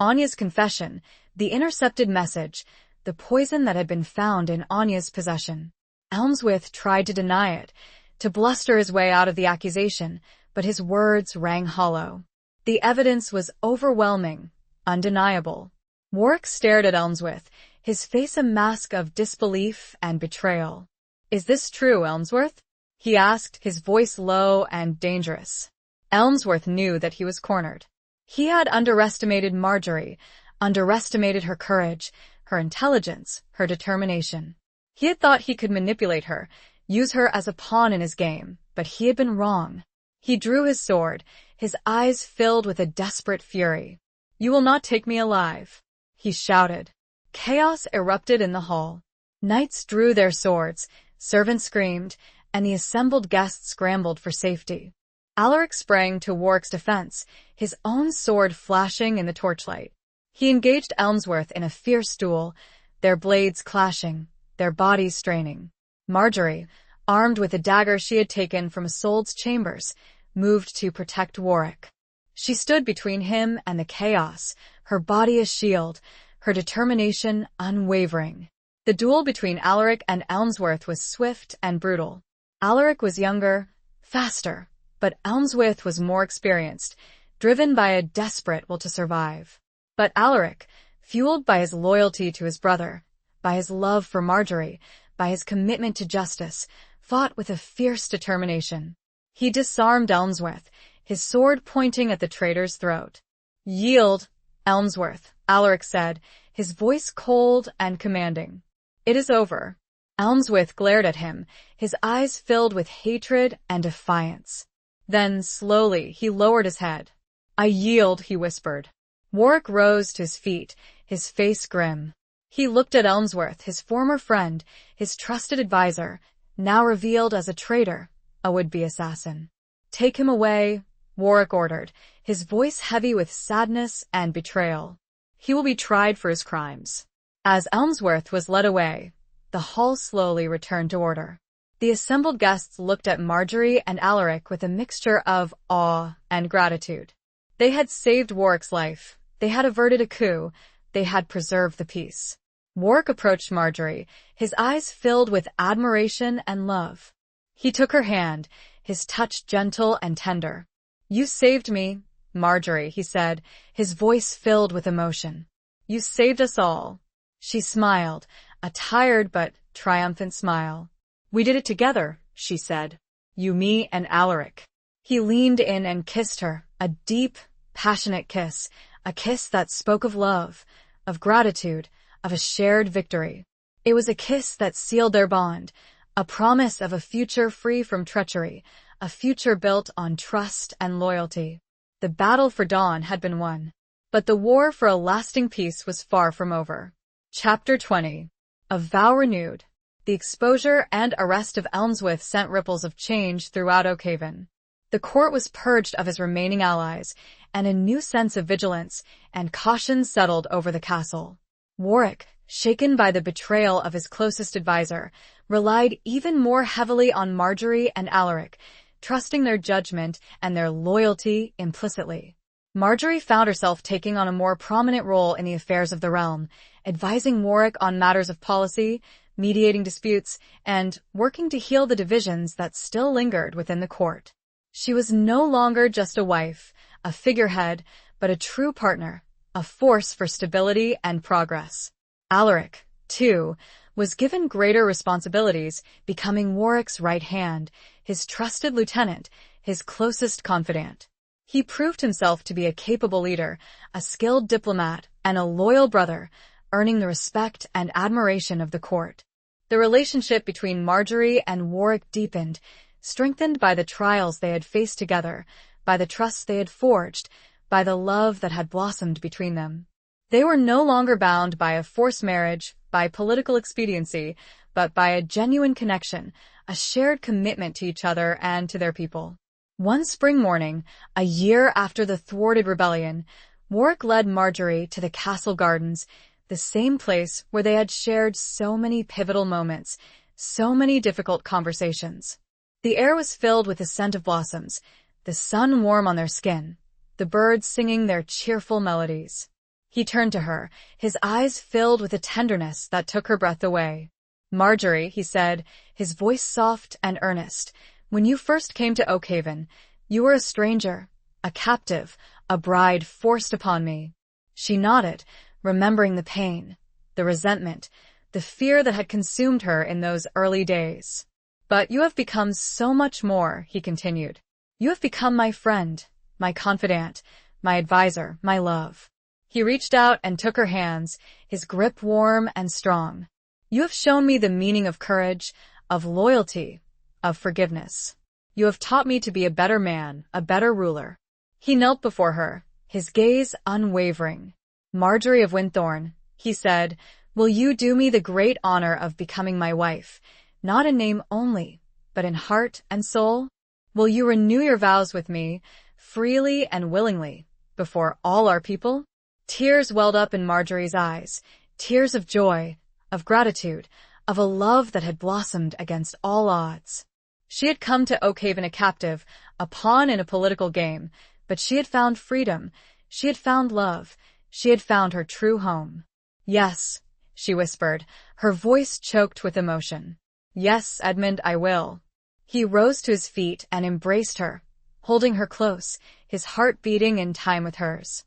Anya's confession, the intercepted message, the poison that had been found in Anya's possession. Elmsworth tried to deny it, to bluster his way out of the accusation, but his words rang hollow. The evidence was overwhelming, undeniable. Warwick stared at Elmsworth, his face a mask of disbelief and betrayal. "Is this true, Elmsworth?" he asked, his voice low and dangerous. Elmsworth knew that he was cornered. He had underestimated Marjorie, underestimated her courage, her intelligence, her determination. He had thought he could manipulate her, use her as a pawn in his game, but he had been wrong. He drew his sword, his eyes filled with a desperate fury. "You will not take me alive," he shouted. Chaos erupted in the hall. Knights drew their swords, servants screamed, and the assembled guests scrambled for safety. Alaric sprang to Warwick's defense, his own sword flashing in the torchlight. He engaged Elmsworth in a fierce duel, their blades clashing, their bodies straining. Marjorie, armed with a dagger she had taken from Isolde's chambers, moved to protect Warwick. She stood between him and the chaos, her body a shield, her determination unwavering. The duel between Alaric and Elmsworth was swift and brutal. Alaric was younger, faster, but Elmsworth was more experienced, driven by a desperate will to survive. But Alaric, fueled by his loyalty to his brother, by his love for Marjorie, by his commitment to justice, fought with a fierce determination. He disarmed Elmsworth, his sword pointing at the traitor's throat. "Yield, Elmsworth," Alaric said, his voice cold and commanding. "It is over." Elmsworth glared at him, his eyes filled with hatred and defiance. Then, slowly, he lowered his head. "I yield," he whispered. Warwick rose to his feet, his face grim. He looked at Elmsworth, his former friend, his trusted advisor, now revealed as a traitor, a would-be assassin. "Take him away," Warwick ordered, his voice heavy with sadness and betrayal. "He will be tried for his crimes." As Elmsworth was led away, the hall slowly returned to order. The assembled guests looked at Marjorie and Alaric with a mixture of awe and gratitude. They had saved Warwick's life, they had averted a coup, they had preserved the peace. Warwick approached Marjorie, his eyes filled with admiration and love. He took her hand, his touch gentle and tender. "You saved me, Marjorie," he said, his voice filled with emotion. "You saved us all." She smiled, a tired but triumphant smile. "We did it together," she said. "You, me, and Alaric." He leaned in and kissed her, a deep, passionate kiss, a kiss that spoke of love, of gratitude, of a shared victory. It was a kiss that sealed their bond, a promise of a future free from treachery, a future built on trust and loyalty. The battle for Dawn had been won, but the war for a lasting peace was far from over. Chapter 20. A Vow Renewed. The exposure and arrest of Elmsworth sent ripples of change throughout Oakhaven. The court was purged of his remaining allies, and a new sense of vigilance and caution settled over the castle. Warwick, shaken by the betrayal of his closest advisor, relied even more heavily on Marjorie and Alaric, trusting their judgment and their loyalty implicitly. Marjorie found herself taking on a more prominent role in the affairs of the realm, advising Warwick on matters of policy, mediating disputes, and working to heal the divisions that still lingered within the court. She was no longer just a wife, a figurehead, but a true partner, a force for stability and progress. Alaric, too, was given greater responsibilities, becoming Warwick's right hand, his trusted lieutenant, his closest confidant. He proved himself to be a capable leader, a skilled diplomat, and a loyal brother, earning the respect and admiration of the court. The relationship between Marjorie and Warwick deepened, strengthened by the trials they had faced together, by the trust they had forged, by the love that had blossomed between them. They were no longer bound by a forced marriage, by political expediency, but by a genuine connection, a shared commitment to each other and to their people. One spring morning, a year after the thwarted rebellion, Warwick led Marjorie to the castle gardens, the same place where they had shared so many pivotal moments, so many difficult conversations. The air was filled with the scent of blossoms, the sun warm on their skin, the birds singing their cheerful melodies. He turned to her, his eyes filled with a tenderness that took her breath away. "Marjorie," he said, his voice soft and earnest, "when you first came to Oakhaven, you were a stranger, a captive, a bride forced upon me." She nodded, remembering the pain, the resentment, the fear that had consumed her in those early days. "But you have become so much more," he continued. "You have become my friend, my confidant, my advisor, my love." He reached out and took her hands, his grip warm and strong. "You have shown me the meaning of courage, of loyalty, of forgiveness. You have taught me to be a better man, a better ruler." He knelt before her, his gaze unwavering. "Marjorie of Winthorn," he said, "will you do me the great honor of becoming my wife, not in name only, but in heart and soul? Will you renew your vows with me, freely and willingly, before all our people?" Tears welled up in Marjorie's eyes, tears of joy, of gratitude, of a love that had blossomed against all odds. She had come to Oakhaven a captive, a pawn in a political game, but she had found freedom, she had found love, she had found her true home. "Yes," she whispered, her voice choked with emotion. "Yes, Edmund, I will." He rose to his feet and embraced her, holding her close, his heart beating in time with hers.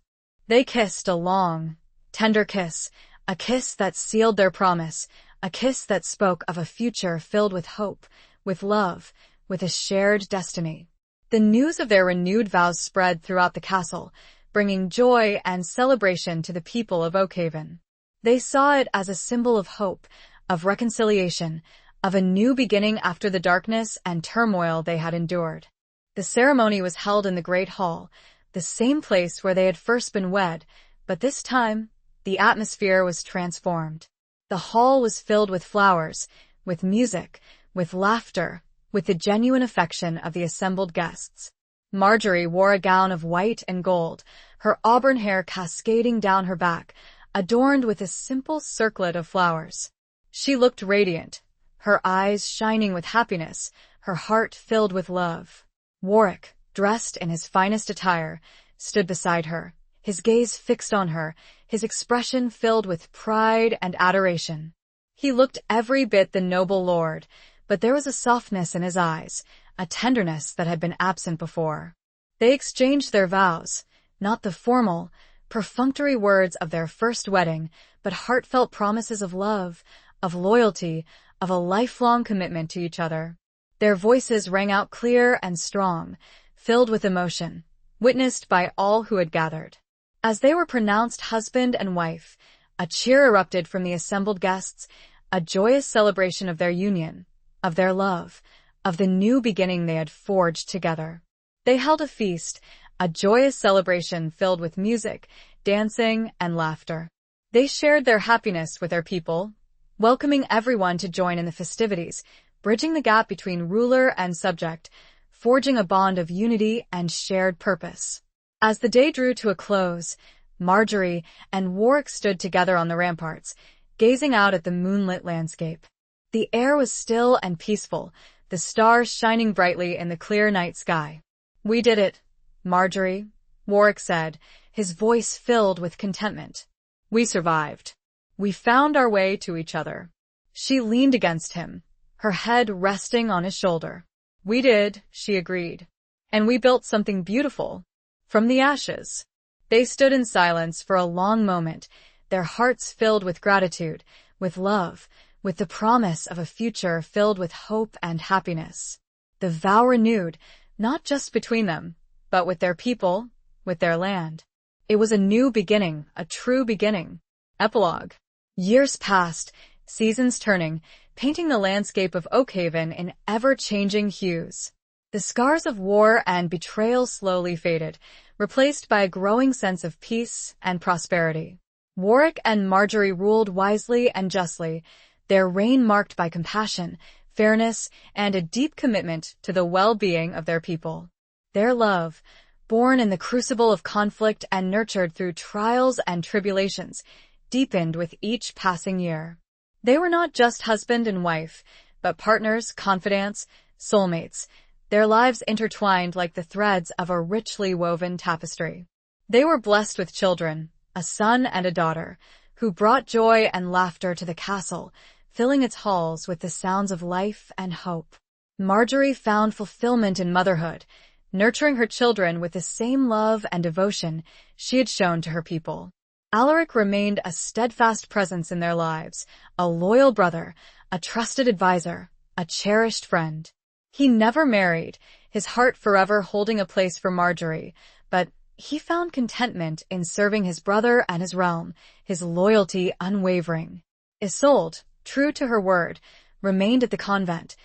They kissed a long, tender kiss, a kiss that sealed their promise, a kiss that spoke of a future filled with hope, with love, with a shared destiny. The news of their renewed vows spread throughout the castle, bringing joy and celebration to the people of Oakhaven. They saw it as a symbol of hope, of reconciliation, of a new beginning after the darkness and turmoil they had endured. The ceremony was held in the Great Hall, the same place where they had first been wed, but this time, the atmosphere was transformed. The hall was filled with flowers, with music, with laughter, with the genuine affection of the assembled guests. Marjorie wore a gown of white and gold, her auburn hair cascading down her back, adorned with a simple circlet of flowers. She looked radiant, her eyes shining with happiness, her heart filled with love. Warwick, dressed in his finest attire, stood beside her, his gaze fixed on her, his expression filled with pride and adoration. He looked every bit the noble lord, but there was a softness in his eyes, a tenderness that had been absent before. They exchanged their vows, not the formal, perfunctory words of their first wedding, but heartfelt promises of love, of loyalty, of a lifelong commitment to each other. Their voices rang out clear and strong, filled with emotion, witnessed by all who had gathered. As they were pronounced husband and wife, a cheer erupted from the assembled guests, a joyous celebration of their union, of their love, of the new beginning they had forged together. They held a feast, a joyous celebration filled with music, dancing, and laughter. They shared their happiness with their people, welcoming everyone to join in the festivities, bridging the gap between ruler and subject, forging a bond of unity and shared purpose. As the day drew to a close, Marjorie and Warwick stood together on the ramparts, gazing out at the moonlit landscape. The air was still and peaceful, the stars shining brightly in the clear night sky. "We did it, Marjorie," Warwick said, his voice filled with contentment. "We survived. We found our way to each other." She leaned against him, her head resting on his shoulder. "We did," she agreed. "And we built something beautiful. From the ashes." They stood in silence for a long moment, their hearts filled with gratitude, with love, with the promise of a future filled with hope and happiness. The vow renewed, not just between them, but with their people, with their land. It was a new beginning, a true beginning. Epilogue. Years passed, seasons turning, painting the landscape of Oakhaven in ever-changing hues. The scars of war and betrayal slowly faded, replaced by a growing sense of peace and prosperity. Warwick and Marjorie ruled wisely and justly, their reign marked by compassion, fairness, and a deep commitment to the well-being of their people. Their love, born in the crucible of conflict and nurtured through trials and tribulations, deepened with each passing year. They were not just husband and wife, but partners, confidants, soulmates, their lives intertwined like the threads of a richly woven tapestry. They were blessed with children, a son and a daughter, who brought joy and laughter to the castle, filling its halls with the sounds of life and hope. Marjorie found fulfillment in motherhood, nurturing her children with the same love and devotion she had shown to her people. Alaric remained a steadfast presence in their lives, a loyal brother, a trusted advisor, a cherished friend. He never married, his heart forever holding a place for Marjorie, but he found contentment in serving his brother and his realm, his loyalty unwavering. Isolde, true to her word, remained at the convent,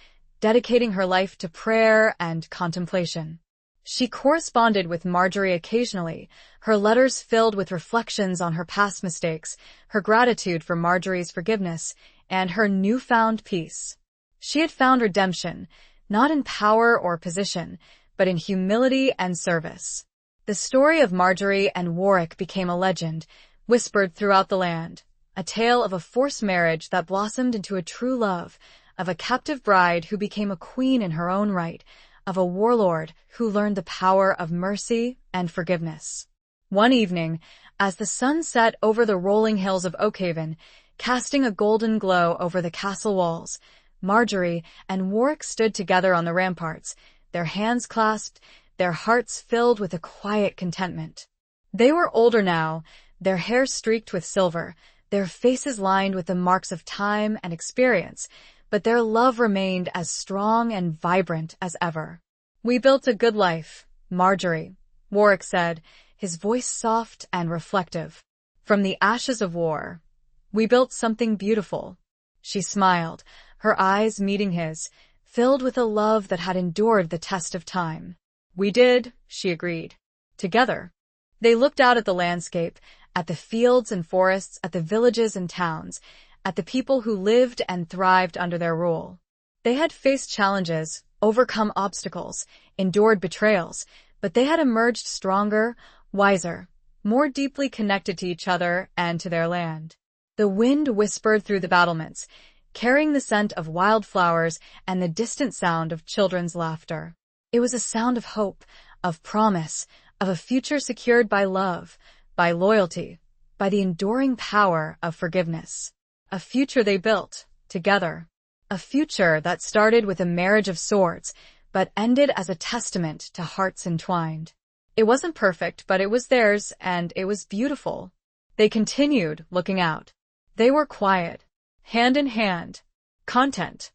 dedicating her life to prayer and contemplation. She corresponded with Marjorie occasionally, her letters filled with reflections on her past mistakes, her gratitude for Marjorie's forgiveness, and her newfound peace. She had found redemption, not in power or position, but in humility and service. The story of Marjorie and Warwick became a legend, whispered throughout the land, a tale of a forced marriage that blossomed into a true love, of a captive bride who became a queen in her own right, of a warlord who learned the power of mercy and forgiveness. One evening, as the sun set over the rolling hills of Oakhaven, casting a golden glow over the castle walls, Marjorie and Warwick stood together on the ramparts, their hands clasped, their hearts filled with a quiet contentment. They were older now, their hair streaked with silver, their faces lined with the marks of time and experience, but their love remained as strong and vibrant as ever. "We built a good life, Marjorie," Warwick said, his voice soft and reflective. "From the ashes of war, we built something beautiful." She smiled, her eyes meeting his, filled with a love that had endured the test of time. "We did," she agreed. "Together." They looked out at the landscape, at the fields and forests, at the villages and towns, at the people who lived and thrived under their rule. They had faced challenges, overcome obstacles, endured betrayals, but they had emerged stronger, wiser, more deeply connected to each other and to their land. The wind whispered through the battlements, carrying the scent of wildflowers and the distant sound of children's laughter. It was a sound of hope, of promise, of a future secured by love, by loyalty, by the enduring power of forgiveness. A future they built, together. A future that started with a marriage of swords, but ended as a testament to hearts entwined. It wasn't perfect, but it was theirs, and it was beautiful. They continued, looking out. They were quiet, hand in hand, content,